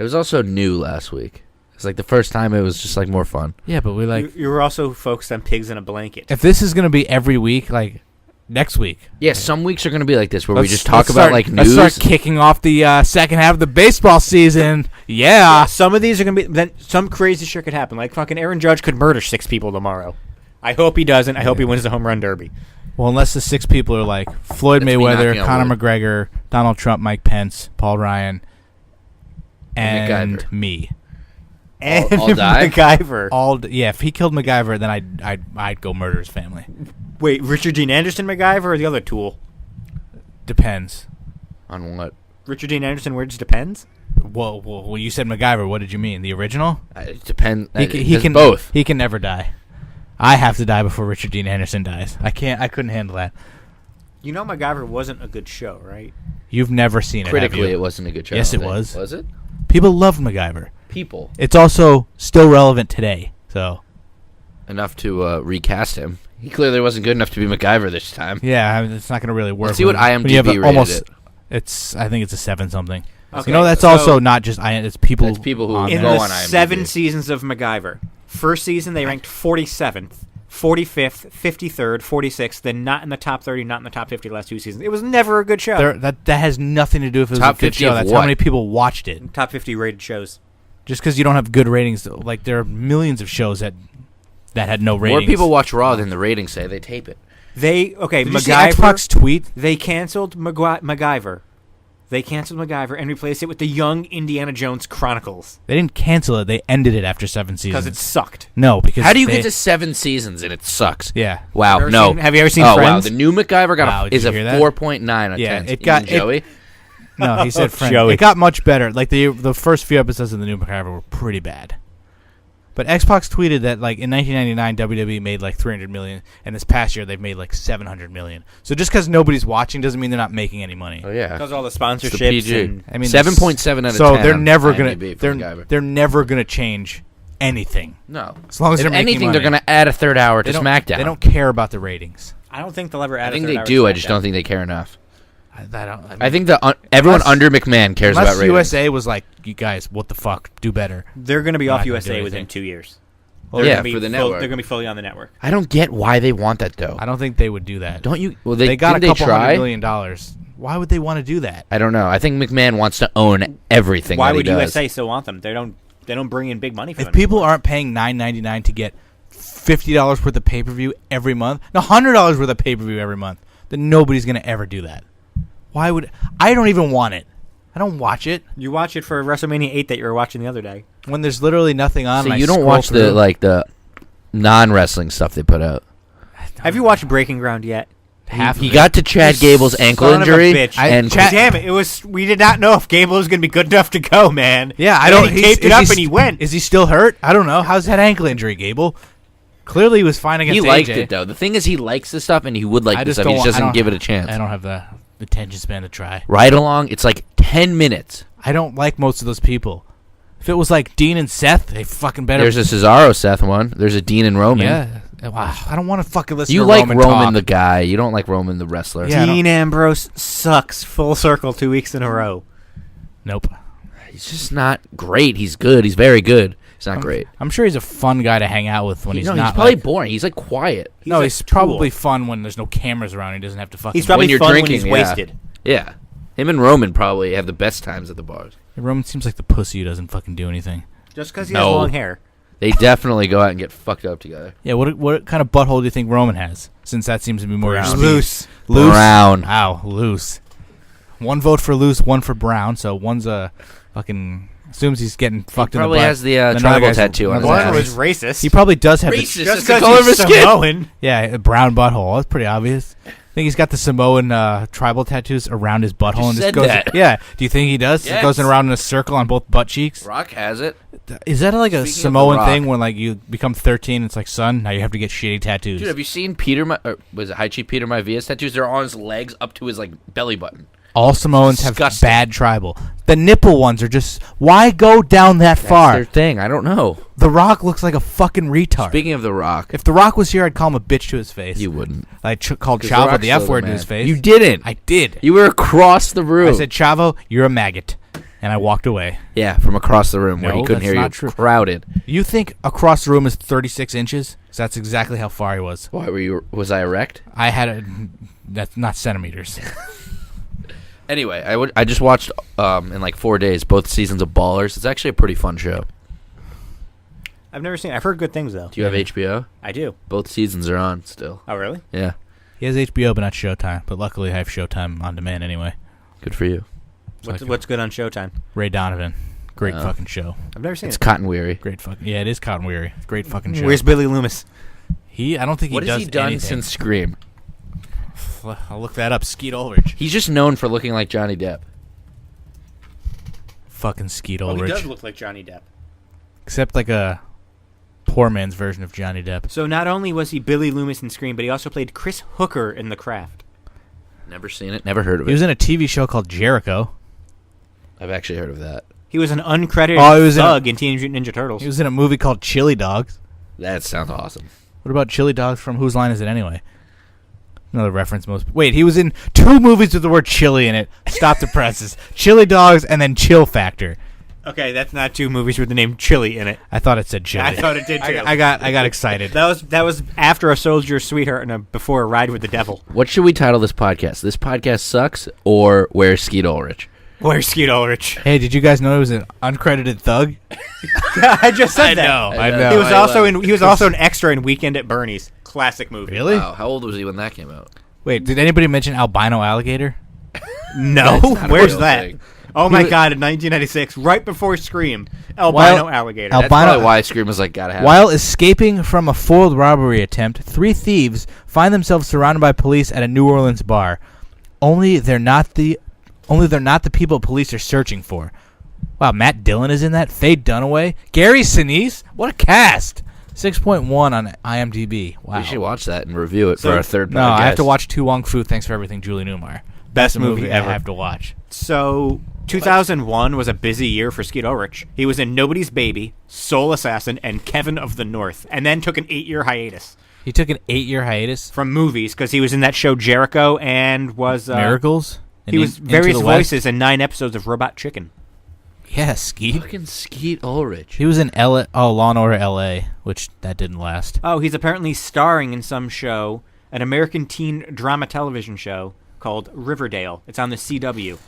It was also new last week. It's like the first time it was just like more fun. Yeah, but we like, You were also focused on pigs in a blanket. if this is going to be every week, like next week. Yeah, some weeks are going to be like this where we let's- just talk let's about start- like Let's news. start kicking off the second half of the baseball season. Yeah. Some of these are going to be... Then some crazy shit could happen. Like fucking Aaron Judge could murder 6 people tomorrow. I hope he doesn't. I hope he wins the home run derby. Well, unless the 6 people are like Floyd That's me Mayweather, knocking on Conor wood. McGregor, Donald Trump, Mike Pence, Paul Ryan, And and MacGyver. me. and All die? MacGyver. Yeah, if he killed MacGyver, then I'd go murder his family. Wait, Richard Dean Anderson MacGyver or the other tool? Depends. On what? Richard Dean Anderson, where it just depends? Well, you said MacGyver. What did you mean? The original? It depends. He can both. He can never die. I have to die before Richard Dean Anderson dies. I couldn't handle that. You know MacGyver wasn't a good show, right? You've never seen it, Critically, have you? it wasn't a good show. Yes, it was. Was it? People loved MacGyver. People. It's also still relevant today. So Enough to recast him. He clearly wasn't good enough to be MacGyver this time. yeah, I mean, it's not going to really work. Let's see what when you have IMDb almost, rated it. I think it's a 7 something. Okay, That's so also not just it's people. That's people who on In go there. the on IMDb. 7 seasons of MacGyver, first season they ranked 47th, 45th, 53rd, 46th, then not in the top 30, not in the top 50 the last 2 seasons. It was never a good show. That has nothing to do with if it was Top a good 50 show. of That's what? how many people watched it. Top 50 rated shows. Just because you don't have good ratings, like there are millions of shows that had no ratings. More people watch Raw than the ratings say. They tape it. Did you see MacGyver. Xbox tweet. They canceled MacGyver. They canceled MacGyver and replaced it with the Young Indiana Jones Chronicles They didn't cancel it. They ended it after 7 seasons. because it sucked. No, because How do you they- get to 7 seasons and it sucks? Yeah. Wow. Have you No. ever seen- have you ever seen Oh wow. Friends? The new MacGyver Wow, did is you a hear that? 4.9 out of Yeah, 10. it got- Even Joey. No, he said friend. Joey. It got much better. Like the first few episodes of the new MacGyver were pretty bad. But Xbox tweeted that like in 1999 WWE made like 300 million, and this past year they've made like 700 million. So just because nobody's watching doesn't mean they're not making any money. Oh yeah. Because all the It's sponsorships. the PG. And I mean 7.7 out of 10. So they're on never gonna IMDb for MacGyver. they're never gonna change anything No. as long as If they're making anything, money. they're going to add a third hour to They don't- SmackDown. They don't care about the ratings. I don't think they'll ever add I think a third they hour do. to I just SmackDown. don't think they care enough. I I think everyone Unless- under McMahon cares unless about ratings. USA was like, you guys, what the fuck, do better. They're going to be Not off gonna do USA within anything. 2 years. Well, They're yeah, gonna be for the full- network. They're going to be fully on the network. I don't get why they want that though. I don't think they would do that. Don't you? Well, They got a didn't couple they try? $100 million. Why would they want to do that? I don't know. I think McMahon wants to own everything. Why that would he does. USA still want them? They don't bring in big money for If them. people aren't paying $9.99 to get $50 worth of pay per view every month, no, $100 worth of pay per view every month, then nobody's gonna ever do that. Why would I? Don't even want it. I don't watch it You watch it for WrestleMania 8 that you were watching the other day. when there's literally nothing on. So and I you don't scroll watch through. the non-wrestling stuff they put out. Have you watched Breaking Ground yet? half. He of it. got to Chad Gable's ankle Son of a injury, bitch. and Damn it! We did not know if Gable was going to be good enough to go, man. Yeah, I And don't. He he's- taped it is up he and he went. Is he still hurt? I don't know. How's that ankle injury, Gable? Clearly, he was fine against he AJ. liked it though. The thing is, he likes this stuff, and he would like I this just stuff. He don't. just I doesn't don't- give it a chance. I don't have the attention span to try. Ride along. It's like 10 minutes. I don't like most of those people. If it was like Dean and Seth, they fucking better. There's a Cesaro Seth one. There's a Dean and Roman. Yeah. Wow. I don't want to fucking listen You to like Roman Roman talk. the guy. You don't like Roman the wrestler. Yeah, I don't- Dean Ambrose sucks. Full circle 2 weeks in a row. Nope. He's just not great. He's good. He's very good. He's not great. I'm sure he's a fun guy to hang out with when he's No, not. he's probably like, boring. He's like quiet. no, a he's tool. probably fun when there's no cameras around. He doesn't have to fucking. He's probably When you're fun drinking, when he's yeah. wasted. Yeah. Him and Roman probably have the best times at the bars. Roman seems like the pussy who doesn't fucking do anything. Just because he No. has long hair. They definitely go out and get fucked up together. Yeah. What kind of butthole do you think Roman has? Since that seems to be more your Brown. speed. Loose. Loose. Brown. Ow, loose. One vote for loose, one for Brown. So one's a fucking assumes he's getting fucked in the Probably butt. has the Another tribal guy's- tattoo on his another One guy's- ass. was racist. He probably does have Racist. the Just That's the because color of he's his skin. Samoan. yeah a brown butthole. That's pretty obvious. I think he's got the Samoan tribal tattoos around his butthole. You and just said goes, that. Yeah. Do you think he does? Yes. It goes around in a circle on both butt cheeks. Rock has it. Is that like a Speaking of The Samoan Rock. thing when like you become 13? It's like, son, now you have to get shitty tattoos. Dude, have you seen was it Haichi Peter Maivia's tattoos? They're on his legs up to his like belly button. All Samoans have Disgusting. bad tribal. The nipple ones are just. Why go down that That's far? their thing. I don't know. The Rock looks like a fucking retard. Speaking of The Rock, If The Rock was here, I'd call him a bitch to his face. you wouldn't. I called 'Cause The Chavo Rock's the still F word to man. his face. You didn't. I did. You were across the room. I said, Chavo, you're a maggot. And I walked away. yeah, from across the room where No, he couldn't that's hear you. not true. Crowded. You think across the room is 36 inches? 'Cause that's exactly how far he was. Why were you? Was I erect? I had a. That's not centimeters. Anyway, I just watched in like 4 days both seasons of Ballers. It's actually a pretty fun show. I've never seen it. I've heard good things, though. Do you have HBO? I do. Both seasons are on still. Oh, really? Yeah, He has HBO, but not Showtime. But luckily, I have Showtime on demand anyway. good for you. What's good on Showtime? Ray Donovan. Great fucking show. I've never seen It's it. Cotton Weary. Great fucking. Yeah, it is Cotton Weary. Great fucking show. Where's Billy Loomis? I don't think he What does has he done anything. since Scream? I'll look that up. Skeet Ulrich. He's just known for looking like Johnny Depp. Fucking Skeet Well, Ulrich. he does look like Johnny Depp. Except like a poor man's version of Johnny Depp. So not only was he Billy Loomis in Scream, but he also played Chris Hooker in The Craft. Never seen it. Never heard of He it. was in a TV show called Jericho. I've actually heard of that. He was an uncredited thug in Teenage Mutant Ninja Turtles. He was in a movie called Chili Dogs. That sounds awesome. What about Chili Dogs from Whose Line Is It Anyway? Another reference most... Wait, he was in 2 movies with the word chili in it. Stop the presses. Chili Dogs and then Chill Factor. Okay, that's not 2 movies with the name Chili in it. I thought it said chili. I thought it did too. I got excited. That was after A Soldier's Sweetheart and before A Ride with the Devil. What should we title this podcast? This podcast sucks or Where's Skeet Ulrich? Where's Skeet Ulrich? Hey, did you guys know he was an uncredited thug? I just said that. I know. He was also an extra in Weekend at Bernie's. Classic movie. Really? Wow, how old was he when that came out? Wait, did anybody mention albino alligator? No. That's not a Where's real that? thing. Oh my God! In 1996, right before Scream, albino alligator. That's Albino- probably why Scream was like, gotta have While escaping from a foiled robbery attempt, 3 thieves find themselves surrounded by police at a New Orleans bar. Only they're not the people police are searching for. Wow, Matt Dillon is in that. Faye Dunaway, Gary Sinise. What a cast! 6.1 on IMDb. Wow. We should watch that and review it So- for our third podcast. No, I have to watch Tu Wong Fu. Thanks for everything, Julie Newmar. Best That's a movie ever. I have to watch. So 2001 was a busy year for Skeet Ulrich. He was in Nobody's Baby, Soul Assassin, and Kevin of the North, and then took an 8-year hiatus He took an 8-year hiatus. from movies because he was in that show Jericho and was Miracles. He was Into various the West? voices in 9 episodes of Robot Chicken. Yeah, Skeet. Fucking Skeet Ulrich. He was in Law and Order L.A., which that didn't last. Oh, he's apparently starring in some show, an American teen drama television show called Riverdale. It's on the CW.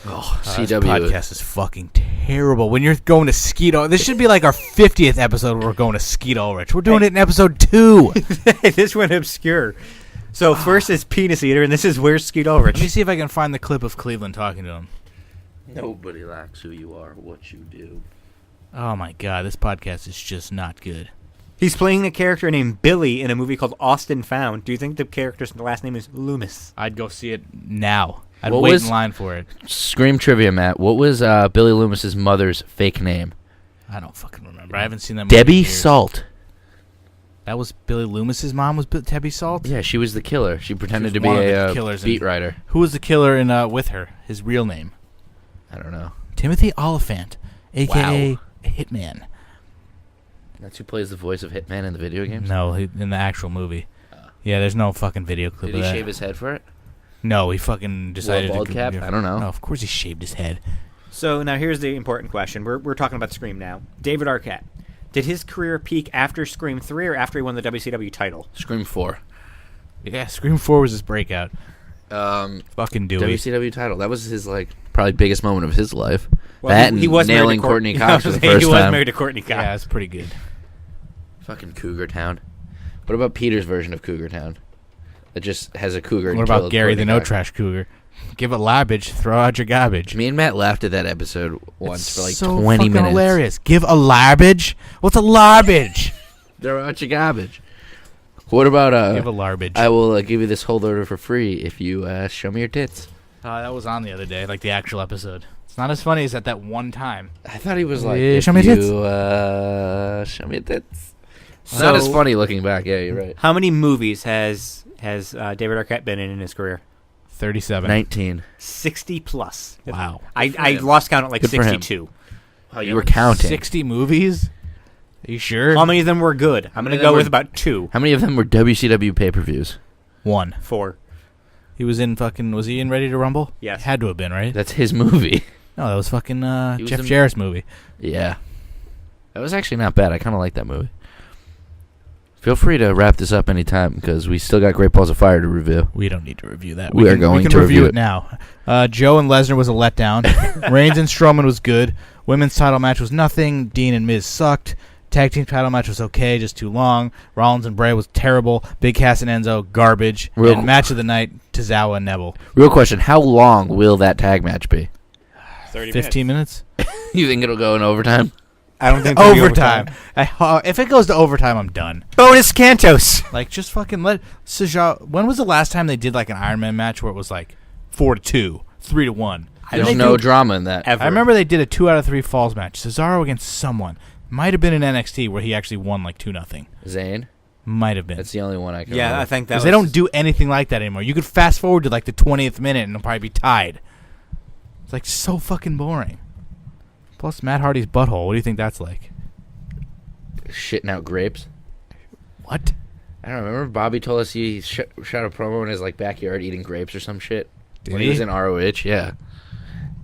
Oh, This CW. podcast is fucking terrible. When you're going to Skeet Ulrich, this should be like our 50th episode where we're going to Skeet Ulrich. We're doing it in episode 2. This went obscure. So first is Penis Eater, and this is Where's Skeet Ulrich? Let me see if I can find the clip of Cleveland talking to him. Nobody likes who you are, what you do. Oh my god, this podcast is just not good. He's playing a character named Billy in a movie called Austin Found. Do you think the character's last name is Loomis? I'd go see it now. I'd What wait was- in line for it. Scream trivia, Matt. What was Billy Loomis's mother's fake name? I don't fucking remember. I haven't seen that movie in Debbie years. Salt. That was Billy Loomis's mom was Debbie Salt? Yeah, she was the killer. She pretended She to was be one of the a killers in- beat writer. Who was the killer in with her? His real name? I don't know. Timothy Oliphant, a.k.a. Wow. Hitman. That's who plays the voice of Hitman in the video games? No, in the actual movie. Yeah, there's no fucking video clip Did of he that. shave his head for it? No, he fucking decided bald to cap? I don't know. No, of course he shaved his head. So now here's the important question. We're talking about Scream now. David Arquette. Did his career peak after Scream 3 or after he won the WCW title? Scream 4. Yeah, Scream 4 was his breakout. Um, Fucking Dewey. WCW title. That was his probably biggest moment of his life. Well, that and he was married nailing to Courtney I Cox was for the saying first he was time. married to Courtney Cox. Yeah, that's pretty good. Fucking Cougar Town. What about Peter's version of Cougar Town? That just has a cougar. and What about killed Gary the Courtney No Cox? Trash Cougar? Give it garbage, throw out your garbage. Me and Matt laughed at that episode once It's for like so 20 fucking minutes. hilarious. Give a garbage? What's a garbage? Throw out your garbage. What about Give a garbage. I will give you this whole order for free if you show me your tits. That was on the other day, like the actual episode. It's not as funny as at that one time. I thought he was like, Yeah, if show me your tits. show me your tits. So- Not as funny looking back. Yeah, you're right. How many movies has David Arquette been in his career? 37. 19. 60 plus. Wow. I lost count at like Good for him. 62. Oh, you were counting. 60 movies? Are you sure? How many of them were good? I'm going many to of them go were- with about 2. How many of them were WCW pay-per-views? 1. 4. He was in fucking... Was he in Ready to Rumble? Yes. Had to have been, right? That's his movie. No, that was fucking He was Jeff in- Jarrett's movie. Yeah. That was actually not bad. I kind of like that movie. Feel free to wrap this up anytime because we still got Great Balls of Fire to review. We don't need to review that. We are can going to review review it now. Joe and Lesnar was a letdown. Reigns and Strowman was good. Women's title match was nothing. Dean and Miz sucked. Tag team title match was okay, just too long. Rollins and Bray was terrible. Big Cass and Enzo, garbage. And match of the night, Tozawa and Neville. Real question, how long will that tag match be? 30 15 minutes? You think it'll go in overtime? I don't think it'll be Overtime. If it goes to overtime, I'm done. Bonus Cantos. Like, just fucking let Sejao. When was the last time they did like an Iron Man match where it was like 4-2, 3-1? There's no drama in that. Ever. I remember they did a 2 out of 3 falls match. Cesaro against someone. Might have been in NXT where he actually won like 2-0. Zayn? Might have been. That's the only one I can Yeah, remember. I think that Because was... they don't do anything like that anymore. You could fast forward to like the 20th minute and it'll probably be tied. It's like so fucking boring. Plus Matt Hardy's butthole. What do you think that's like? Shitting out grapes. What? I don't remember. Bobby told us he shot a promo in his like backyard eating grapes or some shit. Did when he? he was in ROH, yeah.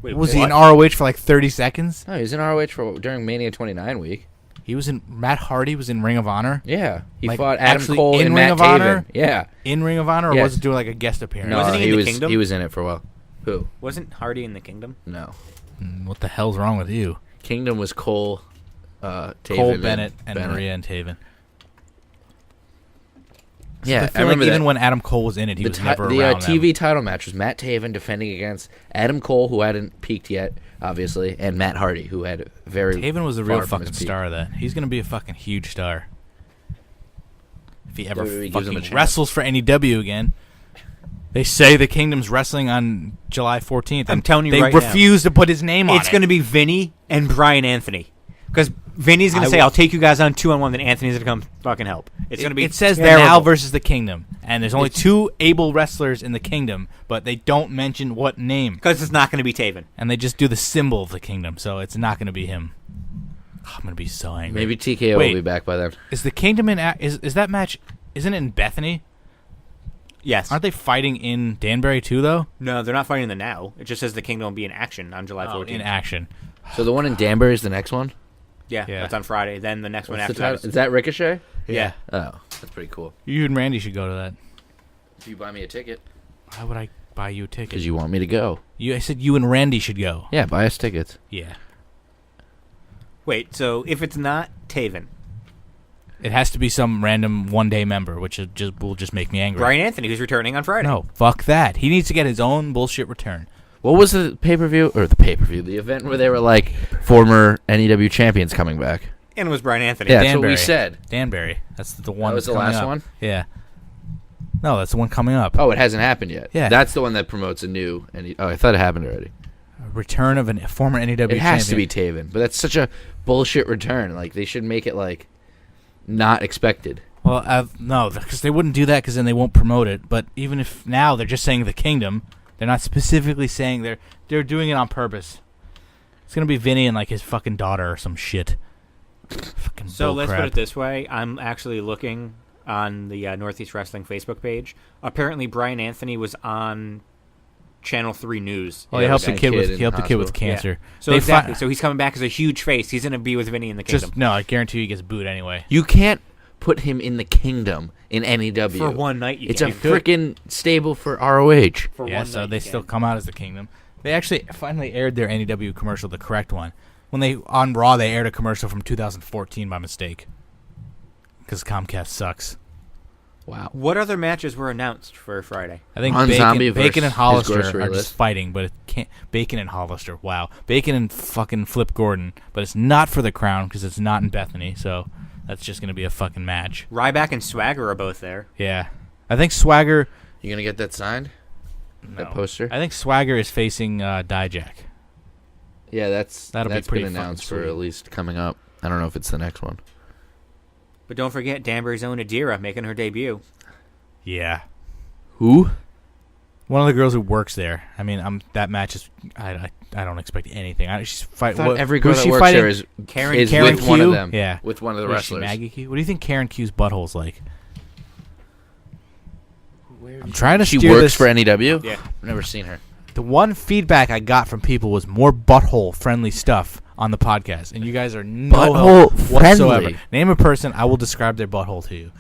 Wait, Was what? he in ROH for like 30 seconds? No, he was in ROH during Mania 29 week. He was in... Matt Hardy was in Ring of Honor? Yeah. He Like, fought Adam actually Cole in and Ring Matt of Honor? Taven. Yeah. In Ring of Honor, or Yes. was it doing like a guest appearance? No, Wasn't he in the Kingdom? He was in it for a while. Who? Wasn't Hardy in the Kingdom? No. What the hell's wrong with you? Kingdom was Cole, Taven, Cole Bennett and Bennett. Maria and Taven. Yeah, I I feel remember like even that. when Adam Cole was in it, he was never around them. TV title match was Matt Taven defending against Adam Cole, who hadn't peaked yet, obviously, and Matt Hardy, who had very Taven was a far real from fucking his peak. star of that. He's going to be a fucking huge star. If he ever WWE gives him a fucking chance. wrestles for NEW again. They say the Kingdom's wrestling on July 14th. I'm and telling you they right now. refuse to put his name on it. It's going to be Vinny and Brian Anthony. Because Vinny's going to say, I'll take you guys on 2-on-1, then Anthony's going to come fucking help. It's going to be It says terrible. the Now versus the Kingdom. And there's only 2 able wrestlers in the Kingdom, but they don't mention what name. Because it's not going to be Taven. And they just do the symbol of the Kingdom, so it's not going to be him. Oh, I'm going to be so angry. Maybe TKO Wait. will be back by then. Is the Kingdom in... Is that match... Isn't it in Bethany? Yes. Aren't they fighting in Danbury too, though? No, they're not fighting the Now. It just says the Kingdom will be in action on July 14th. In action. So the one in Danbury is the next one? Yeah, Yeah. that's on Friday. Then the next one What's after the title? that Is that Ricochet? yeah. Oh, that's pretty cool. You and Randy should go to that. If you buy me a ticket. Why would I buy you a ticket? Because you want me to go. I said you and Randy should go. Yeah, buy us tickets. Yeah. Wait, so if it's not Taven, It has to be some random one-day member, which will just make me angry. Brian Anthony, who's returning on Friday. No, fuck that. He needs to get his own bullshit return. What was the pay-per-view? Or the pay-per-view. The event where they were like former NEW champions coming back. And it was Brian Anthony. Yeah, that's what Danbury. we said. Danbury. That's the one. That was that's the coming last up. one? Yeah. No, that's the one coming up. Oh, it hasn't happened yet. Yeah. That's the one that promotes a new... Oh, I thought it happened already. Return of a former NEW champion. It has to be Taven. But that's such a bullshit return. Like, they should make it, like, not expected. Well, no, because they wouldn't do that because then they won't promote it. But even if now they're just saying the Kingdom, they're not specifically saying they're doing it on purpose. It's gonna be Vinny and like his fucking daughter or some shit. Fucking So let's bullcrap. put it this way. I'm actually looking on the Northeast Wrestling Facebook page. Apparently, Brian Anthony was on Channel 3 News. Well, he helped the that kid kid with in he helped the kid with hospital. cancer. So They exactly. fi- So he's coming back as a huge face. He's going to be with Vinny in the Kingdom. just no, I guarantee you he gets booed anyway. You can't put him in the Kingdom in NEW. For one night, you It's a can. freaking stable for ROH. For Yeah, one so night they you still can. come out as the Kingdom. They actually finally aired their NEW commercial, the correct one. When they on Raw, they aired a commercial from 2014 by mistake because Comcast sucks. Wow. What other matches were announced for Friday? I think On Zombie Bacon and versus his Hollister grocery are list. just fighting, but it can't. Bacon and Hollister, wow. Bacon and fucking Flip Gordon, but it's not for the crown because it's not in Bethany, so that's just gonna be a fucking match. Ryback and Swagger are both there. Yeah, I think Swagger. You gonna get that signed? That poster? I think Swagger is facing Dijak. Yeah, That'll be that's pretty been announced fucking for sweet. at least coming up. I don't know if it's the next one. But don't forget Danbury's own Adira making her debut. Yeah, Who? one of the girls who works there. I mean, that match is. I don't expect anything. She's I fight. thought every girl who's that she works fighting? there is Karen with one Q? of them. Yeah. With one of the What is she, wrestlers. Maggie Q? What do you think Karen Q's butthole's like? I'm trying to She steer works this. for NEW? Yeah. I've never seen her. The one feedback I got from people was more butthole-friendly stuff on the podcast, and you guys are no help Butthole-friendly? whatsoever. Name a person, I will describe their butthole to you.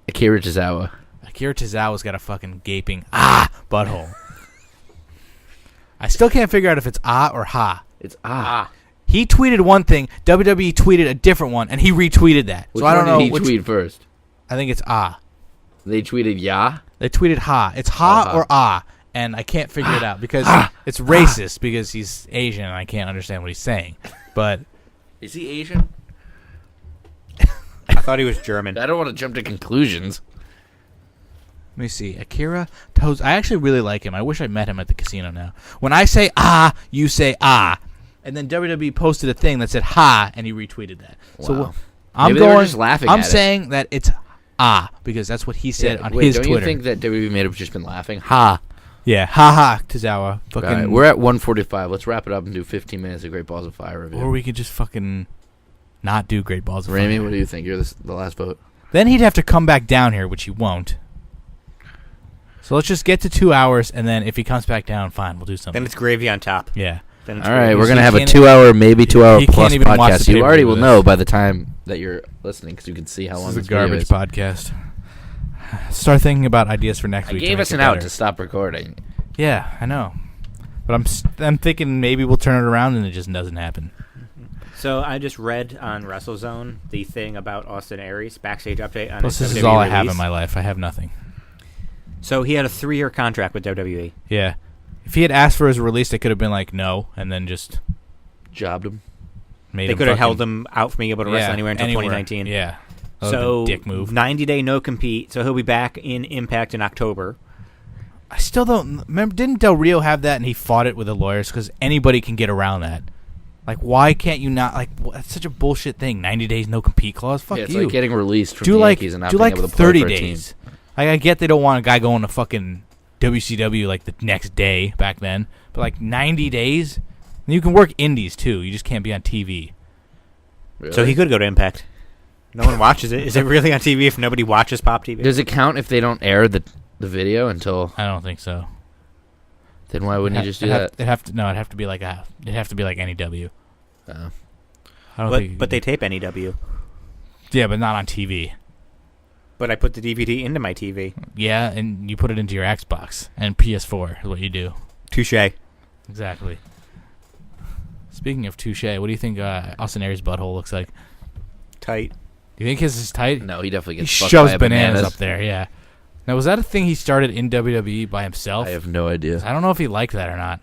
Akira Tozawa. Akira Tozawa's got a fucking gaping butthole. I still can't figure out if it's or ha. It's He tweeted one thing, WWE tweeted a different one, and he retweeted that. Which so I don't one know did he which. tweet first? I think it's They tweeted ya. They tweeted ha. It's ha Oh, ha. or and I can't figure it out because it's racist because he's Asian and I can't understand what he's saying. But is he Asian? I thought he was German. I don't want to jump to conclusions. let me see. Akira Tozawa. I actually really like him. I wish I met him at the casino now. When I say you say and then WWE posted a thing that said ha, and he retweeted that. Wow. So I'm Maybe going. they were just laughing I'm at saying that it's because that's what he said on wait, his don't Twitter. you think that WWE may have just been laughing? Ha. Yeah, ha Tozawa. Fucking. All right, we're at 1:45. Let's wrap it up and do 15 minutes of Great Balls of Fire review. Or we could just fucking not do Great Balls of Ramy, Fire. what do you think? You're the last vote. Then he'd have to come back down here, which he won't. So let's just get to 2 hours, and then if he comes back down, fine, we'll do something. Then it's gravy on top. Yeah. Then it's All right, gravy. we're So going to you have a can't- 2 hour, maybe 2 hour you can't plus even watch podcast. the You already pay-per-view will of know this. by the time that you're listening because you can see how long This this is a garbage video is. podcast. Start thinking about ideas for next I week. gave to us make an it out better. to stop recording. Yeah, I know. But I'm thinking maybe we'll turn it around, and it just doesn't happen. So I just read on WrestleZone the thing about Austin Aries, backstage update on Plus, his this is WWE all I have release. in my life. I have nothing. So he had a 3-year contract with WWE. Yeah. If he had asked for his release, they could have been like, no, and then just Jobbed him. made They him could have fucking- held him out from being able to wrestle anywhere until 2019. Yeah. That would've So been a dick move. 90-day no compete. So he'll be back in Impact in October. I still don't remember. Didn't Del Rio have that, and he fought it with the lawyers because anybody can get around that? Like, why can't you not? Like, that's such a bullshit thing. 90 days no compete clause. Fuck Yeah, it's you. like getting released from do the like Yankees and not do being like able to play 30 for a team. days. I get they don't want a guy going to fucking WCW like the next day back then, but like 90 days. And you can work indies too. You just can't be on TV. Really? So he could go to Impact. No one watches it. Is it really on TV if nobody watches Pop TV? Does it count if they don't air the video until? I don't think so. Then why wouldn't you just do that? It'd have to be like any W. Oh. I don't think. But they tape NEW. Yeah, but not on TV. But I put the DVD into my TV. Yeah, and you put it into your Xbox and PS4 is what you do. Touche. Exactly. Speaking of touche, what do you think Austin Aries' butthole looks like? Tight. Do you think his is tight? No, he definitely He gets fucked shoves by bananas up there, yeah. Now, was that a thing he started in WWE by himself? I have no idea. I don't know if he liked that or not.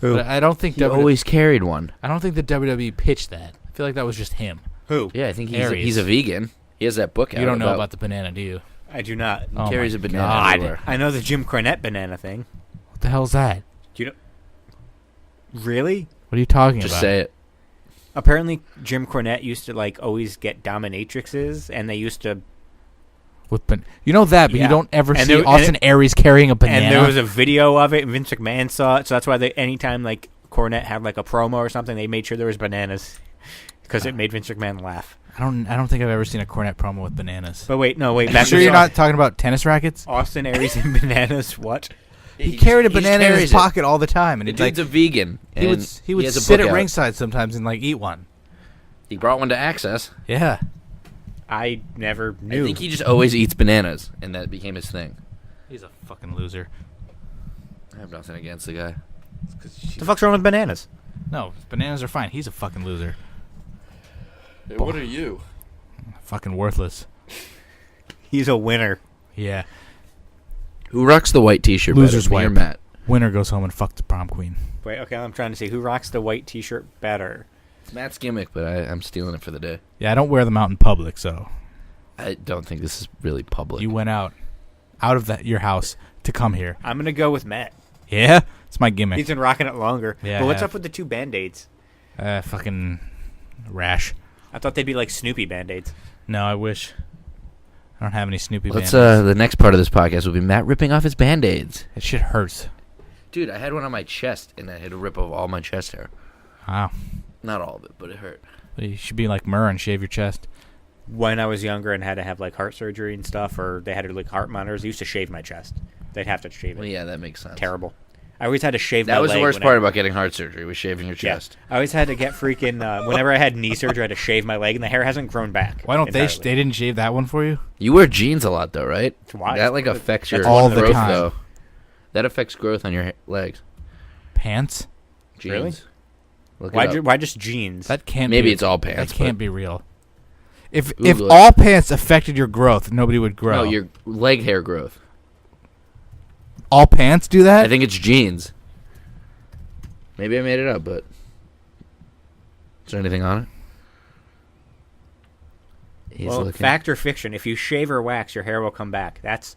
Who? But I don't think He always carried one. I don't think the WWE pitched that. I feel like that was just him. Who? Yeah, I think Aries. he's a vegan. He has that book out. You don't know about the banana, do you? I do not. Oh carries my a banana God. everywhere. I know the Jim Cornette banana thing. What the hell's that? Do you know? Really? What are you talking Just about? say it. Apparently, Jim Cornette used to like always get dominatrixes, and they used to. You know that, but Yeah. you don't ever And see there- Austin Aries carrying a banana. And there was a video of it, and Vince McMahon saw it, so that's why anytime like Cornette had like a promo or something, they made sure there was bananas because it made Vince McMahon laugh. I don't think I've ever seen a Cornette promo with bananas. But wait, back Sure, to you're not talking about tennis rackets? Austin Aries and bananas. What? He carried a just banana in his carries it. pocket all the time, and The it's like dude's a vegan. he would and he would has a sit book at out. ringside sometimes and like eat one. He brought one to Access. Yeah, I never I knew. think he just always eats bananas, and that became his thing. he's a fucking loser. I have nothing against the guy. What the fuck's wrong with bananas? No, bananas are fine. He's a fucking loser. Hey, what are you? Fucking worthless. He's a winner. Yeah. Who rocks the white T-shirt? Loser's better, me or wipe. Matt? Winner goes home and fuck the prom queen. Wait, okay, I'm trying to see who rocks the white T-shirt better. It's Matt's gimmick, but I'm stealing it for the day. Yeah, I don't wear them out in public, so I don't think this is really public. you went out of your house to come here. I'm gonna go with Matt. Yeah, it's my gimmick. He's been rocking it longer. Yeah, but I what's have. up with the 2 Band-Aids? Fucking rash. I thought they'd be like Snoopy Band-Aids. No, I wish. I don't have any Snoopy Let's Band-Aids. the next part of this podcast will be Matt ripping off his Band-Aids. That shit hurts. Dude, I had one on my chest, and I had to rip off all my chest hair. Wow. Not all of it, but it hurt. You should be like Murr and shave your chest. When I was younger and had to have like heart surgery and stuff, or they had to like heart monitors, they used to shave my chest. They'd have to shave it. Well, yeah, that makes sense. Terrible. I always had to shave my That was leg the worst when part about getting heart surgery, was shaving your Yeah. chest. I always had to get freaking, whenever I had knee surgery, I had to shave my leg, and the hair hasn't grown back. Why don't they entirely. they didn't shave that one for you? You wear jeans a lot, though, right? Why? That, like, affects your That's all the growth, time. though. That affects growth on your legs. Pants? Jeans. Really? Look it up. Why just jeans? That can't Maybe be, it's all pants, That can't but- be real. If Google it. all pants affected your growth, nobody would grow. No, your leg hair growth. All pants do that? I think it's jeans. Maybe I made it up, but is there anything on it? He's looking. Fact or fiction? If you shave or wax, your hair will come back. That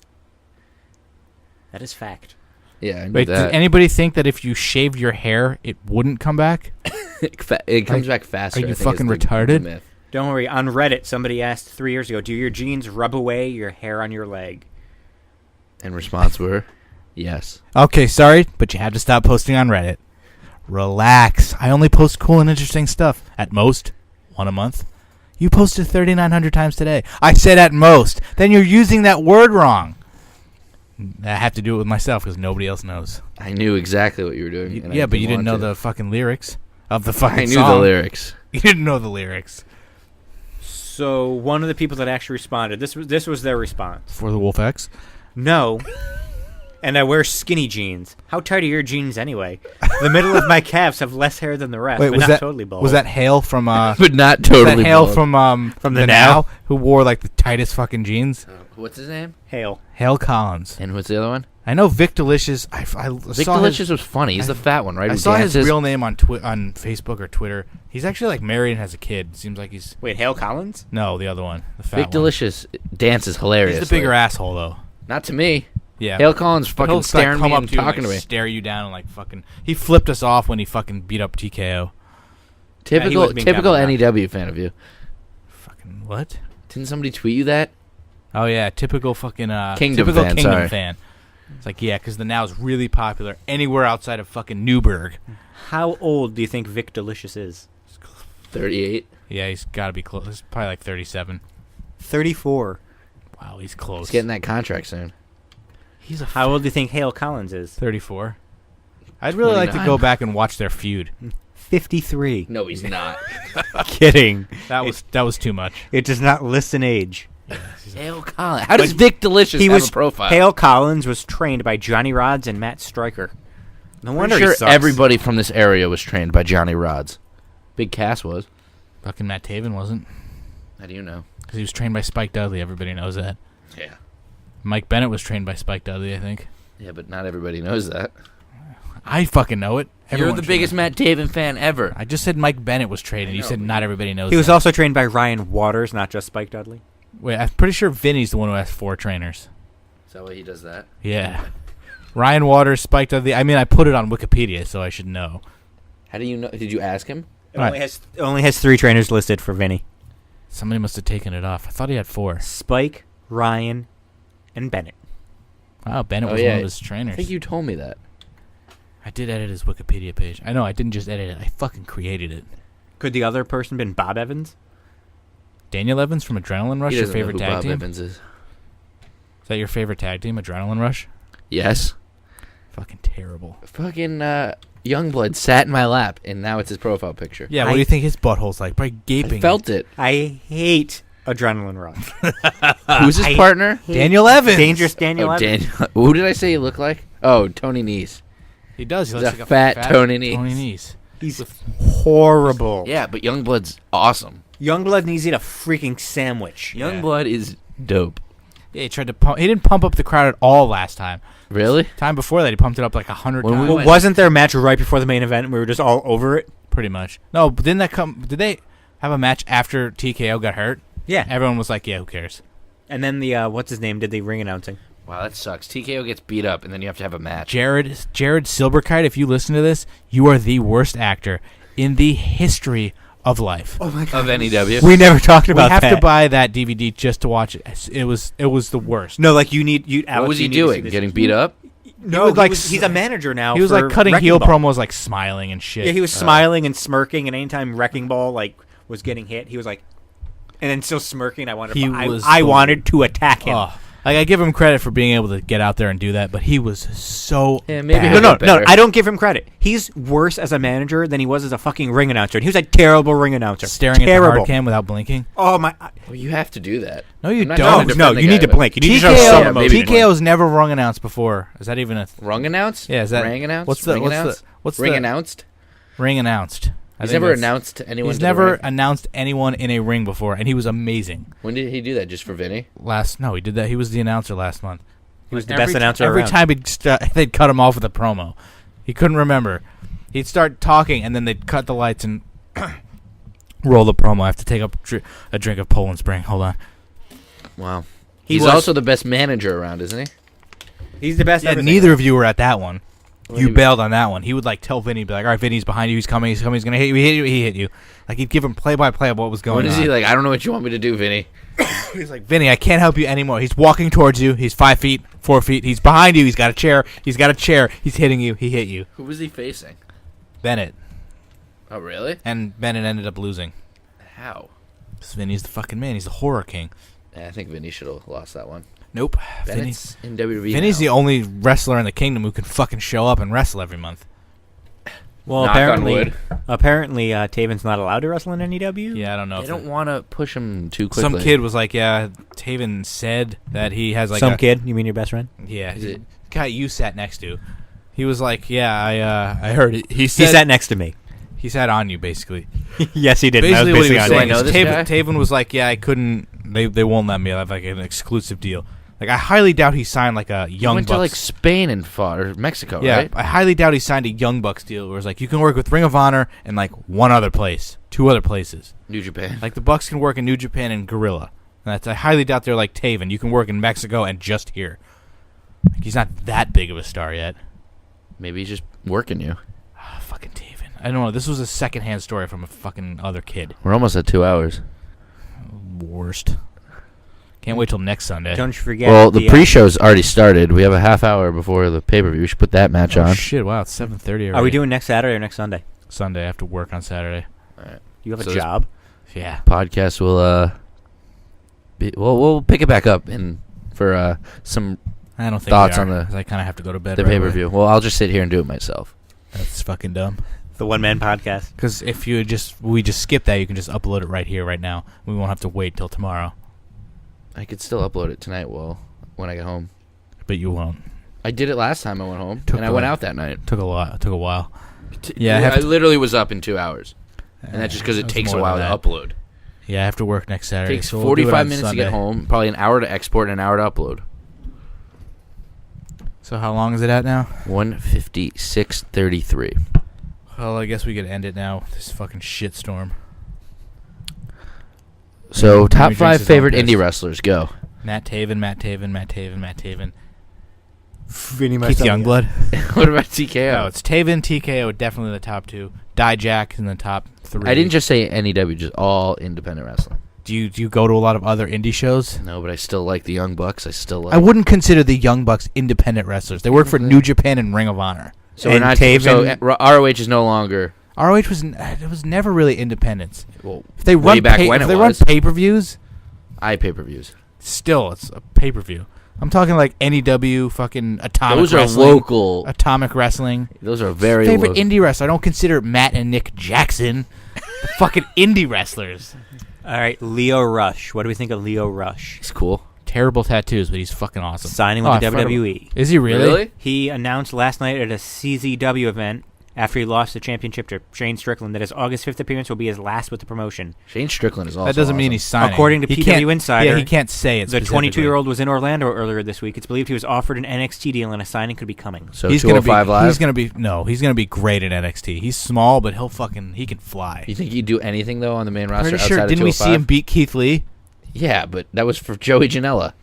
is fact. Yeah, I knew Wait, that. did anybody think that if you shaved your hair, it wouldn't come back? It comes back faster. Are you I think, fucking is the retarded? myth. Don't worry. On Reddit, somebody asked 3 years ago, do your jeans rub away your hair on your leg? And response were, yes. Okay, sorry, but you have to stop posting on Reddit. Relax. I only post cool and interesting stuff. At most, one a month. You posted 3,900 times today. I said at most. Then you're using that word wrong. I have to do it with myself because nobody else knows. I knew exactly what you were doing. Yeah, but you didn't know the fucking lyrics of the fucking song. I knew the lyrics. You didn't know the lyrics. So one of the people that actually responded, this was their response. For the Wolf X? No. And I wear skinny jeans. How tight are your jeans anyway? The middle of my calves have less hair than the rest, Wait, but was not that totally bald. Was that Hale from but not totally was that Hale bald. from the Now who wore like the tightest fucking jeans? What's his name? Hale. Hale Collins. And what's the other one? I know Vic Delicious. I Vic saw Delicious was funny. He's the fat one, right? I Who saw dances? his real name on on Facebook or Twitter. He's actually like married and has a kid. Seems like he's Wait, Hale Collins? no, the other one, the fat Vic one. Delicious dances hilarious. He's the bigger asshole though. Not to me. Yeah. Hale Collins But fucking he'll staring come me up and to you talking and, to like, me. stare you down and like fucking. He flipped us off when he fucking beat up TKO. Typical was being typical down with NEW fan of you. Fucking what? Didn't somebody tweet you that? Oh yeah, typical fucking Kingdom typical fan, Kingdom sorry. fan. It's like yeah, because the Now is really popular anywhere outside of fucking Newburgh. How old do you think Vic Delicious is? 38. Yeah, he's got to be close. He's probably like 37. 34. Wow, he's close. He's getting that contract soon. He's a How old do you think Hale Collins is? 34. I'd really like to 29. go back and watch their feud. 53. No, he's not. Kidding. That was too much. It does not list an age. Hale Collins. How does Vic Delicious have a profile? Hale Collins was trained by Johnny Rods and Matt Stryker. No I'm wonder sure he sucks. everybody from this area was trained by Johnny Rods. Big Cass was. Fucking Matt Taven wasn't. How do you know? Because he was trained by Spike Dudley. Everybody knows that. Yeah. Mike Bennett was trained by Spike Dudley, I think. Yeah, but not everybody knows that. I fucking know it. You're Everyone the should biggest know. Matt Taven fan ever. I just said Mike Bennett was trained, and you said not everybody knows He was that. also trained by Ryan Waters, not just Spike Dudley. Wait, I'm pretty sure Vinny's the one who has 4 trainers. Is that why he does that? Yeah. Ryan Waters, Spike Dudley. I mean, I put it on Wikipedia, so I should know. How do you know? Did you ask him? It only has 3 trainers listed for Vinny. Somebody must have taken it off. I thought he had 4. Spike, Ryan, and Bennett. Wow, Bennett was one of his trainers. I think you told me that. I did edit his Wikipedia page. I know, I didn't just edit it. I fucking created it. Could the other person been Bob Evans? Daniel Evans from Adrenaline Rush, He your doesn't know favorite who tag Bob team? Evans is. Is that your favorite tag team, Adrenaline Rush? Yes. Fucking terrible. Fucking Youngblood sat in my lap, and now it's his profile picture. Yeah, what do you think his butthole's like? Probably gaping. I felt it. I hate Adrenaline Rush. Who's his partner? Daniel Evans. Dangerous Daniel Oh, Evans. Who did I say he looked like? Oh, Tony Nese. He does. He He's looks a like fat Tony Nese. Tony Nese. He's horrible. Yeah, but Youngblood's awesome. Youngblood needs to eat a freaking sandwich. Youngblood is dope. Yeah, he tried to pump. He didn't pump up the crowd at all last time. Really? Time before that, he pumped it up like 100 When we times. Well, went- wasn't there a match right before the main event and we were just all over it? Pretty much. No, but didn't that come? Did they have a match after TKO got hurt? Yeah. Everyone was like, "Yeah, who cares?" And then the, what's his name, did the ring announcing. Wow, that sucks. TKO gets beat up, and then you have to have a match. Jared Silberkite, if you listen to this, you are the worst actor in the history of life. Oh my Of NEW. We never talked about We have that. to buy that DVD just to watch it. It was the worst. No, like Alex, What was he you need to see doing? this. Getting beat up? No, like he's a manager now. He was for like cutting Wrecking heel Ball. promos, like smiling and shit. Yeah, he was smiling and smirking, and anytime Wrecking Ball like was getting hit, he was like, and then still smirking. I wanted, I wanted to attack him. Oh, like I give him credit for being able to get out there and do that, but he was so Yeah, maybe bad. he'll No, get better. I don't give him credit. He's worse as a manager than he was as a fucking ring announcer. And he was a terrible ring announcer. staring terrible. at the hard cam without blinking. Oh my! Well, you have to do that. No, you I'm not don't. trying to defend No, the you guy, need to but- blink. You need to show TKO, some yeah, maybe emotion. TKO's never rung announced before. Is that even a Rung announce? Yeah, is that Ring announce? What's the Ring announce? what's Ring the announced? ring announced? I He's think never that's- announced anyone. He's to the never ring? announced anyone in a ring before, and he was amazing. When did he do that? Just for Vinny? No, he did that. He was the announcer last month. He was the best announcer every around. time they'd cut him off with a promo. He couldn't remember. He'd start talking, and then they'd cut the lights and roll the promo. I have to take up a drink of Poland Spring. Hold on. Wow. He He's was- also the best manager around, isn't he? He's the best. Yeah, everything. neither of you were at that one. Well, You he- bailed on that one. He would like tell Vinny, be like, "All right, Vinny's behind you. He's coming. He's going to hit you. He hit you. He hit you." Like he'd give him play-by-play of what was going What on. is he like? I don't know what you want me to do, Vinny. He's like, "Vinny, I can't help you anymore." He's walking towards you. He's 5 feet, 4 feet. He's behind you. He's got a chair. He's got a chair. He's hitting you. He hit you. Who was he facing? Bennett. Oh, really? And Bennett ended up losing. How? 'Cause Vinny's the fucking man. He's the horror king. Yeah, I think Vinny should have lost that one. Nope. Bennett's in WWE Vinny's now. the only wrestler in the kingdom who can fucking show up and wrestle every month. Well, Knock on wood. apparently, Taven's not allowed to wrestle in NEW. Yeah, I don't know. They if don't want to push him too quickly. Some kid was like, "Yeah, Taven said that he has like Some a kid. You mean your best friend? Yeah, Is it- guy you sat next to. He was like, "Yeah, I heard it." He He said sat next to me. he sat on you basically. Yes, he did. Basically, what he was on saying you. is I know this guy? Taven was like, "Yeah, I couldn't. They won't let me have like an exclusive deal." Like, I highly doubt he signed like a He Young went Bucks. to like Spain and fought, or Mexico, Yeah, right? I highly doubt he signed a Young Bucks deal where it's like you can work with Ring of Honor and like one other place, 2 other places. New Japan. Like the Bucks can work in New Japan and Gorilla. And I highly doubt they're like Taven. You can work in Mexico and just here. Like, he's not that big of a star yet. Maybe he's just working you. Fucking Taven. I don't know. This was a secondhand story from a fucking other kid. We're almost at 2 hours. Worst. Can't wait till next Sunday. Don't you forget. Well, the pre-show's already started. We have a half hour before the pay-per-view. We should put that match Oh on. shit! Wow, it's 7:30 already. Are we doing next Saturday or next Sunday? Sunday? I have to work on Saturday. You have So a this- job. Yeah. Podcast will we'll pick it back up for some I don't think Thoughts we are, on the- 'cause I kind of have to go to bed. the right pay-per-view. Well, I'll just sit here and do it myself. away. That's fucking dumb. The one man podcast. Because if we just skip that, you can just upload it right here, right now. We won't have to wait till tomorrow. I could still upload it tonight. Well, when I get home, But you won't. I did it last time I went home, Took and I a went while. out that night. Took a while. Yeah, I have I to- literally was up in 2 hours, and that's just because it That's takes a more while than to that. upload. Yeah, I have to work next It Saturday. takes so we'll do it 45 on minutes Sunday. to get home, probably an hour to export, and an hour to upload. So how long is it at now? 1:56:33. Well, I guess we could end it now. This fucking shitstorm. So, Maybe top drinks 5 his own favorite piss. indie wrestlers, go. Matt Taven. Vinny Keith Youngblood. What about TKO? No, it's Taven, TKO, definitely the top 2. Dijak in the top 3. I didn't just say NEW, just all independent wrestling. Do you go to a lot of other indie shows? No, but I still like the Young Bucks. I still like. I wouldn't consider the Young Bucks independent wrestlers. They work for New Japan and Ring of Honor. So we're And not. Taven- So ROH is no longer. ROH was never really independence. Well, If they way run back when if it they was. run pay-per-views, pay-per-views. still it's a pay-per-view. I'm talking like NEW, fucking Atomic Those are Wrestling, local. Atomic Wrestling. Those are very Favorite local. indie wrestler. I don't consider Matt and Nick Jackson the fucking indie wrestlers. All right, Leo Rush. What do we think of Leo Rush? It's cool. Terrible tattoos, but he's fucking awesome. Signing Oh, with the I forgot WWE. Is he really? He announced last night at a CZW event after he lost the championship to Shane Strickland that his August 5th appearance will be his last with the promotion. Shane Strickland is also. That doesn't mean awesome. he's signing. According to He PW can't- Insider, yeah, he can't say it. The 22-year-old was in Orlando earlier this week. It's believed he was offered an NXT deal and a signing could be coming. So He's gonna be. 205 Live. He's gonna be great at NXT. He's small, but he can fly. You think he'd do anything though on the main roster? Pretty sure. outside of Didn't we see 205? him beat Keith Lee? Yeah, but that was for Joey Janela.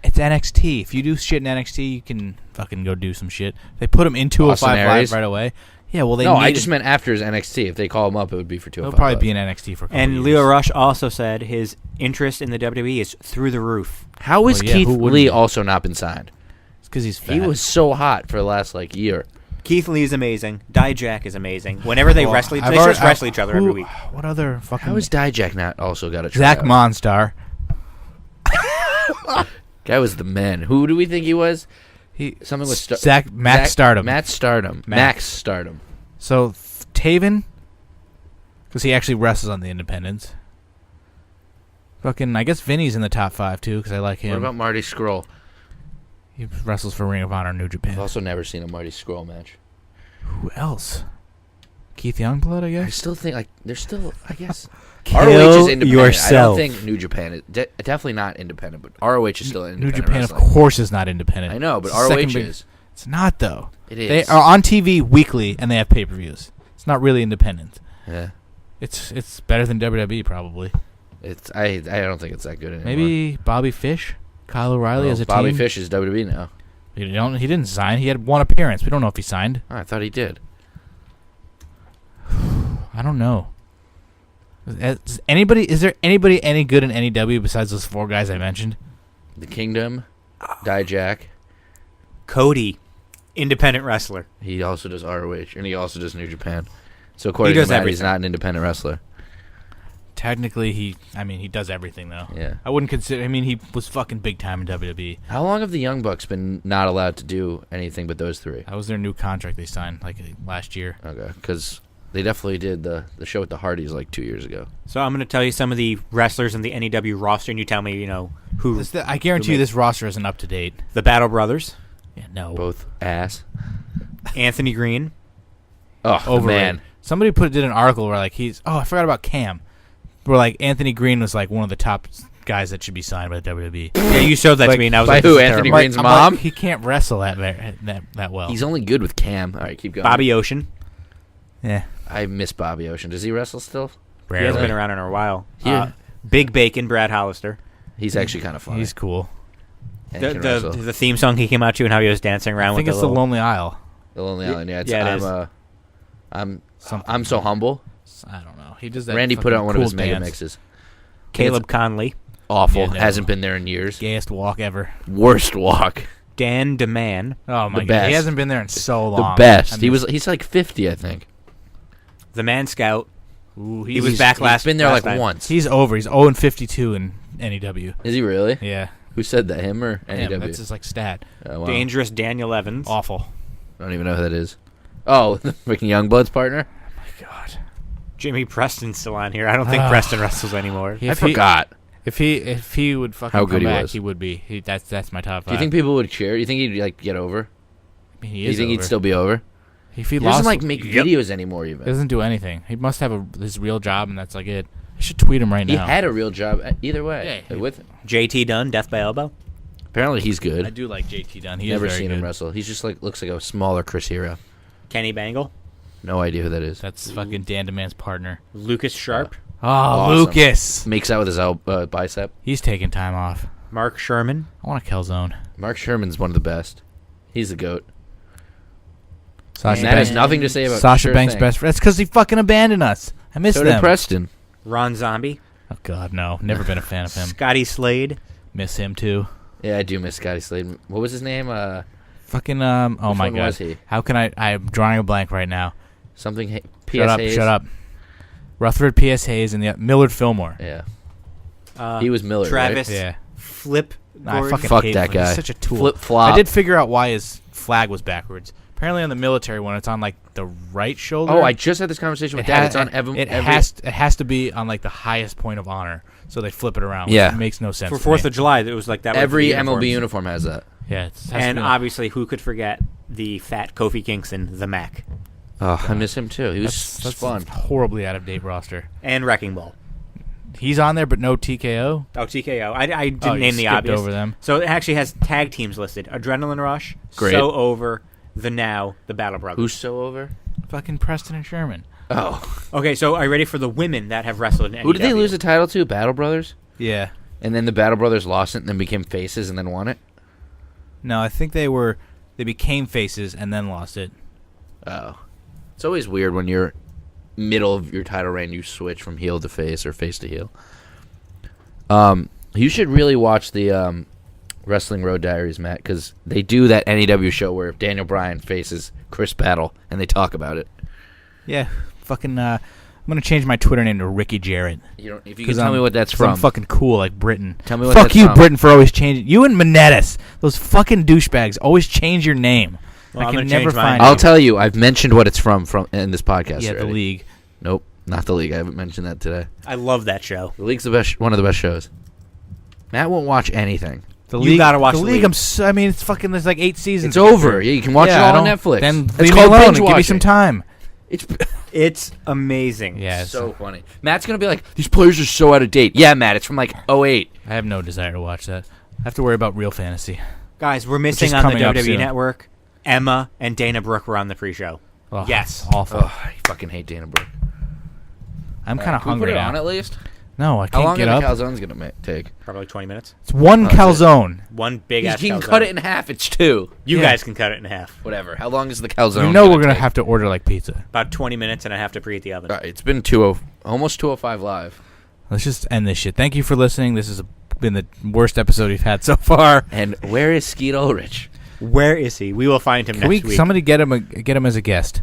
It's NXT. If you do shit in NXT, you can fucking go do some shit. They put him in 205 Live Aries? right away. Yeah, well, they No, I needed- just meant after his NXT. If they call him up, it would be for He'll 205. probably Live. be in NXT for a couple And years. Leo Rush also said his interest in the WWE is through the roof. How is Well, yeah, Keith who wouldn't Lee be? also not been signed? It's because he's fat. He was so hot for the last year. Keith Lee is amazing. Dijak is amazing. Whenever they wrestle, I've they already- just wrestle each other who- every week. What other fucking... How is Dijak not also got a Zach tryout? Monstar. Guy was the man. Who do we think he was? He, Something with Max Stardom. Matt Stardom. Max Stardom. So, Taven, because he actually wrestles on the independents. Fucking, I guess Vinny's in the top 5, too, because I like him. What about Marty Scurll? He wrestles for Ring of Honor New I've Japan. also never seen a Marty Scurll match. Who else? Keith Youngblood, I I guess? still think there's still I guess ROH is Kill independent. yourself. I don't think New Japan is definitely not independent, but ROH is still New independent. Japan, wrestling. of course, is not independent. I know, but It's the second ROH big- is. It's not, though. It is. They are on TV weekly, and they have pay-per-views. It's not really independent. Yeah. It's better than WWE, probably. I don't think it's that good anymore. Maybe Bobby Fish, Kyle O'Reilly as a Bobby team. Fish is WWE now. He didn't sign. He had one appearance. We don't know if he signed. Oh, I thought he did. I don't know. Is there anybody any good in NEW besides those 4 guys I mentioned? The Kingdom, Dijak. Cody, independent wrestler. He also does ROH, and he also does New Japan. So according does to Matt, everything. he's not an independent wrestler. Technically, he does everything, though. Yeah. I wouldn't consider... he was fucking big time in WWE. How long have the Young Bucks been not allowed to do anything but those 3? That was their new contract they signed, last year. Okay, because they definitely did the show with the Hardys 2 years ago. So I'm going to tell you some of the wrestlers in the NEW roster, and you tell me, who. I guarantee you this roster isn't up to date. The Battle Brothers, Yeah, no. Both ass. Anthony Green, Oh, Overrated. man. Somebody did an article where, I forgot about Cam. Where, Anthony Green was, one of the top guys that should be signed by the WWE. Yeah, you showed that to me, and I was by like, who, this is Anthony terrible. Green's mom? He can't wrestle that well. He's only good with Cam. All right, keep going. Bobby Ocean. Yeah. I miss Bobby Ocean. Does he wrestle still? He hasn't been around in a while. Big Bacon, Brad Hollister. He's actually kind of funny. He's cool. And can The wrestle. theme song he came out to and how he was dancing around I think with it's the the Lonely Isle. The Lonely Island, yeah. Yeah, it is. I'm so humble. I don't know. He does that. Randy put fucking on one of cool his mega dance. mixes. Caleb Conley, Awful. Yeah, no. Hasn't been there in years. Gayest walk ever. Worst walk. Dan DeMann, Oh my The god, best. he hasn't been there in so long. The best. I mean, He's like 50, I think. the Man Scout. ooh, He was back last. He's been there last time. once. He's over. He's 0-52 in NEW. Is he really? Yeah, Who said that? Him or NEW? him, that's his stat. Oh, wow. Dangerous Daniel Evans. Awful. I don't even know who that is. Oh, the freaking Youngbloods partner? My God. Jimmy Preston's still on here. I don't think Ah. Preston wrestles anymore. I forgot. If he would fucking How good come he back, was. he would be. That's my top 5. Do you think people would cheer? Do you think he'd get over? I mean, he Do you is think over. he'd still be over? If he He lost, doesn't make videos anymore he even. doesn't do anything. He must have his real job, and that's it. I should tweet him right He now. had a real job either way. Yeah, with JT Dunn, Death by Elbow. Apparently he's good. I do like JT Dunn. He Never is very seen good. him wrestle. He's just looks like a smaller Chris Hero. Kenny Bangle. No idea who that is. That's fucking Dan DeMann's partner. Lucas Sharp. Oh, Awesome. Lucas. Makes out with his bicep. He's taking time off. Mark Sherman. I want a Calzone. Mark Sherman's one of the best. He's the GOAT. Sasha And that has Banks. nothing to say about Sasha sure Banks' thing. best friend. That's because he fucking abandoned us. I miss So them. did Preston. Ron Zombie. Oh God, no. Never been a fan of him. Scotty Slade. Miss him too. Yeah, I do miss Scotty Slade. What was his name? Fucking Oh Which my one God. was he? How can I? I'm drawing a blank right now. Something. P.S. Shut up. Hayes? Shut up. Rutherford P.S. Hayes and the Millard Fillmore. Yeah. He was Miller, Travis. right? Yeah. Flip. Nah, I Gordon. fucking Fuck hate that him. guy. He's such a tool. Flip flop. I did figure out why his flag was backwards. Apparently, on the military one, it's on the right shoulder. Oh, I just had this conversation with Dad. It's on It has to be on the highest point of honor, so they flip it around. Which Yeah. makes no sense For to me. 4th of July, it was like that. Every with the MLB uniforms. uniform has that. Yeah, it has to And be obviously, who could forget the fat Kofi Kingston, the Mac, Oh, I miss him too. He was that's fun. a horribly out of date roster. and Wrecking Ball. He's on there, but no TKO. Oh, TKO. I didn't Oh, you name the skipped obvious. over them. So it actually has tag teams listed: Adrenaline Rush, Great. So Over, The Now, The Battle Brothers. Who's so over? Fucking Preston and Sherman. Oh, Okay, so are you ready for the women that have wrestled in who did they NEW? lose the title to? Battle Brothers. Yeah. And then the Battle Brothers lost it, and then became faces, and then won it. No, I think they became faces and then lost it. Oh, it's always weird when you're middle of your title reign, you switch from heel to face or face to heel. You should really watch the Wrestling Road Diaries, Matt, because they do that NEW show where Daniel Bryan faces Chris Battle, and they talk about it. Yeah. Fucking. I'm gonna change my Twitter name to Ricky Jarrett. You don't, if you can tell me what that's 'cause from. I'm fucking cool like Britain. Tell me what Fuck that's you, from. Britain, for always changing. You and Menettis, those fucking douchebags, always change your name. Well, I I'm can gonna never change mine. find. I'll it. tell you, I've mentioned what it's from in this podcast. Yeah, already. the league. Nope, not the league. I haven't mentioned that today. I love that show. The league's the best, one of the best shows. Matt won't watch anything. The You league. gotta watch the the league. league. I mean, it's fucking. There's like 8 seasons. It's to get over. through. Yeah, you can watch Yeah, it I all on don't- Netflix. Then It's leave me called alone binge and give me some watching. time. It's amazing. Yeah, It's so funny. Matt's going to be like, these players are so out of date. Yeah, Matt, it's from like 08. I have no desire to watch that. I have to worry about real fantasy. Guys, we're missing is on the coming up WWE soon. Network. Emma and Dana Brooke were on the pre-show. Oh, Yes. it's awful. Oh, I fucking hate Dana Brooke. I'm kind of Can we hungry put it now. on at least? No, I How long can't get are up. the calzones going to take? Probably 20 minutes. It's one that's it. calzone. One big ass You can calzone. cut it in half. It's 2. You Yeah. guys can cut it in half. Whatever. How long is the calzone? You know we're gonna take? have to order like pizza. About 20 minutes, and I have to preheat the oven. It's been almost 2:05 live. Let's just end this shit. Thank you for listening. This has been the worst episode we've had so far. And where is Skeet Ulrich? Where is he? We will find him Can next week. somebody get him as a guest?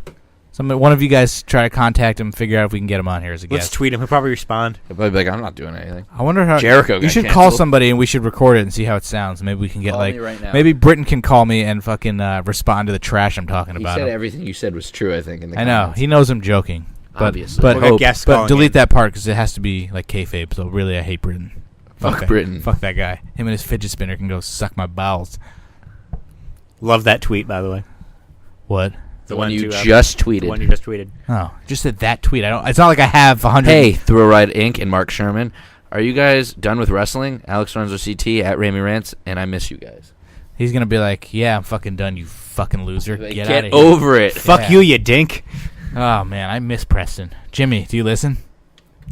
One of you guys try to contact him, figure out if we can get him on here as a Let's guest. tweet him. He'll probably respond. He'll probably be like, I'm not doing anything. I wonder how Jericho You got should call canceled. somebody and we should record it and see how it sounds. Maybe we can get Call me right now. maybe Britton can call me and fucking respond to the trash I'm talking He about. said him. everything you said was true, I think. In the I know comments. he knows I'm joking, but Obviously. but, We'll get guests but calling delete in. that part because it has to be like kayfabe. So really, I hate Britton. Fuck that- Britton. Fuck that guy. Him and his fidget spinner can go suck my bowels. Love that tweet, by the way. What? The one you to, just The tweeted. one you just tweeted. Oh, just that tweet. I don't. It's not like I have 100. Hey, Through a Ride Inc. and Mark Sherman. Are you guys done with wrestling? Alex Lorenzo CT at Ramey Rants, and I miss you guys. He's gonna be like, "Yeah, I'm fucking done. You fucking loser. Like, Get get out of here." over it. Fuck Yeah. you, you dink. Oh man, I miss Preston. Jimmy, do you listen?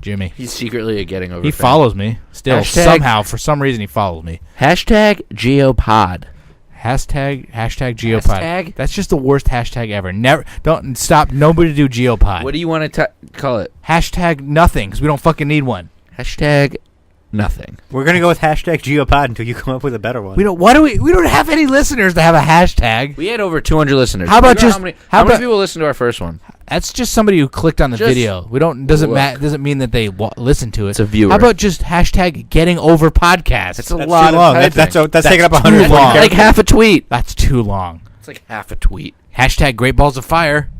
Jimmy. He's secretly a getting over He fan. follows me still. Hashtag- Somehow, for some reason, he follows me. Hashtag GeoPod. Hashtag Geopod. Hashtag? That's just the worst hashtag ever. Never. Don't stop. Nobody do Geopod. What do you want to call it? Hashtag nothing because we don't fucking need one. Hashtag nothing. We're going to go with hashtag Geopod until you come up with a better one. We don't. Why do we? We don't have any listeners to have a hashtag. We had over 200 listeners. How about Do you know just- how many, how how many about- people listened to our first one? That's just somebody who clicked on the Just video. We don't. Doesn't look. doesn't mean that they listen to it. It's a viewer. How about just hashtag getting over podcast? That's a That's lot too long. of That's typing. taking up That's 140 too long. like characters. half a tweet. That's too long. It's like half a tweet. Hashtag Great Balls of Fire.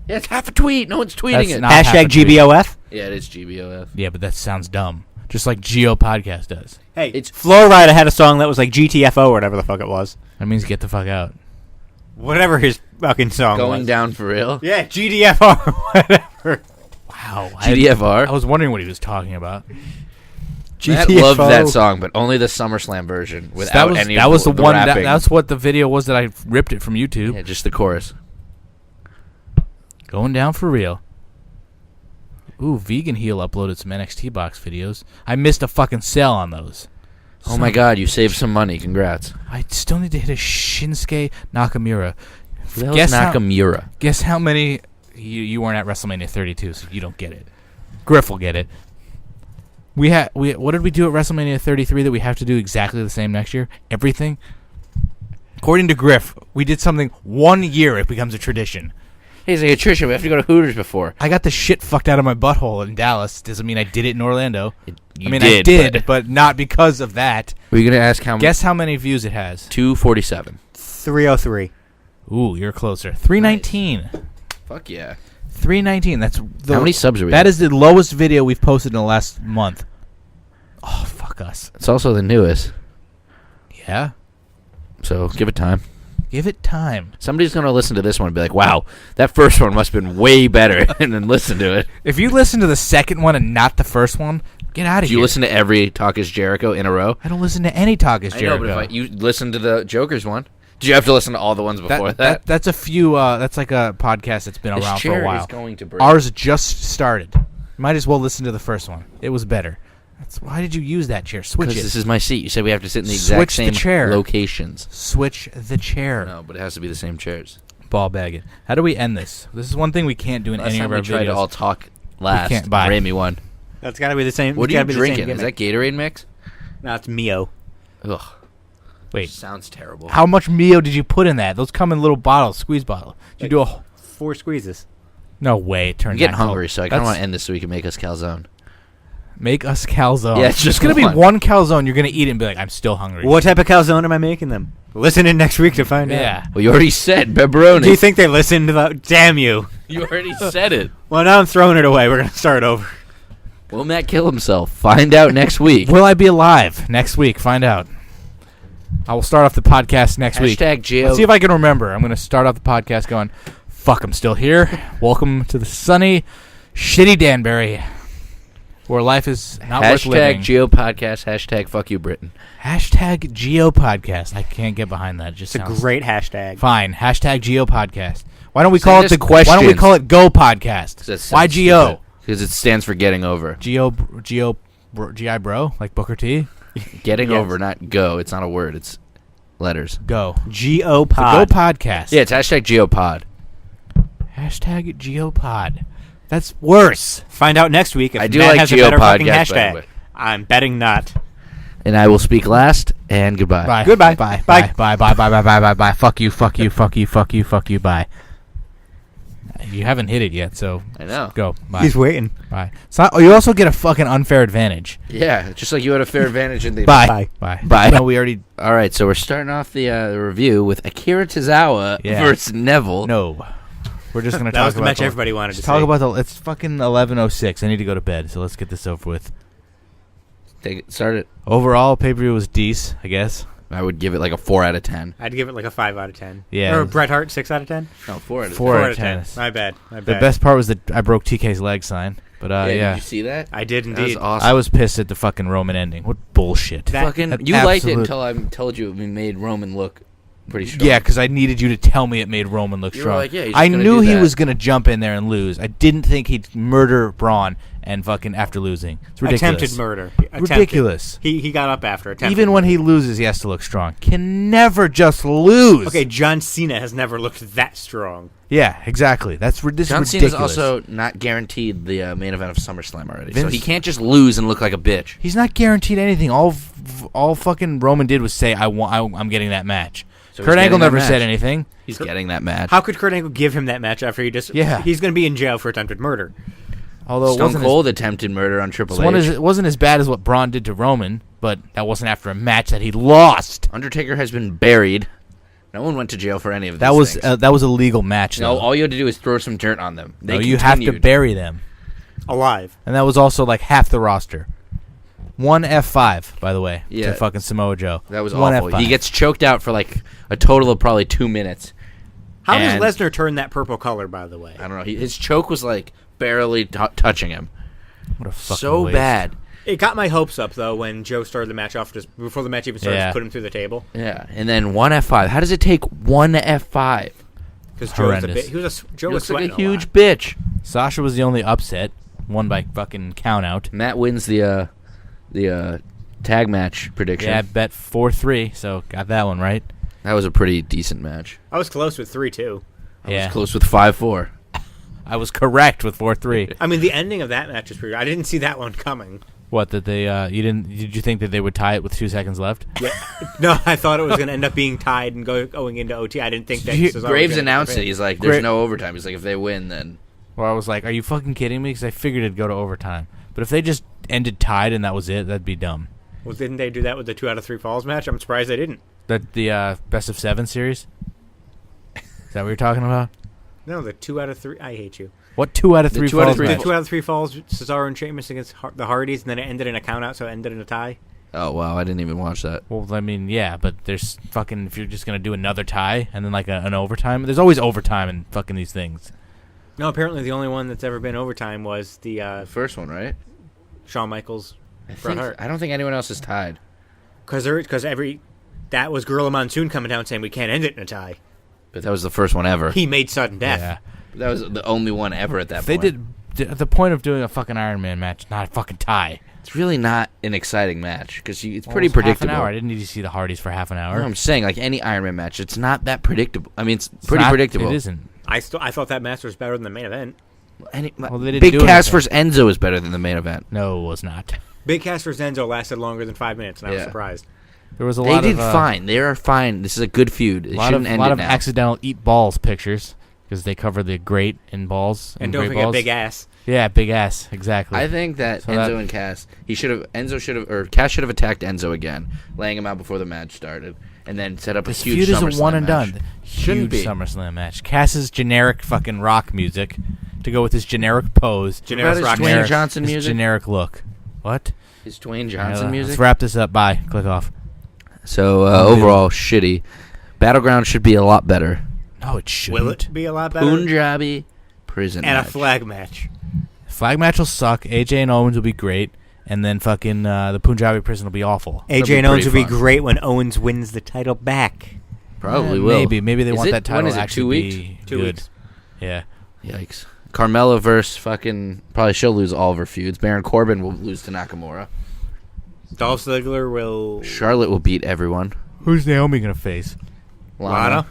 Yeah, it's half a tweet. No one's tweeting That's it. not half a Hashtag tweet. GBOF. Yeah, it is GBOF. Yeah, but that sounds dumb. Just like Geo Podcast does. Hey, It's- Florida had a song that was like GTFO or whatever the fuck it was. That means get the fuck out. Whatever his fucking song Going was. down for real. Yeah, GDFR or whatever. Wow. GDFR. I was wondering what he was talking about. Matt loved that song, but only the SummerSlam version without any that of was the one. rapping. That's what the video was that I ripped it from YouTube. Yeah, just the chorus. Going down for real. Ooh, Vegan Heel uploaded some NXT box videos. I missed a fucking sale on those. Oh my God, you saved some money. Congrats. I still need to hit a Shinsuke Nakamura. Guess Nakamura. Guess how many? You weren't at WrestleMania 32, so you don't get it. Griff will get it. What did we do at WrestleMania 33 that we have to do exactly the same next year? Everything. According to Griff, we did something 1 year. It becomes a tradition. Hey, he's like, Tricia, we have to go to Hooters before. I got the shit fucked out of my butthole in Dallas. Doesn't mean I did it in Orlando. You I did, but not because of that. Were you going to ask how many? Guess how many views it has. 247. 303. Ooh, you're closer. 319. Fuck yeah. 319. That's How many subs are we That at? is the lowest video we've posted in the last month. Oh, fuck us. It's also the newest, Yeah. so give it time. Give it time. Somebody's going to listen to this one and be like, wow, that first one must have been way better, and then listen to it. If you listen to the second one and not the first one, get out of Do here. you listen to every Talk is Jericho in a row? I don't listen to any Talk is I Jericho. know, but if you listen to the Joker's one, did you have to listen to all the ones before that? That's a few. That's like a podcast that's been This around for chair a while. is going to break. Ours just started. Might as well listen to the first one. It was better. Why did you use that chair? Switch Because it. this is my seat. You said we have to sit in the exact Switch the same chair. locations. Switch the chair. No, but it has to be the same chairs. Ball bag it. How do we end this? This is one thing we can't do in Last any time of we our tried to videos. all talk last. can't buy. Ramey won. That's got to be the same. What it's are gotta you be the same drinking? Is that gimmick. Gatorade mix? No, it's Mio. Ugh. Wait, Sounds terrible. how much Mio did you put in that? Those come in little bottles, squeeze bottle. Did you do a? 4 squeezes. No way. It I'm turned. getting that cold. hungry, so I kind of That's- want to end this so we can make us calzone. Make us calzone. Yeah, it's just gonna one. be one calzone. You're gonna eat it and be like, I'm still hungry. What type of calzone am I making them? Listen in next week to find Yeah. out. Well, you already said pepperoni. Do you think they listened to that? Damn you. You already said it. Well, now I'm throwing it away. We're going to start over. Will Matt kill himself? Find out next week. Will I be alive next week? Find out. I will start off the podcast next week. Hashtag Geo. Let's see if I can remember. I'm gonna start off the podcast going. Fuck, I'm still here. Welcome to the sunny, shitty Danbury, where life is not worth living. Geo Podcast. Hashtag fuck you, Britain. Hashtag Geo Podcast. I can't get behind that. It just It's a sounds great hashtag. fine. Hashtag Geo Podcast. Why don't we Send call it us the? questions. Why don't we call it Go Podcast? Why Geo? Because it stands for getting over. Geo, GI Bro, like Booker T. Getting Yes. over, not go. It's not a word. It's letters. Go. Geo The Go Pod. Podcast. Yeah, it's hashtag GeoPod. Hashtag GeoPod. That's worse. Find out next week if I do Matt like has a better GeoPod, fucking guys, by the hashtag. way. I'm betting not. And I will speak last, and goodbye. Bye. Goodbye. Bye. Bye. Bye. Bye. Bye. Bye. Bye. Bye. Bye. Bye. Fuck you. Fuck you. Fuck you. Fuck you. Fuck you. Fuck you. Bye. You haven't hit it yet, so I know. go. Bye. He's waiting. Bye. So, you also get a fucking unfair advantage. Yeah, just like you had a fair advantage in the... Bye. Bye. Bye. Bye. No, we already. All right, so we're starting off the review with Akira Tozawa versus Neville. No. We're just gonna That talk was the about match everybody wanted to Just see. talk about the. It's fucking 11:06. I need to go to bed, so let's get this over with. Start it. Overall, pay-per-view was decent, I guess. I would give it like a 4 out of 10. I'd give it like a 5 out of 10. Yeah. Or Bret Hart, 6 out of 10? No, 4 out of 4 4 out of 10. My bad. My The bad. best part was that I broke TK's leg sign, but 10. yeah. Did you see that? I did That was indeed. awesome. I was pissed at the fucking Roman ending. What bullshit. That- Fucking, That you liked it absolute- until I told you we made Roman look pretty strong. Yeah, because I needed you to tell me it made Roman look You were strong. like, yeah, he's I gonna knew do he that. was going to jump in there and lose. I didn't think he'd murder Braun and fucking after losing. It's ridiculous. Attempted murder. Ridiculous. He got up after. Attempted Even when he loses, he has to look strong. Can never just lose. Okay, John Cena has never looked that strong. Yeah, exactly. This John is Cena's ridiculous. also not guaranteed the main event of SummerSlam already, so Vince- he can't just lose and look like a bitch. He's not guaranteed anything. All fucking Roman did was say, I'm getting that match. So he's Kurt getting Angle that never match. said anything. He's getting that match. How could Kurt Angle give him that match after he just... Yeah. He's going to be in jail for attempted murder. Although it Stone wasn't Cold attempted murder on Triple H. it wasn't as bad as what Braun did to Roman, but that wasn't after a match that he lost. Undertaker has been buried. No one went to jail for any of That these was things. that was a legal match. No, Though. all you had to do is throw some dirt on them. They No, you have to continued. bury them, Alive. and that was also like half the roster. One F5, by the way, Yeah. to fucking Samoa Joe. That was One awful. F5. He gets choked out for like a total of probably 2 minutes. How And- does Lesnar turn that purple color, by the way? I don't know. His choke was like barely touching him. What a fucking So waste. bad. It got my hopes up, though, when Joe started the match off, just before the match even started, Yeah. just put him through the table. Yeah, and then one F5. How does it take one F5? Because Joe was a Horrendous. bit... Joe He was looks like sweating a huge lot. bitch. Sasha was the only upset, won by fucking count out. Matt wins the tag match prediction. Yeah, I bet 4-3, so got that one right. That was a pretty decent match. I was close with 3-2. I Yeah, was close with 5-4. I was correct with 4-3. I mean, the ending of that match is pretty... I didn't see that one coming. What, that they you didn't? Did you think that they would tie it with 2 seconds left? Yeah. No, I thought it was going to end up being tied and going into OT. I didn't think that... Did you- Cesaro was Graves gonna announced win. it. He's like, "There's Gra- no overtime." He's like, "If they win, then." Where I was like, are you fucking kidding me? Because I figured it'd go to overtime. But if they just ended tied and that was it, that'd be dumb. Well, didn't they do that with the 2 out of 3 falls match? I'm surprised they didn't. The best of 7 series? Is that what you're talking about? No, the 2 out of 3... I hate you. What 2 out of The 3 2 out of falls 3 match? The 2 out of 3 falls, Cesaro and Sheamus against the Hardys, and then it ended in a count-out, so it ended in a tie. Oh wow, I didn't even watch that. Well, I mean, yeah, but there's fucking... If you're just going to do another tie and then like an overtime, there's always overtime in fucking these things. No, apparently the only one that's ever been overtime was the The first one, right? Shawn Michaels, Bret Hart. I don't think anyone else is tied. Because every... That was Gorilla Monsoon coming down saying we can't end it in a tie. But that was the first one ever. He made sudden death. Yeah. That was the only one ever at that If they point. did... The point of doing a fucking Iron Man match, not a fucking tie. It's really not an exciting match because it's Well, pretty it's half predictable. an hour. I didn't need to see the Hardys for half an hour. No, I'm saying like any Iron Man match, it's not that predictable. I mean, it's It's pretty not- predictable. It isn't. I thought that match was better than the main event. Well, they didn't Big do Cass anything. versus Enzo is better than the main event. No, it was not. Big Cass vs. Enzo lasted longer than 5 minutes, and I was Yeah. surprised. There was a They lot did of fine. They are fine. This is a good feud. It lot shouldn't of end lot it of now. accidental eat balls pictures because they cover the great in balls And don't great forget balls. Big Ass. Yeah, big ass. Exactly. I think that So Enzo that- and Cass, Cass should have attacked Enzo again, laying him out before the match started, and then set up this a huge feud is a SummerSlam one and match. done. Shouldn't Huge be. SummerSlam match. Cass's generic fucking rock music to go with his generic pose. Generic his rock Dwayne generic. Johnson his music? generic look. What? Is Dwayne Johnson Let's music? wrap this up. Bye. Click off. So overall, shitty. Battleground should be a lot better. Oh, it shouldn't. Will it be a lot better? Punjabi prison and match. a flag match. Flag match will suck. AJ and Owens will be great. And then fucking the Punjabi prison will be awful. AJ and Owens will be great when Owens wins the title back. Probably will. Maybe they want that title when is it, actually 2 weeks? be 2 good. weeks. Yeah. Yikes. Carmella versus fucking... Probably she'll lose all of her feuds. Baron Corbin will lose to Nakamura. Dolph Ziggler will... Charlotte will beat everyone. Who's Naomi going to face? Lana.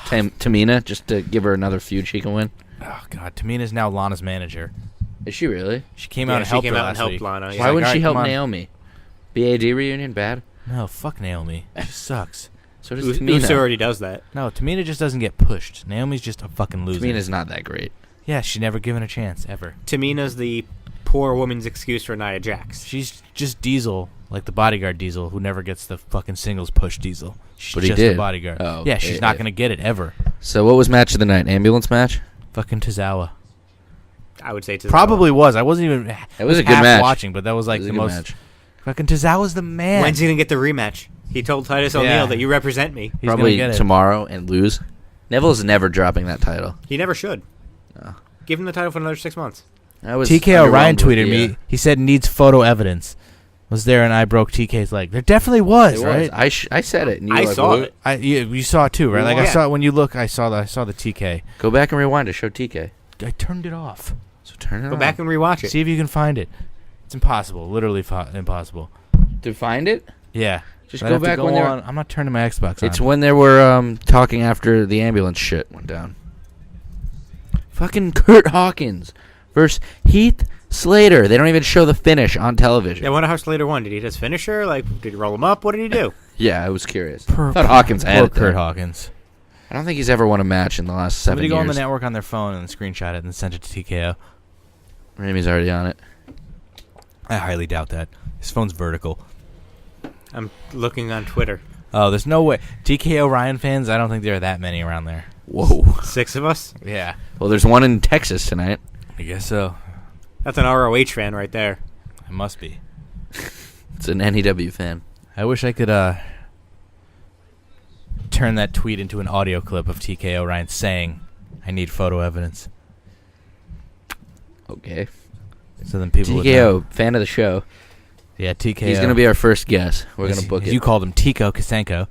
Tamina, just to give her another feud she can win. Oh, God. Tamina's now Lana's manager. Is she really? She came out and helped her last week. Lana. Why wouldn't she help come on. Naomi? BAD reunion, bad? No, fuck Naomi. She sucks. So does Uso Tamina. already does that. No, Tamina just doesn't get pushed. Naomi's just a fucking loser. Tamina's not that great. Yeah, she's never given a chance, ever. Tamina's the poor woman's excuse for Nia Jax. She's just Diesel, like the bodyguard Diesel, who never gets the fucking singles push Diesel. She's But he just did. the bodyguard. Oh, yeah, she's not going to get it, ever. So what was match of the night? Ambulance match? Fucking Tozawa. I would say to Probably was. I wasn't even It was a good half match. watching, but that was like It was a the good most... match. Fucking Tozawa's the man. When's he going to get the rematch? He told Titus Yeah. O'Neil that you represent me. He's gonna Probably get it. tomorrow and lose. Neville's never dropping that title. He never should. No. Give him the title for another 6 months. I was TK O'Ryan underwhelmed with tweeted the, me. He said needs photo evidence. Was there and I broke TK's leg? There definitely was, It right? was. I said it. And you I were like, saw "What?" it. You saw it too, right? Like I Yeah. saw it when you look. I saw the TK. Go back and rewind to show TK. I turned it off. So turn it Go on. back and rewatch it. See if you can find it. It's impossible. Literally impossible. To find it? Yeah. Just I'd go have to back when they're... on. I'm not turning my Xbox on. It's when they were talking after the ambulance shit went down. Fucking Kurt Hawkins versus Heath Slater. They don't even show the finish on television. Yeah, I wonder how Slater won. Did he just finish her? Like, did he roll him up? What did he do? Yeah, I was curious. Poor- I thought Hawkins had Poor it there. Kurt Hawkins. I don't think he's ever won a match in the last 7 Somebody years. go on the network on their phone and screenshot it and send it to TKO. Ramey's already on it. I highly doubt that. His phone's vertical. I'm looking on Twitter. Oh, there's no way. TKO Ryan fans, I don't think there are that many around there. Whoa. 6 of us? Yeah. Well, there's one in Texas tonight. I guess so. That's an ROH fan right there. It must be. It's an NEW fan. I wish I could turn that tweet into an audio clip of TKO Ryan saying, I need photo evidence. Okay. So then people would know. TKO, fan of the show. Yeah, TKO. He's going to be our first guest. We're going to book it. You called him Tico Kasenko.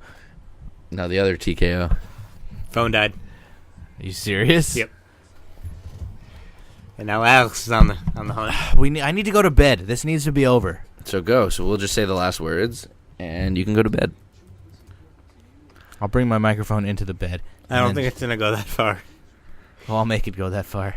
No, the other TKO. Phone died. Are you serious? Yep. And now Alex is on the hunt. I need to go to bed. This needs to be over. So go. So we'll just say the last words, and you can go to bed. I'll bring my microphone into the bed. I don't think it's going to go that far. Well, I'll make it go that far.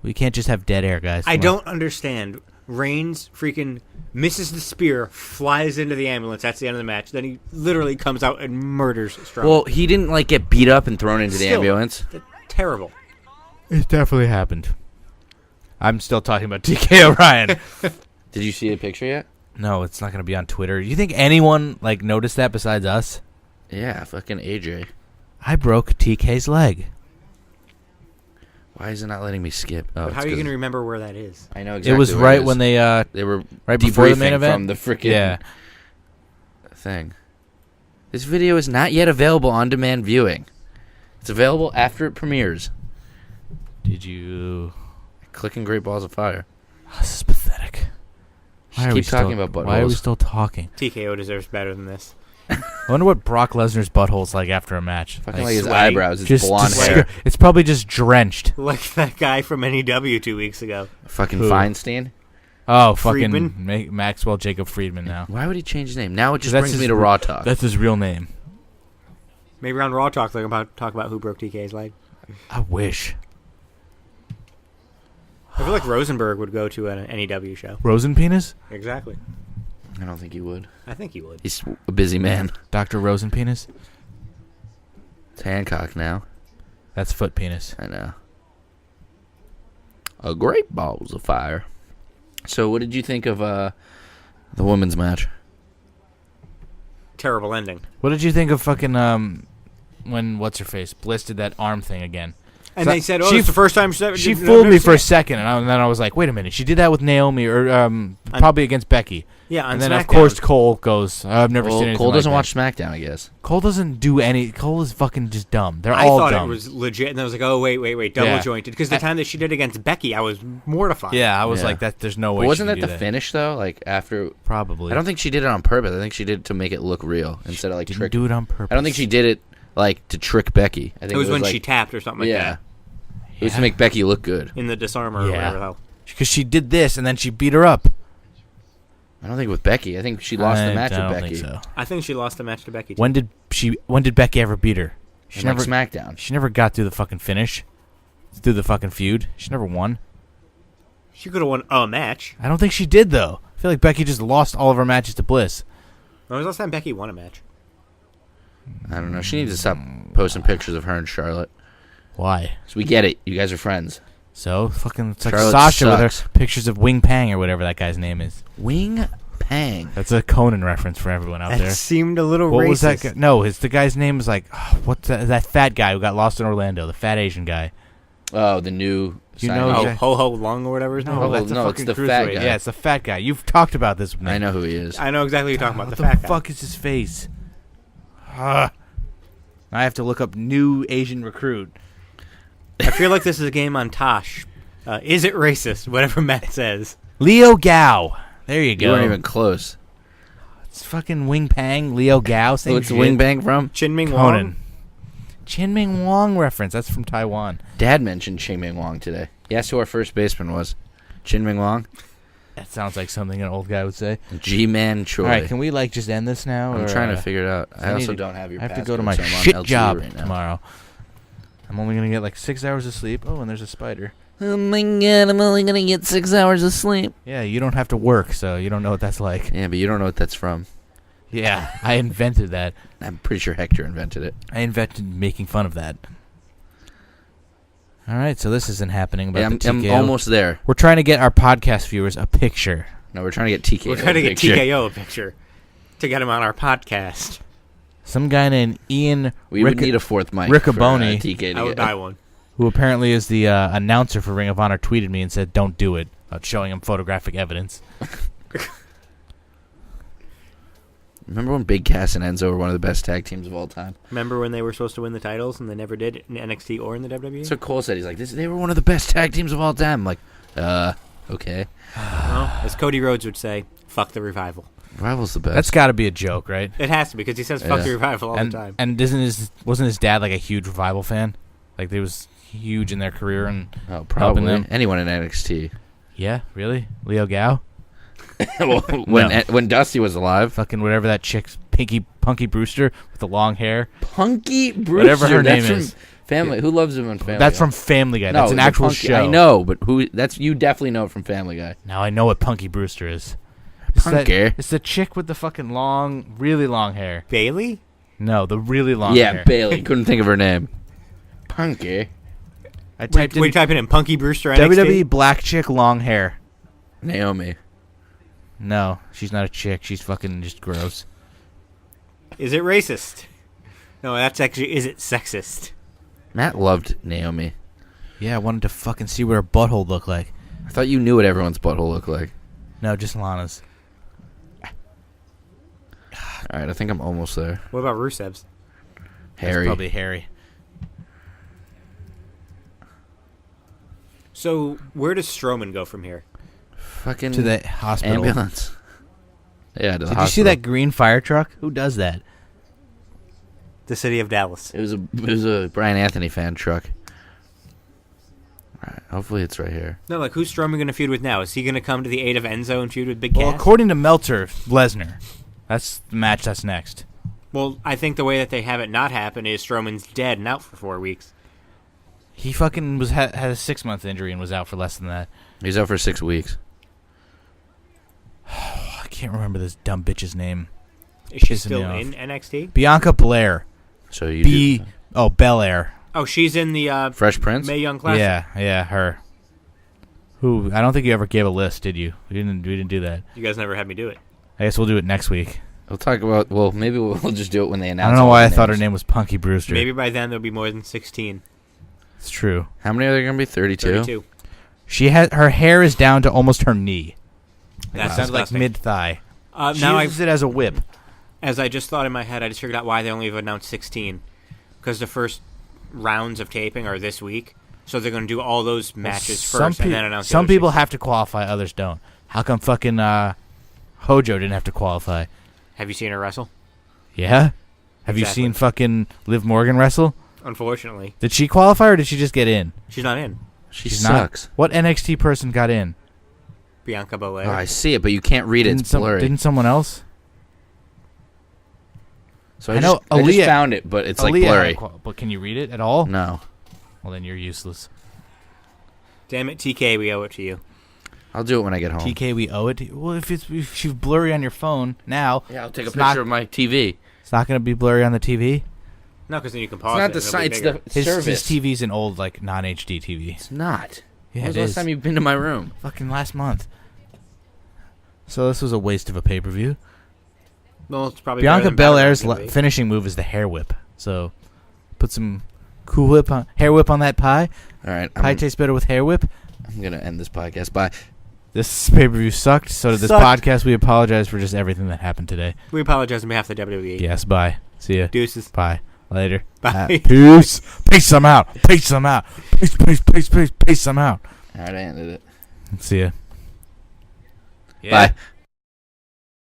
We can't just have dead air, guys. I Come on. don't understand. Reigns freaking misses the spear, flies into the ambulance. That's the end of the match. Then he literally comes out and murders Strowman. Well, he didn't like get beat up and thrown into the Still, ambulance. Terrible. It definitely happened. I'm still talking about TK O'Ryan. Did you see the picture yet? No, it's not going to be on Twitter. You think anyone noticed that besides us? Yeah, fucking AJ. I broke TK's leg. Why is it not letting me skip? Oh, But how are you going to remember where that is? I know exactly. It was where right is. when they were right before the debriefing main event from the freaking Yeah. thing. This video is not yet available on demand viewing. It's available after it premieres. Did you? Clicking Great Balls of Fire. Oh, this is pathetic. Why Keep talking about buttholes. Why are we still talking? TKO deserves better than this. I wonder what Brock Lesnar's butthole's like after a match. Fucking like his sweaty. eyebrows, his blonde hair. It's probably just drenched. Like that guy from NEW 2 weeks ago. Fucking Who? Feinstein. Oh, fucking Friedman? Maxwell Jacob Friedman now. Why would he change his name? Now it just That's brings his me to re- Raw Talk. That's his real name. Maybe on Raw Talk they're about talk about who broke TK's leg. I wish. I feel like Rosenberg would go to an NEW show. Rosen penis? Exactly. I don't think he would. I think he would. He's a busy man. Dr. Rosen penis? It's Hancock now. That's foot penis. I know. A Great Balls of Fire. So what did you think of the women's match? Terrible ending. What did you think of fucking when what's her face Bliss did that arm thing again? And they said, "Oh, it's the first time she fooled me for a second," and then I was like, "Wait a minute, she did that with Naomi, or probably against Becky." Yeah, and then of course Cole goes, "I've never seen anything Cole doesn't like watch SmackDown, I guess. Cole doesn't do any. Cole is fucking just dumb. They're I all thought dumb. it was legit, and I was like, "Oh, wait, double jointed." Because the time that she did against Becky, I was mortified. Yeah, I was like, "That there's no way." But wasn't she that could the do finish though? Like after, probably. I don't think she did it on purpose. I think she did it to make it look real instead of like didn't trick. do it on purpose. I don't think she did it like to trick Becky. I think it was when like, she tapped or something like that. It was to make Becky look good. In the disarmer or whatever the hell. Because she did this and then she beat her up. I don't think with Becky. I think she lost the match with Becky. Think so. I think she lost the match to Becky. When did Becky ever beat her? She never SmackDown. She never got through the fucking finish. Through the fucking feud. She never won. She could have won a match. I don't think she did though. I feel like Becky just lost all of her matches to Bliss. When was the last time Becky won a match? I don't know. She needs to stop posting pictures of her and Charlotte. Why? So we get it. You guys are friends. So fucking it's like Charlotte Sasha sucks. with her pictures of Wing Pang or whatever that guy's name is. Wing Pang. That's a Conan reference for everyone out there. That seemed a little what racist. was that guy? No, the guy's name was like what's that fat guy who got lost in Orlando, the fat Asian guy. Oh, the new. You know, Ho Ho Long or whatever his name. No, was. that's it's the fat guy. Yeah, it's the fat guy. You've talked about this with me. I know who he is. I know exactly what you're talking about. What The fat guy. fuck is his face? I have to look up new Asian recruit. I feel like this is a game on Tosh. Is it racist? Whatever Matt says. Leo Gao. There you go. You weren't even close. It's fucking Wing Pang, Leo Gao. Same What's shit. Wing Bang from? Chin Ming Conan. Wong. Chin Ming Wong reference. That's from Taiwan. Dad mentioned Ching Ming Wong today. He asked who our first baseman was. Chin Ming Wong? That sounds like something an old guy would say. G-Man Choi. All right, can we just end this now? I'm or, trying to figure it out. I also need to- don't have your I have to passcode, go to my so I'm on shit LTE job right now. tomorrow. I'm only going to get like 6 hours of sleep. Oh, and there's a spider. Oh my god, I'm only going to get 6 hours of sleep. Yeah, you don't have to work, so you don't know what that's like. Yeah, but you don't know what that's from. Yeah, I invented that. I'm pretty sure Hector invented it. I invented making fun of that. All right, so this isn't happening. About Yeah, the I'm TKO. almost there. We're trying to get our podcast viewers a picture. No, we're trying to get TKO. We're trying to get picture. TKO a picture to get him on our podcast. Some guy named Ian We would need a fourth mic Riccaboni, for TK to I would get. buy one. who apparently is the announcer for Ring of Honor, tweeted me and said, "Don't do it," about showing him photographic evidence. Remember when Big Cass and Enzo were one of the best tag teams of all time? Remember when they were supposed to win the titles and they never did in NXT or in the WWE? That's what Cole said. He's like, they were one of the best tag teams of all time. I'm like, okay. Well, as Cody Rhodes would say, fuck the Revival. Rival's the best. That's got to be a joke, right? It has to be, because he says fuck the Revival all the time. And wasn't his dad like a huge Revival fan? Like they was huge in their career and probably them? anyone in NXT. Yeah, really? Leo Gao? when Dusty was alive. Fucking whatever that chick's Punky Brewster with the long hair. Punky Brewster. Whatever her that's name from is. Family. Who loves him on Family That's Guy? from Family Guy. No, That's an the actual Punky- show. I know, but who? That's you definitely know it from Family Guy. Now I know what Punky Brewster is. Punky. It's the chick with the fucking long, really long hair. Bailey? No, the really long Yeah, hair. Bailey. Couldn't think of her name. Punky. I typed Wait, in typing in Punky Brewster NXT? WWE black chick, long hair. Naomi. No, she's not a chick. She's fucking just gross. Is it racist? No, that's actually, is it sexist? Matt loved Naomi. Yeah, I wanted to fucking see what her butthole looked like. I thought you knew what everyone's butthole looked like. No, just Lana's. All right, I think I'm almost there. What about Rusev's? Harry. That's probably Harry. So, where does Strowman go from here? Fucking To the hospital. ambulance. Yeah, to the Did you hospital. see that green fire truck? Who does that? The city of Dallas. It was a Brian Anthony fan truck. All right, hopefully it's right here. No, like, who's Strowman going to feud with now? Is he going to come to the aid of Enzo and feud with Big Well, Cass? according to Meltzer, Lesnar. That's the match that's next. Well, I think the way that they have it not happen is Strowman's dead and out for 4 weeks. He fucking had a 6-month injury and was out for less than that. He's out for 6 weeks. I can't remember this dumb bitch's name. Is she Pissing still me off. in NXT? Bianca Belair. So you Belair. Oh, she's in the Fresh Prince? Mae Young Classic. Yeah, her. Who? I don't think you ever gave a list, did you? We didn't do that. You guys never had me do it. I guess we'll do it next week. We'll talk about. Well, maybe we'll just do it when they announce. I don't know all why the I thought her names. name was Punky Brewster. Maybe by then there'll be more than 16. It's true. How many are there going to be? 32? 32. Her hair is down to almost her knee. That's Sounds like disgusting. mid-thigh. She Now uses it as a whip. as I just thought in my head, I just figured out why they only have announced 16. Because the first rounds of taping are this week. So they're going to do all those matches first and then announce the Some other people 16. have to qualify, others don't. How come fucking Hojo didn't have to qualify? Have you seen her wrestle? Yeah? Have you Exactly. seen fucking Liv Morgan wrestle? Unfortunately. Did she qualify or did she just get in? She's not in. She She's sucks. Not. What NXT person got in? Bianca Belair. Oh, I see it, but you can't read it. It's blurry. Didn't someone else? So I know I just Aaliyah- found it, but it's like Aaliyah had blurry. a but can you read it at all? No. Well, then you're useless. Damn it, TK, we owe it to you. I'll do it when I get home. TK, we owe it to you. Well, if she's blurry on your phone now, Yeah, I'll take a it's picture not- of my TV. it's not going to be blurry on the TV. No, because then you can It's pause not it. the and it'll site, be it's bigger. the His service. TV's an old, like, non-HD TV. It's not. Yeah, When was it the last is. time you've been to my room? Fucking last month. So this was a waste of a pay-per-view. Well, it's probably better Bianca than Belair's Battleground gonna be. finishing move is the hair whip. So put some hair whip on that pie. All right. Pie tastes better with hair whip. I'm going to end this podcast. Bye. This pay-per-view sucked. So did this Sucked. podcast. We apologize for just everything that happened today. We apologize on behalf of the WWE. Yes, bye. See ya. Deuces. Bye. Later. Bye. Peace. Peace them out. Peace them out. Peace, peace, peace, peace, peace them out. All right, I ended it. See ya. Bye.